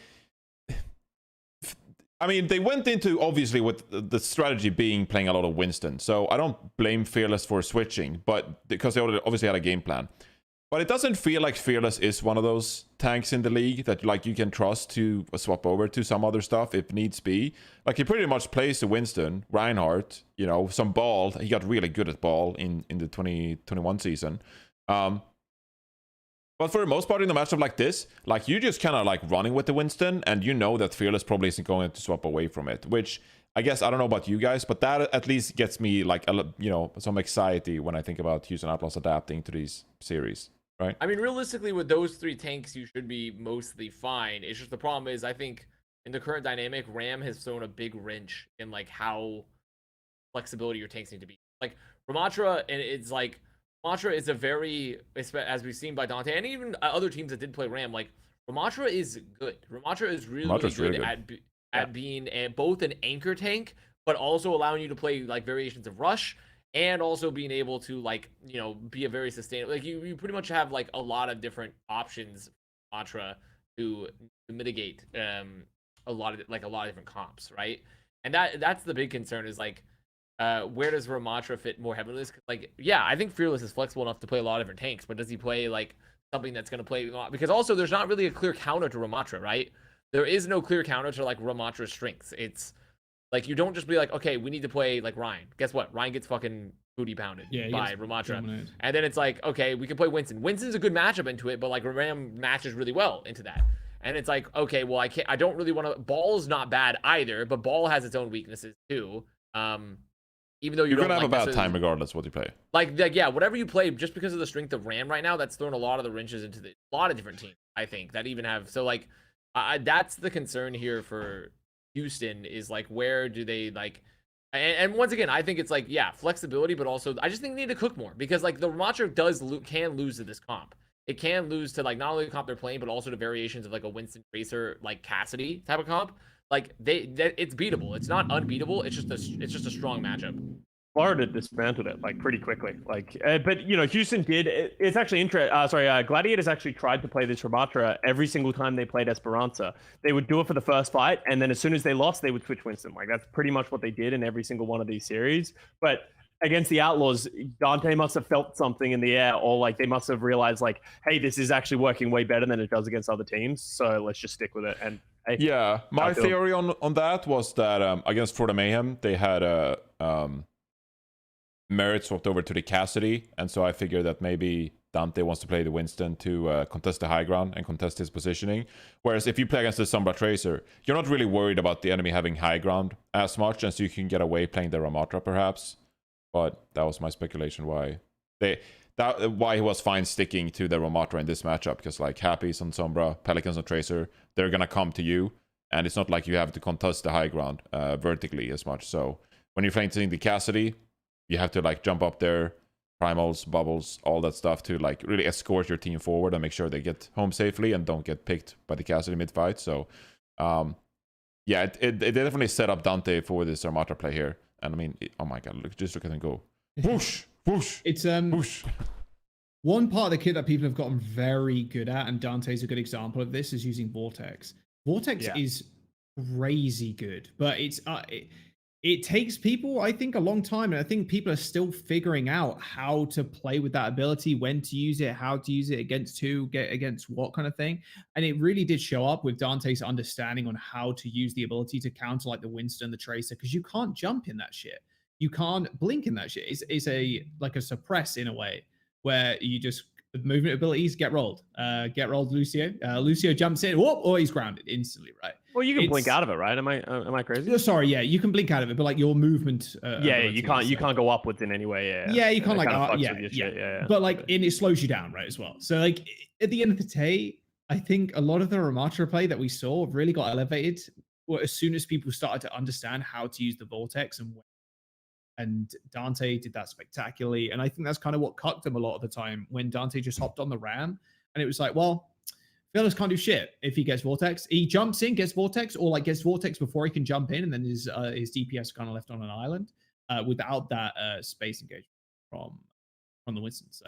they went into obviously with the strategy being playing a lot of Winston. So I don't blame Fearless for switching, but because they obviously had a game plan. But it doesn't feel like Fearless is one of those tanks in the league that like you can trust to swap over to some other stuff if needs be. Like he pretty much plays the Winston, Reinhardt, some ball. He got really good at ball in the 2021 season. But for the most part in a matchup like this, like you just kind of like running with the Winston, and you know that Fearless probably isn't going to swap away from it. Which I guess I don't know about you guys, but that at least gets me like some anxiety when I think about Houston Outlaws adapting to these series. Right. I mean, realistically, with those three tanks, you should be mostly fine. It's just the problem is, I think in the current dynamic, Ram has thrown a big wrench in like how flexibility your tanks need to be. Like Ramatra, and it's like Ramatra is a very, as we've seen by Dante, and even other teams that did play Ram. Like Ramatra is good. Ramatra is really good at being both an anchor tank, but also allowing you to play like variations of Rush. And also being able to like, be a very sustainable, like you pretty much have like a lot of different options, Ramatra, to mitigate a lot of different comps, right? And that's the big concern is like, where does Ramatra fit more heavily? Like, yeah, I think Fearless is flexible enough to play a lot of different tanks, but does he play like something that's going to play? Because also there's not really a clear counter to Ramatra, right? There is no clear counter to like Ramatra's strengths. It's like, you don't just be like, okay, we need to play like Ryan. Guess what? Ryan gets fucking booty pounded by Ramatra. And then it's like, okay, we can play Winston. Winston's a good matchup into it, but like Ram matches really well into that. And it's like, okay, well, I don't really want to. Ball's not bad either, but Ball has its own weaknesses too. Even though you're gonna have a bad time regardless what you play. Like yeah, whatever you play, just because of the strength of Ram right now, that's thrown a lot of the wrenches into a lot of different teams. I think that even have so like, that's the concern here for Houston is like, where do they like, and once again, I think it's like, yeah, flexibility, but also I just think they need to cook more because like the Ramatra can lose to this comp. It can lose to like not only the comp they're playing, but also to variations of like a Winston Tracer, like Cassidy type of comp. Like it's beatable. It's not unbeatable. It's just a strong matchup. Florida dismantled it like pretty quickly. Like, but Houston did. It's actually interesting. Gladiators actually tried to play this Ramatra every single time they played Esperanza. They would do it for the first fight, and then as soon as they lost, they would switch Winston. Like that's pretty much what they did in every single one of these series. But against the Outlaws, Dante must have felt something in the air, or like they must have realized like, hey, this is actually working way better than it does against other teams. So let's just stick with it. And hey, yeah, my theory on that was that against Florida Mayhem, they had a Merit swapped over to the Cassidy, and so I figured that maybe Dante wants to play the Winston to contest the high ground and contest his positioning. Whereas if you play against the Sombra Tracer, you're not really worried about the enemy having high ground as much, and so you can get away playing the Ramatra perhaps. But that was my speculation why he was fine sticking to the Ramatra in this matchup, because like Happy's on Sombra, Pelicans on Tracer, they're gonna come to you, and it's not like you have to contest the high ground vertically as much. So when you're playing the Cassidy, you have to like jump up there, primals, bubbles, all that stuff to like really escort your team forward and make sure they get home safely and don't get picked by the Cassidy mid-fight. So yeah, it definitely set up Dante for this Ramatra play here. And I mean, oh my god, just look at him go. Whoosh, whoosh. It's whoosh. One part of the kit that people have gotten very good at, and Dante's a good example of this, is using Vortex. Vortex is crazy good, but it takes people, I think, a long time. And I think people are still figuring out how to play with that ability, when to use it, how to use it, against who, get against what kind of thing. And it really did show up with Dante's understanding on how to use the ability to counter like the Winston, the Tracer, because you can't jump in that shit. You can't blink in that shit. It's a like a suppress in a way where you just movement abilities get rolled. Get rolled, Lucio. Lucio jumps in, whoop, or he's grounded instantly, right? Well, you can blink out of it, right? Am I crazy? Sorry, yeah, you can blink out of it, but like your movement. Yeah, you can't go upwards in any way. Yeah, you can't like yeah. But like, and it slows you down, right, as well. So like at the end of the day, I think a lot of the Ramatra play that we saw really got elevated as soon as people started to understand how to use the Vortex and Dante did that spectacularly. And I think that's kind of what cucked them a lot of the time when Dante just hopped on the ram. And it was like, well, Fearless can't do shit if he gets Vortex. He jumps in, gets Vortex, or like gets Vortex before he can jump in, and then his DPS kind of left on an island without that space engagement from the Winston. So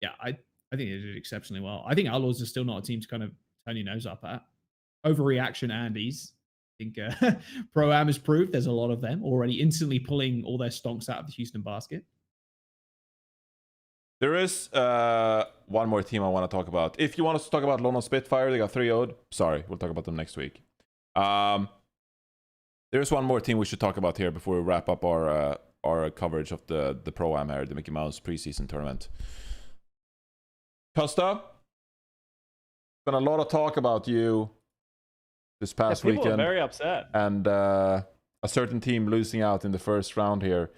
yeah, I think they did exceptionally well. I think Outlaws are still not a team to kind of turn your nose up at. Overreaction Andes. I think Pro-Am has proved there's a lot of them already instantly pulling all their stonks out of the Houston basket. There is one more team I want to talk about. If you want us to talk about London Spitfire, they got 3-0'd. Sorry, we'll talk about them next week. There's one more team we should talk about here before we wrap up our coverage of the Pro-Am here, the Mickey Mouse preseason tournament. Custa, been a lot of talk about you this past people weekend. Are very upset. And a certain team losing out in the first round here.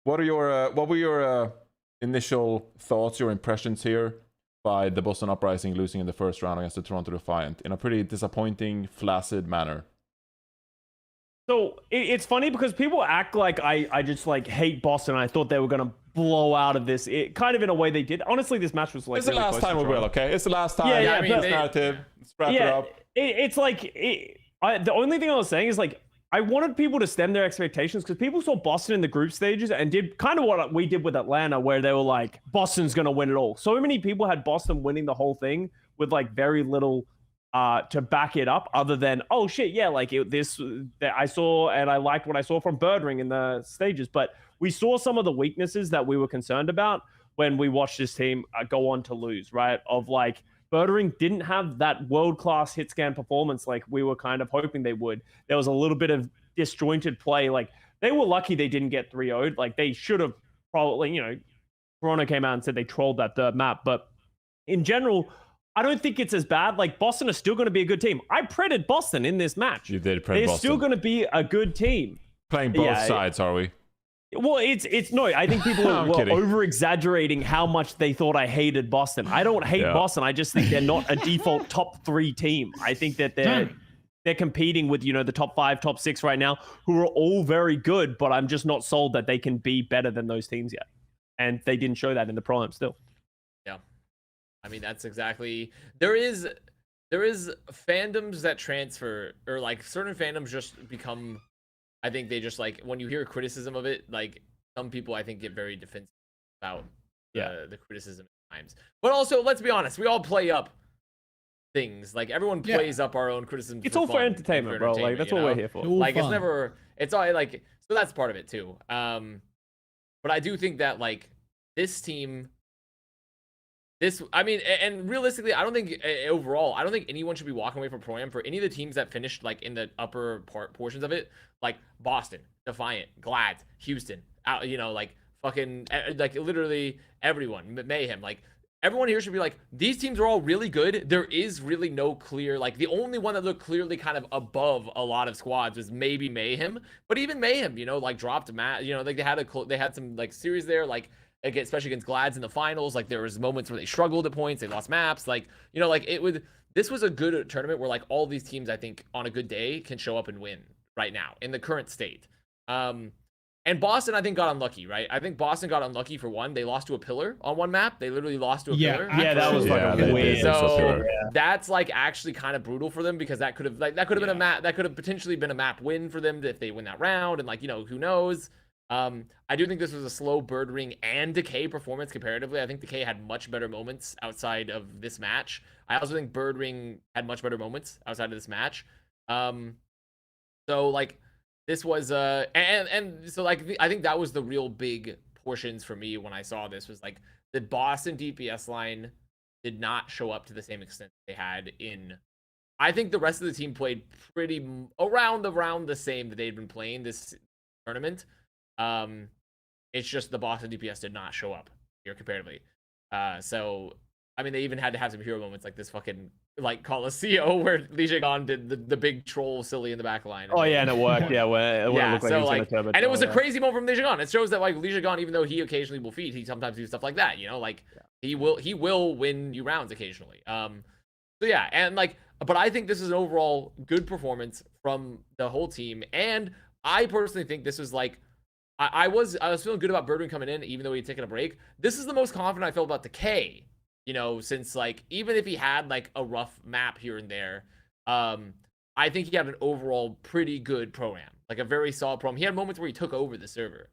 What were your initial thoughts, your impressions here by the Boston Uprising losing in the first round against the Toronto Defiant in a pretty disappointing, flaccid manner? So it's funny because people act like I just like hate Boston. I thought they were going to blow out of this. It kind of in a way they did. Honestly, this match was like it's really the last time we will, okay? It's the last time. Yeah, I mean, narrative. Let's wrap it up. It's like the only thing I was saying is like I wanted people to stem their expectations because people saw Boston in the group stages and did kind of what we did with Atlanta, where they were like, Boston's going to win it all. So many people had Boston winning the whole thing with like very little to back it up other than, oh shit, yeah, like that I saw and I liked what I saw from Birdring in the stages. But we saw some of the weaknesses that we were concerned about when we watched this team go on to lose, right? Of like, Birdring didn't have that world-class hit scan performance like we were kind of hoping they would. There was a little bit of disjointed play. Like, they were lucky they didn't get 3-0'd. Like, they should have probably, Toronto came out and said they trolled that third map. But in general, I don't think it's as bad. Like, Boston is still going to be a good team. I predicted Boston in this match. You did predict Boston. They're still going to be a good team. Playing both sides, are we? Well, it's no. I think people were over-exaggerating how much they thought I hated Boston. I don't hate Boston. I just think they're not a default top 3 team. I think that they're competing with the top 5, top 6 right now, who are all very good. But I'm just not sold that they can be better than those teams yet, and they didn't show that in the Pro-Am still. Yeah, I mean that's exactly. There is fandoms that transfer, or like certain fandoms just become. I think they just like when you hear criticism of it, like some people I think get very defensive about the criticism at times. But also, let's be honest, we all play up things. Like everyone plays up our own criticism. It's all for entertainment, bro. Like that's what we're here for. Like it's never. It's all like so that's part of it too. But I do think that like this team. I mean, and realistically, I don't think overall, I don't think anyone should be walking away from Pro-Am for any of the teams that finished like in the upper portions of it, like Boston, Defiant, Glad, Houston, like fucking, like literally everyone, Mayhem, like everyone here should be like, these teams are all really good. There is really no clear, like the only one that looked clearly kind of above a lot of squads was maybe Mayhem, but even Mayhem, like dropped like they had some like series there, like. Especially against Glads in the finals, like there was moments where they struggled at points, they lost maps, like this was a good tournament where like all these teams I think on a good day can show up and win right now in the current state. And Boston I think got unlucky, right? I think Boston got unlucky for one. They lost to a pillar on one map. They literally lost to a pillar. Yeah, that was fucking weird. So that's like actually kind of brutal for them because that could have been a map that could have potentially been a map win for them if they win that round and like who knows. I do think this was a slow Birdring and Decay performance comparatively. I think Decay had much better moments outside of this match. I also think Birdring had much better moments outside of this match. So like this was and so like I think that was the real big portions for me when I saw this was like the Boston DPS line did not show up to the same extent they had in. I think the rest of the team played pretty around the same that they'd been playing this tournament. It's just the Boston DPS did not show up here comparatively. So I mean, they even had to have some hero moments like this fucking like Coliseum where Lijigon did the big troll silly in the back line. Oh yeah, and it worked. Yeah, where it yeah. looked like So he was like, gonna turbo and it was a troll, crazy moment from Lijigon. It shows that like Lijigon, even though he occasionally will feed, he sometimes do stuff like that. You know, like he will win you rounds occasionally. So yeah, and like, but I think this is an overall good performance from the whole team, and I personally think this was like. I was feeling good about Birdwin coming in, even though he had taken a break. This is the most confident I felt about the K, you know, since like even if he had like a rough map here and there, I think he had an overall pretty good pro-am, like a very solid pro-am. He had moments where he took over the server.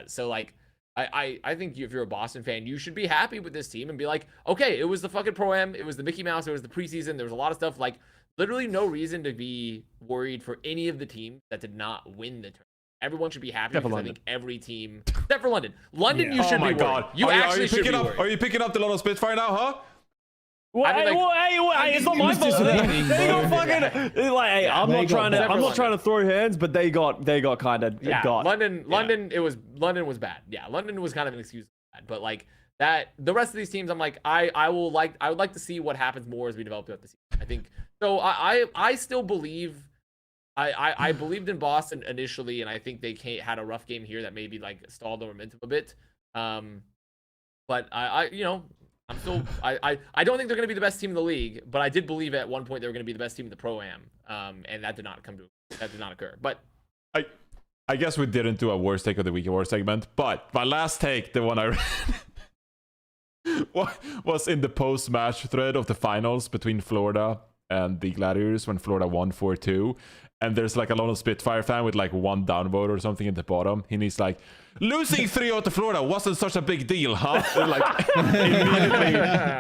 So like I think if you're a Boston fan, you should be happy with this team and be like, okay, it was the fucking pro-am, it was the Mickey Mouse, it was the preseason, there was a lot of stuff, like literally no reason to be worried for any of the teams that did not win the tournament. Everyone should be happy because I think every team, except for London. London, you should be worried. God. You actually should be worried. Are you picking up the London Spitfire now, huh? Well, I mean, hey, it's not my fault. They got fucking like. Hey, I'm not trying to throw hands, but they got kind of got. London was bad. Yeah, London was kind of an excuse for that. But like that, the rest of these teams, I'm like, I would like to see what happens more as we develop throughout the season. I think so. I still believe. I believed in Boston initially, and I think they had a rough game here that maybe like stalled the momentum a bit. But I'm still I don't think they're going to be the best team in the league, but I did believe at one point they were going to be the best team in the Pro-Am, and that did not occur. But I guess we didn't do a worst take of the week award segment, but my last take, the one I read, was in the post-match thread of the finals between Florida and the Gladiators when Florida won 4-2. And there's like a lot of Spitfire fan with like one downvote or something at the bottom. And he's like, losing 3-0 to Florida wasn't such a big deal, huh? And like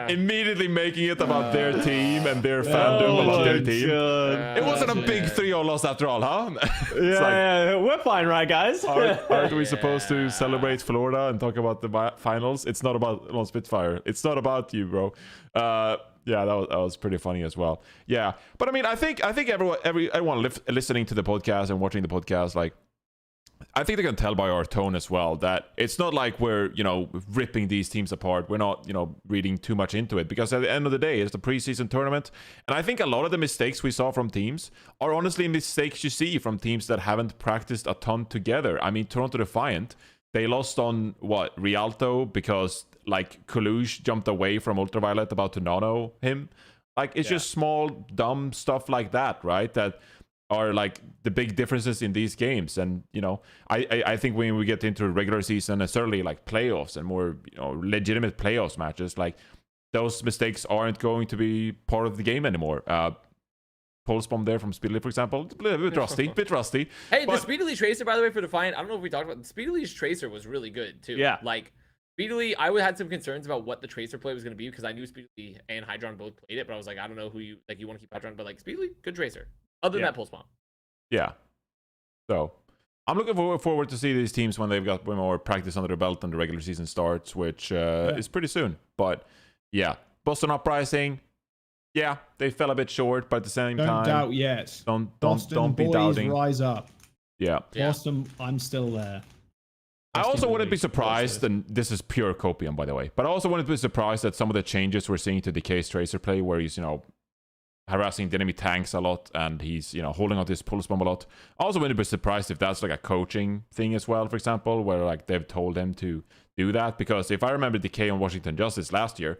immediately making it about their team and their fandom about their team. It wasn't a big 3-0 loss after all, huh? Yeah, we're fine, right, guys? Aren't we supposed to celebrate Florida and talk about the finals? It's not about Lone Spitfire. It's not about you, bro. Yeah, that was pretty funny as well. Yeah, but I mean, I think everyone listening to the podcast and watching the podcast, like, I think they can tell by our tone as well that it's not like we're, ripping these teams apart. We're not, reading too much into it, because at the end of the day, it's the preseason tournament. And I think a lot of the mistakes we saw from teams are honestly mistakes you see from teams that haven't practiced a ton together. I mean, Toronto Defiant, they lost on Rialto because like Kalush jumped away from Ultraviolet about to nano him. Like, it's just small dumb stuff like that, right? That are like the big differences in these games. And I think when we get into regular season and certainly like playoffs and more legitimate playoffs matches, like those mistakes aren't going to be part of the game anymore. Pulse bomb there from Speedily, for example, a bit rusty. Hey, the Speedily Tracer, by the way, for Defiant, I don't know if we talked about the Speedily's Tracer was really good too. Yeah, like Speedily, I had some concerns about what the Tracer play was going to be because I knew Speedily and Hydron both played it, but I was like, I don't know who you want to keep Hydron, but like Speedily, good Tracer. Other than that, Pulse bomb. Yeah. So I'm looking forward to see these teams when they've got more practice under their belt and the regular season starts, which is pretty soon. But yeah, Boston Uprising. Yeah, they fell a bit short, but at the same time, don't doubt yet. Don't be doubting. Rise up. Yeah. Boston, I'm still there. I also wouldn't be surprised, and this is pure copium, by the way, but I also wouldn't be surprised at some of the changes we're seeing to Decay's Tracer play, where he's, harassing the enemy tanks a lot, and he's, holding out his pulse bomb a lot. I also wouldn't be surprised if that's like a coaching thing as well, for example, where like they've told him to do that, because if I remember Decay on Washington Justice last year,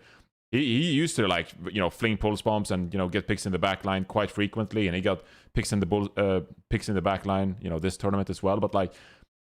he used to like, fling pulse bombs and, get picks in the back line quite frequently, and he got picks in the back line, this tournament as well. But like,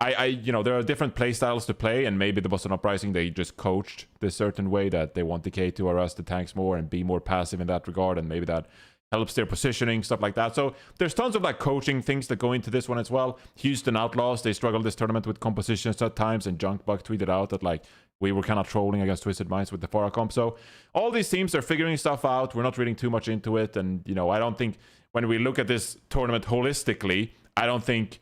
there are different play styles to play, and maybe the Boston Uprising, they just coached this certain way that they want Decay to harass the tanks more and be more passive in that regard, and maybe that helps their positioning, stuff like that. So there's tons of like coaching things that go into this one as well. Houston Outlaws, they struggled this tournament with compositions at times, and Junkbuck tweeted out that like we were kind of trolling against Twisted Minds with the Farah comp. So all these teams are figuring stuff out. We're not reading too much into it, and I don't think when we look at this tournament holistically, I don't think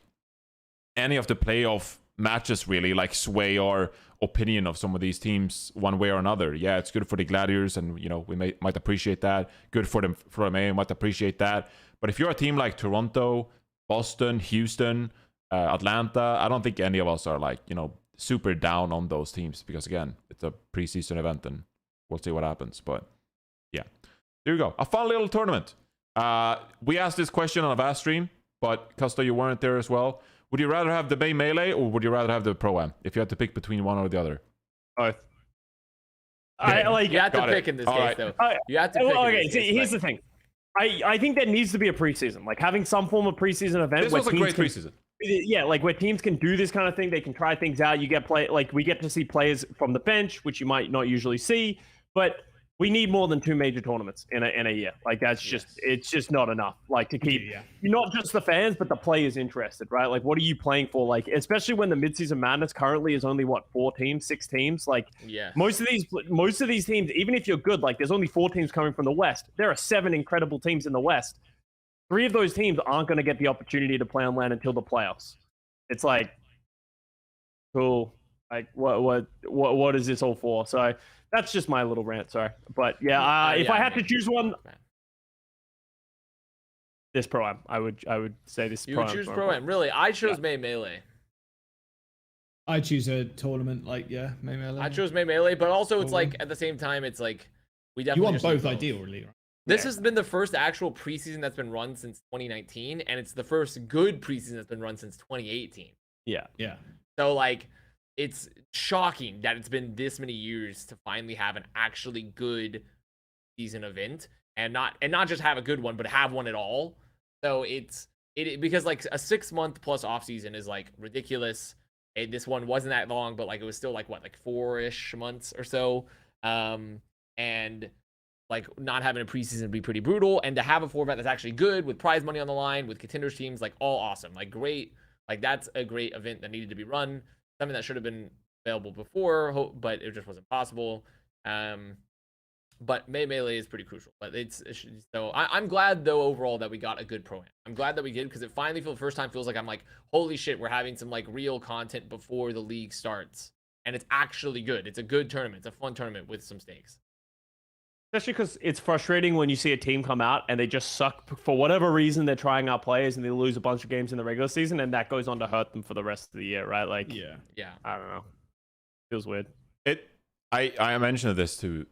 any of the playoff matches really like sway our opinion of some of these teams one way or another. Yeah, it's good for the Gladiators, and we might appreciate that. Good for them, for Mayhem, might appreciate that. But if you're a team like Toronto, Boston, Houston, Atlanta, I don't think any of us are like super down on those teams, because again, it's a preseason event and we'll see what happens. But yeah, there you go, a fun little tournament. We asked this question on Avast stream, but Custa, you weren't there as well. Would you rather have the Bay Melee or would you rather have the Pro-Am if you had to pick between one or the other? Both. You have to pick in this case, though. You have to pick. Okay, here's the thing. I think there needs to be a preseason, like having some form of preseason event. This was a great preseason. Yeah, like where teams can do this kind of thing, they can try things out. You get we get to see players from the bench, which you might not usually see, but we need more than 2 major tournaments in a year. Like that's it's just not enough. Like to keep not just the fans, but the players interested, right? Like what are you playing for? Like especially when the midseason madness currently is only 6 teams. Like most of these teams, even if you're good, like there's only 4 teams coming from the West. There are 7 incredible teams in the West. 3 of those teams aren't going to get the opportunity to play on LAN until the playoffs. It's like, cool. Like what is this all for? So that's just my little rant, sorry. But if I had to choose one, this Pro-Am. I would say this You would choose Pro-Am. Really? I chose May Melee. I choose a tournament May Melee. I chose May Melee, but also it's like at the same time it's like we definitely you want both ideally, right? This has been the first actual preseason that's been run since 2019, and it's the first good preseason that's been run since 2018. Yeah. So like it's shocking that it's been this many years to finally have an actually good season event, and not just have a good one, but have one at all. So it's because like a 6-month plus off season is like ridiculous. This one wasn't that long, but like it was still like 4-ish months or so. And like not having a preseason would be pretty brutal, and to have a format that's actually good with prize money on the line, with contenders teams, like all awesome, like great. Like that's a great event that needed to be run. Something that should have been available before, but it just wasn't possible. But May Melee is pretty crucial. But so I'm glad though overall that we got a good Pro-Am. I'm glad that we did, because it finally for the first time feels like I'm like, holy shit, we're having some like real content before the league starts, and it's actually good. It's a good tournament. It's a fun tournament with some stakes. Especially because it's frustrating when you see a team come out and they just suck for whatever reason. They're trying out players and they lose a bunch of games in the regular season, and that goes on to hurt them for the rest of the year, right? Like, yeah. I don't know. Feels weird. I mentioned this to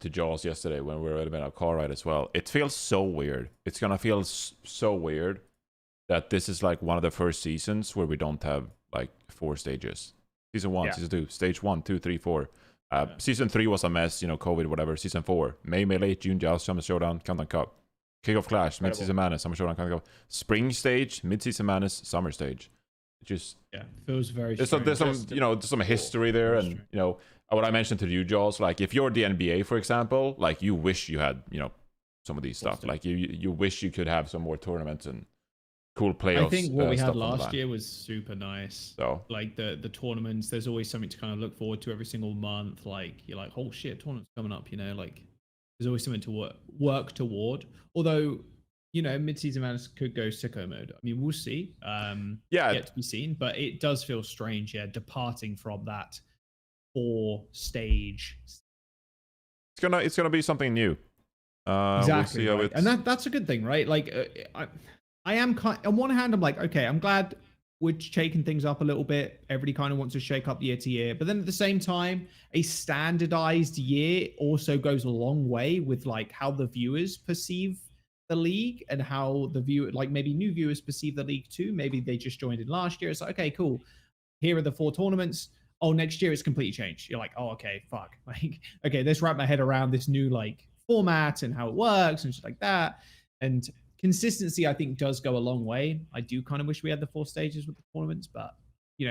Jaws yesterday when we were in our car ride as well. It feels so weird. It's gonna feel so weird that this is like one of the first seasons where we don't have like 4 stages. Season 1, Season 2, Stage 1, 2, 3, 4. Season 3 was a mess, COVID, whatever. Season 4, May Melee, June Joust, Summer Showdown, Countdown Cup, Kickoff Clash, Mid-Season Madness, Summer Showdown, Countdown Cup, Spring Stage, Mid-Season Madness, Summer Stage. It just feels very. There's some history there, and what I mentioned to you, Jaws. Like if you're the NBA, for example, like you wish you had some of these stuff. Like you wish you could have some more tournaments and cool playoffs. I think what we had last year was super nice. So like the tournaments, there's always something to kind of look forward to every single month. Like you're like, oh shit, tournament's coming up. Like there's always something to work toward. Although mid-season madness could go sicko mode. I mean, we'll see. Yet to be seen. But it does feel strange, departing from that 4-stage. It's gonna be something new. Exactly, we'll see how and that's a good thing, right? Like I am on one hand, I'm like, okay, I'm glad we're shaking things up a little bit. Everybody kind of wants to shake up year to year, but then at the same time, a standardized year also goes a long way with like how the viewers perceive the league, and how the like maybe new viewers perceive the league too. Maybe they just joined in last year. It's like, okay, cool. Here are the 4 tournaments. Oh, next year it's completely changed. You're like, oh, okay, fuck. Like, okay, let's wrap my head around this new like format and how it works and shit like that. And consistency, I think, does go a long way. I do kind of wish we had the 4 stages with the tournaments, but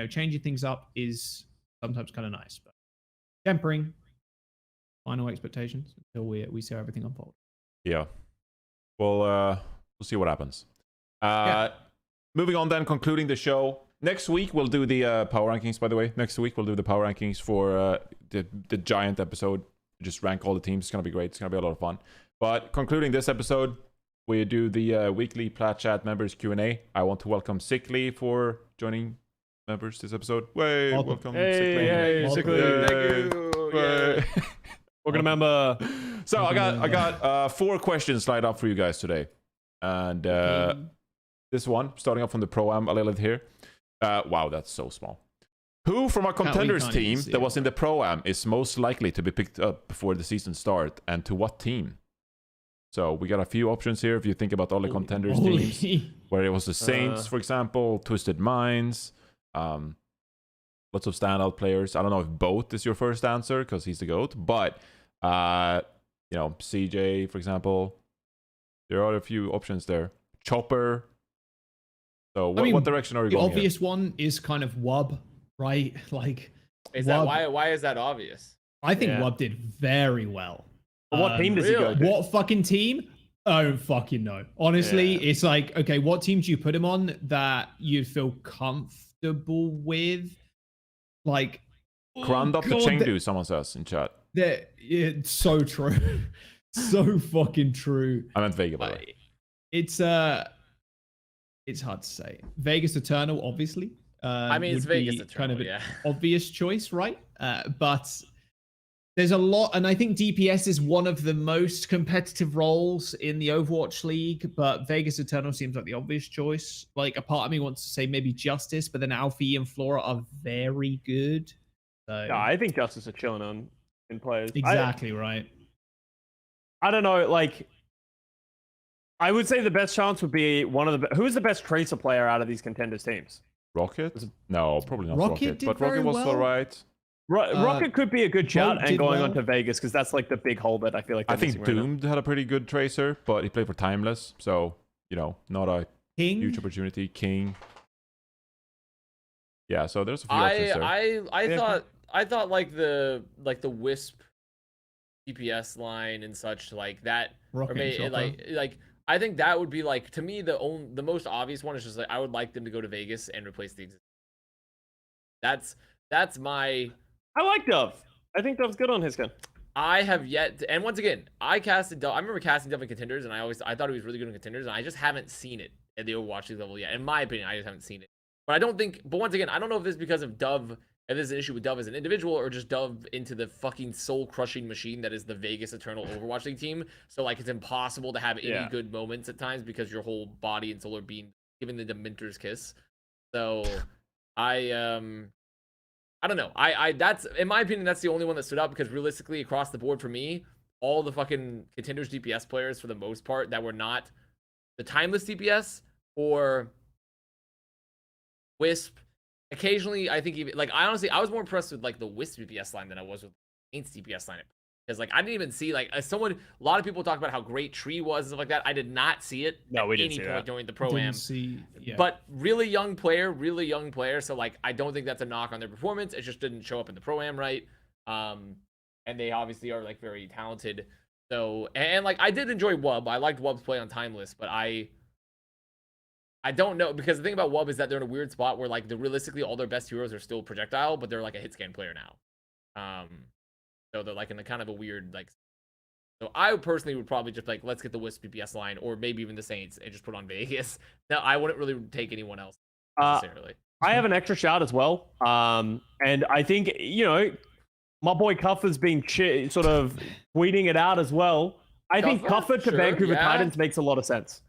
changing things up is sometimes kind of nice. But tempering final expectations until we see everything unfold. Yeah. Well, we'll see what happens. Moving on then, concluding the show. Next week, we'll do the power rankings, by the way. Next week, we'll do the power rankings for the giant episode. Just rank all the teams. It's going to be great. It's going to be a lot of fun. But concluding this episode, we do the weekly Plat Chat members Q&A. I want to welcome Sickly for joining members this episode. Way, welcome. Hey, Sick sick leave. leave. Thank you. Way. Welcome to member. So I got 4 questions lined up for you guys today, and this one starting off from the pro-am a little bit here. Wow, that's so small. Who from our contenders team that was in the pro-am is most likely to be picked up before the season start, and to what team? So we got a few options here. If you think about all the contenders teams, where it was the Saints, for example, Twisted Minds, lots of standout players. I don't know if Boat is your first answer because he's the GOAT, but you know, CJ, for example. There are a few options there. Chopper. So what direction are you going? The obvious one is kind of Wub, right? Like, Is Wub, that why is that obvious? I think Wub did very well. What team does he go to? What fucking team? I don't fucking know. Honestly, it's like, okay, what team do you put him on that you'd feel comfortable with? Like, Crowned up to Chengdu, someone says in chat. It's so true. So fucking true. I meant Vega, by the way. It's hard to say. Vegas Eternal, obviously. I mean, it's Vegas Eternal, kind of an obvious choice, right? But there's a lot, and I think DPS is one of the most competitive roles in the Overwatch League, but Vegas Eternal seems like the obvious choice. Like, a part of me wants to say maybe Justice, but then Alfie and Flora are very good. So, Yeah, I think Justice are chilling on in players. Exactly right. I don't know, like, I would say the best chance would be one of the... Who's the best Tracer player out of these contenders teams? Rocket? No, probably not Rocket. But Rocket was alright. Rocket could be a good shout, and going well. on to Vegas, because that's like the big hole that I feel like I think Doomed had a pretty good Tracer, but he played for Timeless, so, you know, not a huge opportunity. King. Yeah, so there's a few options there. I thought like the Wisp DPS line and such like that, Rocket or maybe like I think that would be like, to me, the most obvious one is just like, I would like them to go to Vegas and replace the existing. That's my... I like Dove. I think Dove's good on his gun. I have yet to, and once again, I casted Dove. I remember casting Dove in contenders, and I thought he was really good in contenders, and I just haven't seen it at the Overwatch League level yet. In my opinion, I just haven't seen it. But I don't think, but once again, I don't know if this is because of Dove, if there's an issue with Dove as an individual, or just Dove into the fucking soul-crushing machine that is the Vegas Eternal Overwatch League team. So, like, it's impossible to have any good moments at times because your whole body and soul are being given the Dementor's kiss. So, I don't know. That's, in my opinion, that's the only one that stood out, because realistically, across the board for me, all the fucking contenders DPS players, for the most part, that were not the Timeless DPS or Wisp. Occasionally, I think even, like, I was more impressed with like the Wisp DPS line than I was with Saints DPS line, because like I didn't even see, like, as someone, a lot of people talk about how great Tree was and stuff like that. I did not see it at any point during the pro-am. But really young player. So like, I don't think that's a knock on their performance. It just didn't show up in the pro-am right. And they obviously are like very talented. So, and like, I did enjoy Wub. I liked Wub's play on Timeless, but I don't know, because the thing about Wub is that they're in a weird spot where like realistically all their best heroes are still projectile, but they're like a hit scan player now. So they're like in a kind of a weird, like, so I personally would probably just like, let's get the Wisp DPS line, or maybe even the Saints, and just put on Vegas. No, I wouldn't really take anyone else necessarily. I have an extra shout as well. And I think, you know, my boy Cuffer's been sort of tweeting it out as well. I think Cuffer to Vancouver Titans makes a lot of sense.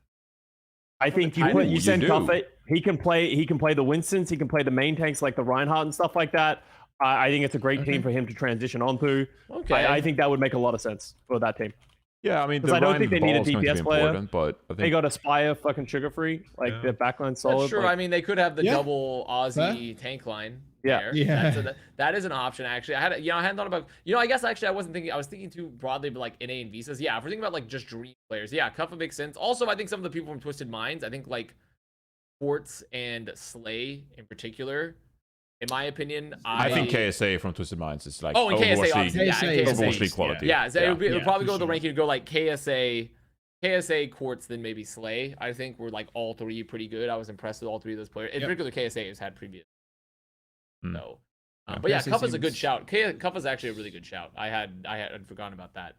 I think you send Cuffer, he can play the Winstons, he can play the main tanks like the Reinhardt and stuff like that. I think it's a great team for him to transition onto. I think that would make a lot of sense for that team. Yeah, I mean, I don't think they need a DPS player. But I think they got Aspire fucking sugar free, like their backline solid. That's true. Like, I mean, they could have the double Aussie tank line. That is an option, actually. I hadn't thought about, I guess actually I was thinking too broadly, but like NA and Visas. Yeah, if we're thinking about like just dream players, Cuffa makes sense. Also, I think some of the people from Twisted Minds, I think like Quartz and Slay in particular, in my opinion, I think KSA from Twisted Minds is like KSA, obviously, Overwatch League quality. It would probably go with the ranking to go like KSA, Quartz, then maybe Slay. I think we're like all three pretty good. I was impressed with all three of those players. In particular, KSA has had previous. So, but yeah, Cuffa's a good shout. Cuffa's actually a really good shout. I had forgotten about that.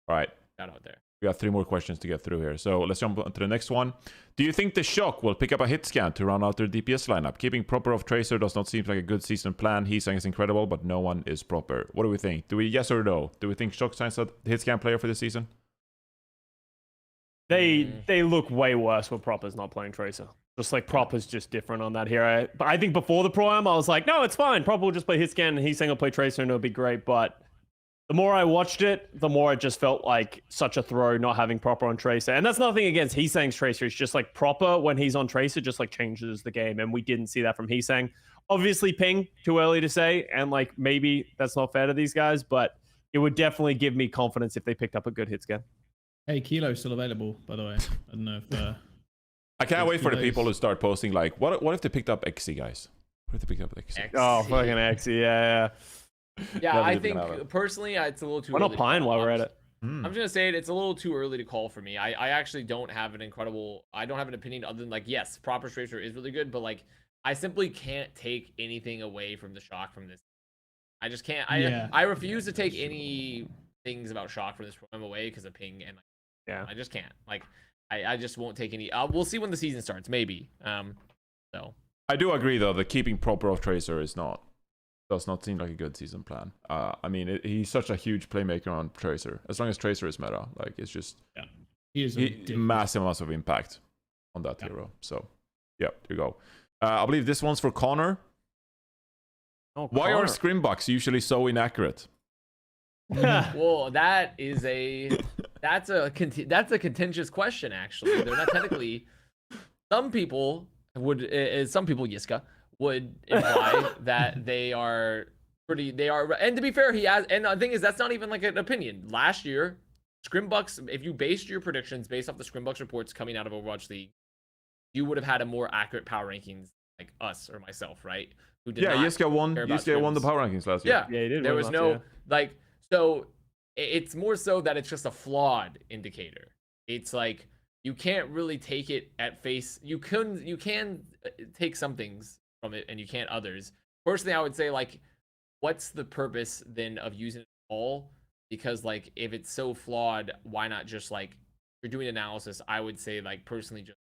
All right. Shout out there. We got 3 more questions to get through here. So let's jump on to the next one. Do you think the Shock will pick up a hit scan to round out their DPS lineup? Keeping proper off Tracer does not seem like a good season plan. Heesang is incredible, but no one is proper. What do we think? Do we yes or no? Do we think Shock signs a hit scan player for this season? They look way worse when Proper's not playing Tracer. Just like Proper's just different on that hero. But I think before the Pro-Am, I was like, no, it's fine. Proper will just play hit scan and Heesang will play Tracer and it'll be great. But the more I watched it, the more it just felt like such a throw not having Proper on Tracer. And that's nothing against Heesang's Tracer. It's just like Proper, when he's on Tracer, just like changes the game. And we didn't see that from Heesang. Obviously, ping, too early to say. And like maybe that's not fair to these guys, but it would definitely give me confidence if they picked up a good hit scan. Hey, Kilo's still available, by the way. I don't know if... I can't wait for the people to start posting like, what if they picked up XC, guys? What if they picked up XC? Oh, fucking XC, yeah. Yeah, I think personally, it's a little too early. Why not Pine while we're at it? I'm just gonna say it's a little too early to call for me. I actually don't have an opinion other than like, yes, Proper Tracer is really good, but like I simply can't take anything away from the Shock from this. I just can't. I refuse to take any things about Shock from this program away because of ping and I just can't. Like I just won't take any. We'll see when the season starts, maybe. So I do agree though that keeping Proper off Tracer does not seem like a good season plan. I mean, he's such a huge playmaker on Tracer. As long as Tracer is meta, like it's just he is massive amounts of impact on that hero. So yeah, there you go. I believe this one's for Connor. Oh, Why are scrimbucks usually so inaccurate? Well, that's a contentious question. Actually, they're not technically. Some people Yiska would imply that they are pretty. They are, and to be fair, he has. And the thing is, that's not even like an opinion. Last year, scrimbucks. If you based your predictions based off the scrimbucks reports coming out of Overwatch League, you would have had a more accurate power rankings like us or myself, right? Who did Yiska won the power rankings last year. Yeah, he did. There was no like. So it's more so that it's just a flawed indicator. It's like you can't really take it at face. You can take some things from it and you can't others. Personally, I would say like, what's the purpose then of using it at all? Because like if it's so flawed, why not just like if you're doing analysis? I would say like personally just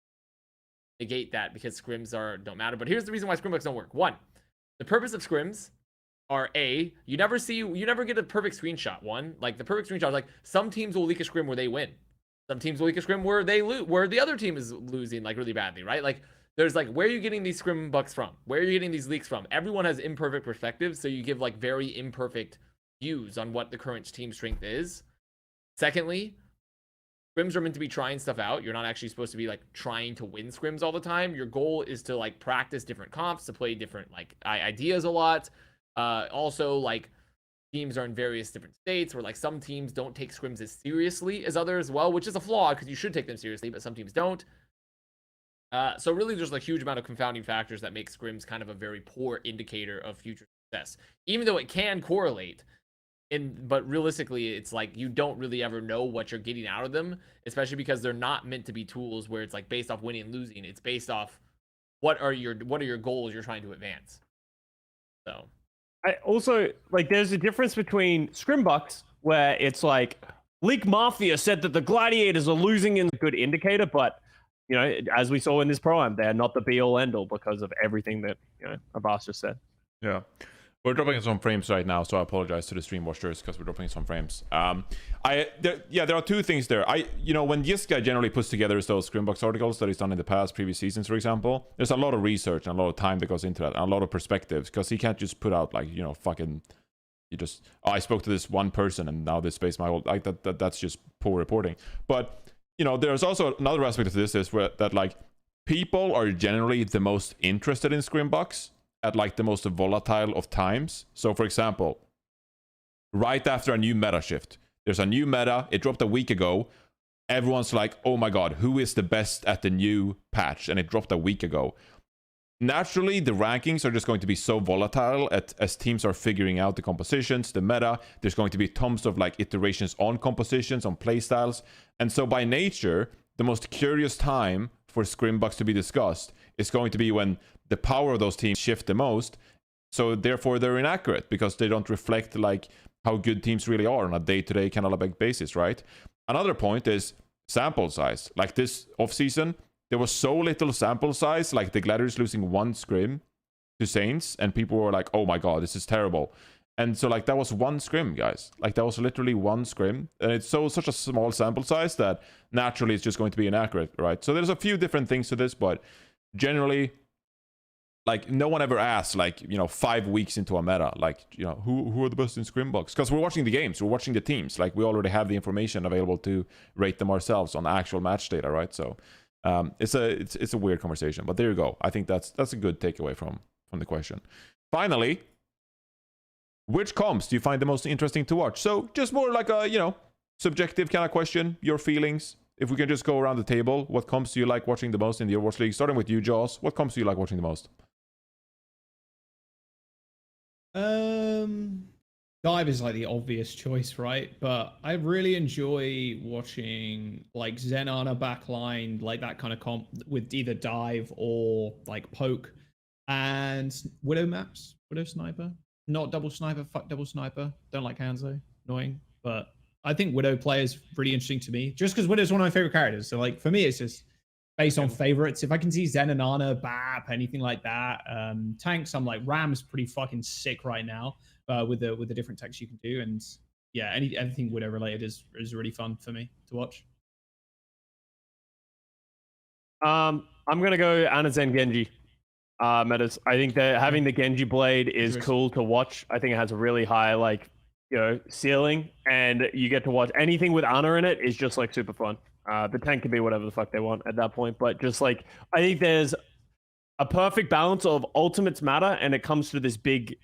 negate that because scrims don't matter. But here's the reason why scrimbucks don't work. One, the purpose of scrims are you never get a perfect screenshot. One, like the perfect screenshot is like some teams will leak a scrim where they win. Some teams will leak a scrim where they lose, where the other team is losing like really badly, right? Like there's like, where are you getting these scrim bucks from? Where are you getting these leaks from? Everyone has imperfect perspectives, so you give like very imperfect views on what the current team strength is. Secondly, scrims are meant to be trying stuff out. You're not actually supposed to be like trying to win scrims all the time. Your goal is to like practice different comps, to play different like ideas a lot. Also, like teams are in various different states where like some teams don't take scrims as seriously as others as well, which is a flaw because you should take them seriously, but some teams don't. So really there's a huge amount of confounding factors that make scrims kind of a very poor indicator of future success, even though it can correlate. But realistically, it's like you don't really ever know what you're getting out of them, especially because they're not meant to be tools where it's like based off winning and losing. It's based off what are your goals you're trying to advance. So I also like there's a difference between scrimbucks where it's like League Mafia said that the Gladiators are losing in a good indicator, but you know, as we saw in this Pro-Am, they're not the be all end all because of everything that Avast just said. Yeah. We're dropping some frames right now, so I apologize to the stream watchers because we're dropping some frames. There are two things there. When Yiska generally puts together those Scrimbox articles that he's done in the past, previous seasons, for example, there's a lot of research and a lot of time that goes into that, and a lot of perspectives, because he can't just put out like, I spoke to this one person and now this space my whole like that's just poor reporting. But there's also another aspect of this is that like people are generally the most interested in Scrimbox at like the most volatile of times. So for example, right after a new meta shift, there's a new meta, it dropped a week ago, everyone's like, oh my god, who is the best at the new patch? And it dropped a week ago. Naturally, the rankings are just going to be so volatile as teams are figuring out the compositions, the meta. There's going to be tons of like iterations on compositions, on playstyles. And so by nature, the most curious time for Scrimbox to be discussed is going to be when the power of those teams shift the most. So therefore they're inaccurate because they don't reflect like how good teams really are on a day-to-day kind of like basis, right? another point is sample size. Like this offseason, there was so little sample size, like the Gladiators losing 1 scrim to Saints, and people were like, oh my god, this is terrible. And so like that was 1 scrim, guys. Like that was literally 1 scrim, and it's such a small sample size that naturally it's just going to be inaccurate, right? So there's a few different things to this, but generally, like no one ever asks, like, 5 weeks into a meta, like, who are the best in scrim box? Because we're watching the games, we're watching the teams, like we already have the information available to rate them ourselves on actual match data, right? So it's a weird conversation, but there you go. I think that's a good takeaway from the question. Finally, which comps do you find the most interesting to watch? So just more like a, subjective kind of question, your feelings. If we can just go around the table, what comps do you like watching the most in the Overwatch League? Starting with you, Jaws. What comps do you like watching the most? Dive is like the obvious choice, right? But I really enjoy watching like Zenana backline, like that kind of comp with either Dive or like Poke, and Widow maps, Widow Sniper. Not double sniper, fuck double sniper. Don't like Hanzo, annoying. But I think Widow play is really interesting to me, just because Widow's one of my favorite characters. So like for me, it's just based on favorites. If I can see Zen and Ana, BAP, anything like that. Tanks, I'm like Ram's pretty fucking sick right now, with the different tanks you can do. And yeah, anything Widow related is really fun for me to watch. I'm gonna go Ana Zen Genji. Metas. I think that having the Genji blade is cool to watch. I think it has a really high ceiling, and you get to watch anything with Ana in it is just like super fun. The tank can be whatever the fuck they want at that point, but just like I think there's a perfect balance of ultimates matter, and it comes to this big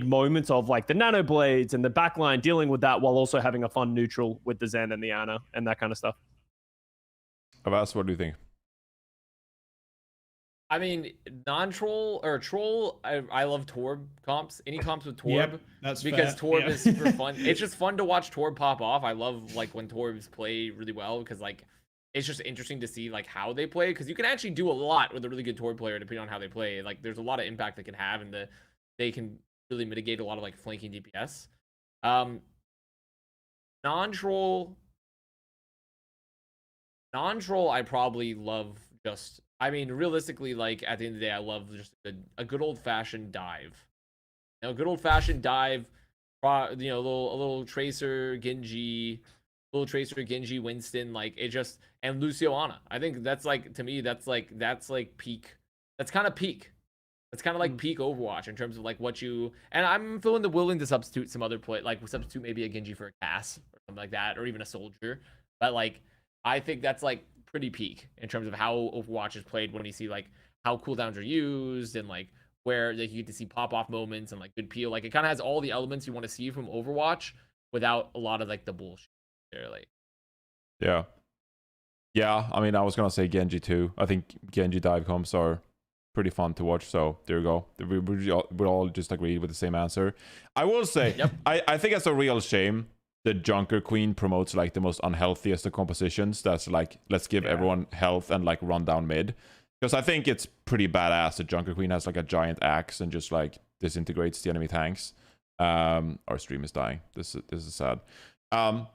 moments of like the nano blades and the backline dealing with that while also having a fun neutral with the Zen and the Ana and that kind of stuff. Avast, what do you think? I mean, non-troll or troll, I love Torb comps. Any comps with Torb. Yep, that's because fair. Torb is super fun. It's just fun to watch Torb pop off. I love like when Torbs play really well, because like it's just interesting to see like how they play, because you can actually do a lot with a really good Torb player depending on how they play. Like there's a lot of impact they can have, and they can really mitigate a lot of like flanking DPS. Non-troll, I probably love just. I mean, realistically, like at the end of the day, I love just a good old-fashioned dive. A good old-fashioned dive. A little Tracer Genji, Winston, like it just, and Lucio Ana. I think that's like, to me, that's like peak. That's kind of peak. That's kind of like peak Overwatch in terms of like what you. And I'm willing to substitute some other play, like substitute maybe a Genji for a Cass or something like that, or even a Soldier. But like, I think that's like pretty peak in terms of how Overwatch is played, when you see like how cooldowns are used and like where you get to see pop-off moments and like good peel. Like it kind of has all the elements you want to see from Overwatch without a lot of like the bullshit. Really. Yeah. I mean, I was gonna say Genji too. I think Genji dive comps are pretty fun to watch. So there you go. We all just agree with the same answer. I will say, Yep. I think it's a real shame the Junker Queen promotes like the most unhealthiest of compositions. That's like, let's give everyone health and like run down mid. Because I think it's pretty badass that Junker Queen has like a giant axe and just like disintegrates the enemy tanks. Our stream is dying. This is sad. So,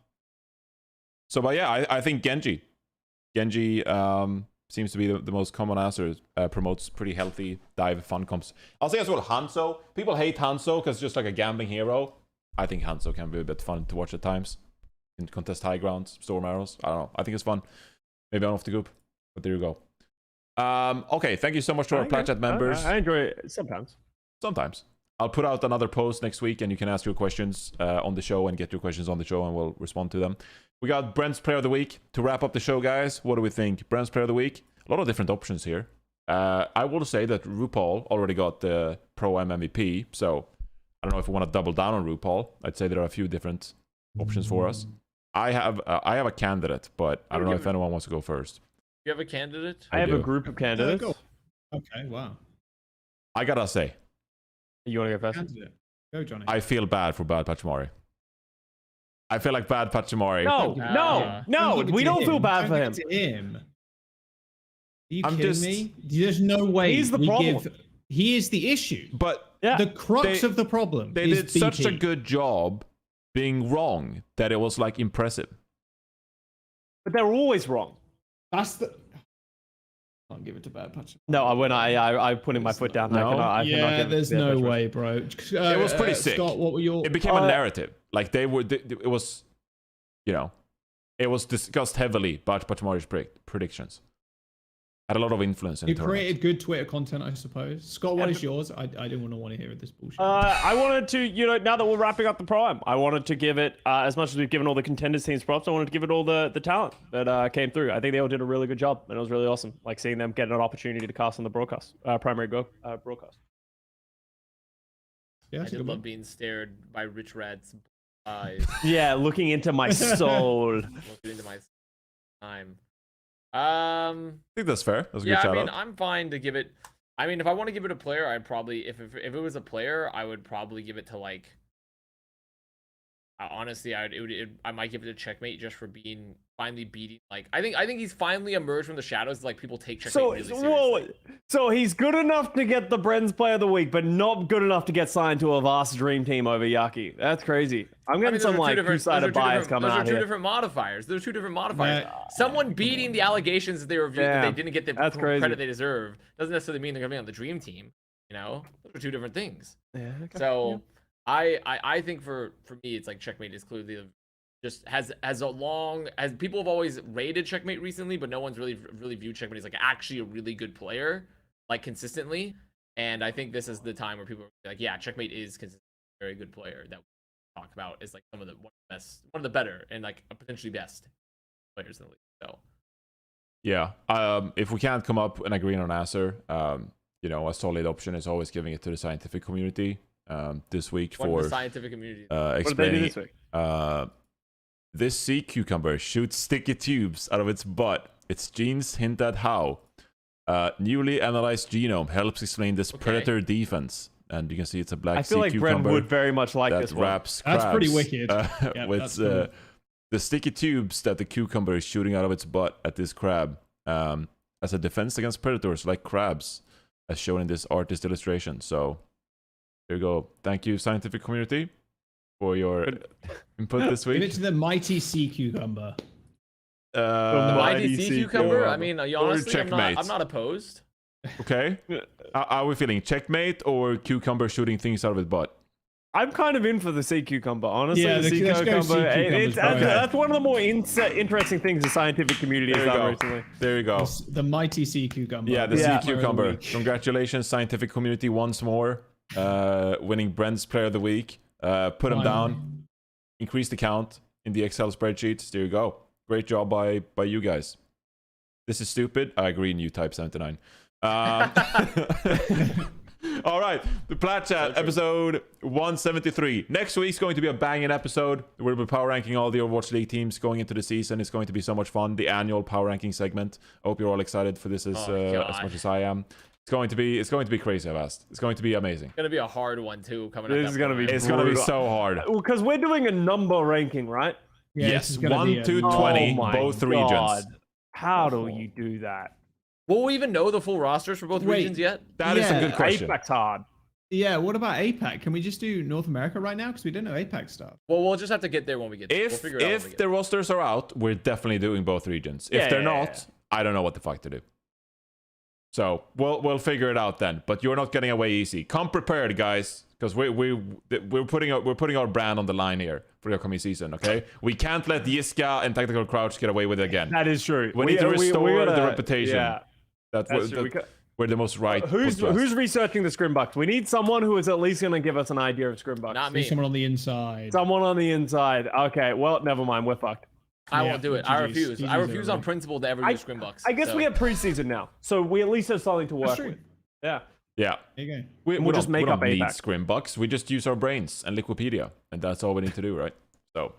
but yeah, I think Genji seems to be the most common answer. Promotes pretty healthy dive fun comps. I'll say as well Hanzo. People hate Hanzo because it's just like a gambling hero. I think Hanzo can be a bit fun to watch at times. In contest high grounds, storm arrows. I don't know. I think it's fun. Maybe I'm off the group, but there you go. Okay, thank you so much to our Plat Chat members. I enjoy it sometimes. Sometimes. I'll put out another post next week, and you can ask your questions on the show and get your questions on the show, and we'll respond to them. We got Bren's Player of the Week. To wrap up the show, guys, what do we think? Bren's Player of the Week. A lot of different options here. I will say that RuPaul already got the Pro M MVP, so I don't know if we want to double down on RuPaul. I'd say there are a few different options for us. I have a candidate, but I don't know if anyone wants to go first. You have a candidate? I have a group of candidates. Okay, wow. I gotta say, You want to go first? Candidate. Go, Johnny. I feel bad for Bad Pachimari. I feel like Bad Pachimari. No, we don't feel bad for him. Are you I'm kidding just- me? There's no way. He's the problem. He is the issue. But Yeah. The crux of the problem. they is did such a BP. good job being wrong that it was like impressive. But they're always wrong. That's the. Can't give it to Bad Patch. No, I putting my foot down. No? I cannot give it there's to no Bad Patch. way, bro. It was pretty sick. Scott, what were your? It became a narrative. Like it was, it was discussed heavily by Pachmari's predictions. Had a lot of influence in You the tournament. created good Twitter content, I suppose. Scott, what is yours? I didn't want to hear this bullshit. I wanted to, now that we're wrapping up the Pro-Am, I wanted to give it, as much as we've given all the contenders teams props, I wanted to give it all the talent that came through. I think they all did a really good job, and it was really awesome. Like seeing them get an opportunity to cast on the broadcast, primary broadcast. Yeah, I did love being stared by Rich Rad's eyes. Yeah, looking into my soul. Looking into my time. I think that's fair. That's a good shout out. I'm fine to give it. I mean, if I want to give it a player, I'd probably, if it was a player, I would probably give it to like. Honestly, I might give it a Checkmate just for finally beating. Like, I think he's finally emerged from the shadows. Like, people take Checkmate really seriously. So he's good enough to get the Bren's Player of the Week, but not good enough to get signed to a Avast Dream Team over Yaki. That's crazy. I'm getting some like two-sided bias coming out here. Those are two different modifiers. Those are two different modifiers. Someone beating the allegations that they reviewed that they didn't get the credit they deserve doesn't necessarily mean they're gonna be on the Dream Team. Those are two different things. Yeah. Okay. So. Yeah. I think for me it's like Checkmate is clearly just has as people have always rated Checkmate recently, but no one's really viewed Checkmate as like actually a really good player, like consistently. And I think this is the time where people are like, yeah, Checkmate is consistently a very good player that we talk about as like one of the better and like potentially best players in the league. So yeah, if we can't come up and agree on an answer, a solid option is always giving it to the scientific community. This week for the scientific community. Explaining this sea cucumber shoots sticky tubes out of its butt. Its genes hint at how. Newly analyzed genome helps explain this predator defense. And you can see it's a black sea cucumber. I feel like Bren would very much like this one. Wraps crabs, that's pretty wicked. With the sticky tubes that the cucumber is shooting out of its butt at this crab as a defense against predators like crabs, as shown in this artist illustration. So there you go. Thank you, scientific community, for your input this week. Give it to the mighty sea cucumber. The mighty sea cucumber? I mean, honestly, I'm not opposed. Okay. Are we feeling checkmate or cucumber shooting things out of its butt? I'm kind of in for the sea cucumber, honestly. Yeah, the sea cucumber. That's one of the more interesting things the scientific community has done recently. There you go. The mighty sea cucumber. Yeah, the sea cucumber. Congratulations, scientific community, once more. Winning Brent's Player of the Week. Put him down. Increase the count in the Excel spreadsheets. There you go. Great job by you guys. This is stupid. I agree, new type 79. All right, the Plat Chat, episode 173. Next week's going to be a banging episode. We'll be power ranking all the Overwatch League teams going into the season. It's going to be so much fun. The annual power ranking segment. I hope you're all excited for this as much as I am. It's going to be crazy, Avast. It's going to be amazing. It's going to be a hard one too. It's going to be so hard. Because we're doing a number ranking, right? Yeah, yes, 1 to 20, both regions. How do you do that? Will we even know the full rosters for both regions yet? That is a good question. APAC's hard. Yeah, what about APAC? Can we just do North America right now? Because we don't know APAC stuff. Well, we'll just have to get there when we get there. If the rosters are out, we're definitely doing both regions. If they're not, I don't know what the fuck to do. So we'll figure it out then. But you're not getting away easy. Come prepared, guys, because we're putting our brand on the line here for the upcoming season. Okay, we can't let Yiska and Tactical Crouch get away with it again. That is true. We need to restore the reputation. Yeah. We're the most right. Who's researching the Scrimbucks? We need someone who is at least going to give us an idea of Scrimbucks. Not me. Someone on the inside. Someone on the inside. Okay, well, never mind. We're fucked. I won't do it. I refuse. I refuse on principle to ever do Scrimbucks. I guess we have preseason now, so we at least have something to work with. Yeah. Yeah. Okay. We'll just make up need Scrimbucks. We just use our brains and Liquipedia, and that's all we need to do, right? So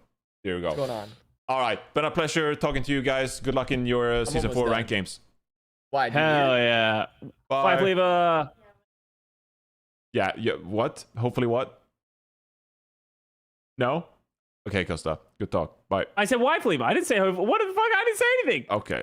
here we go. What's going on? All right. Been a pleasure talking to you guys. Good luck in your season 4 rank games. Why? Hell yeah. Bye, Fleaver. Yeah. What? Hopefully what? No? Okay, Custa. Good talk. Bye. I said why, Fleaver? I didn't say hopefully. What the fuck? I didn't say anything. Okay.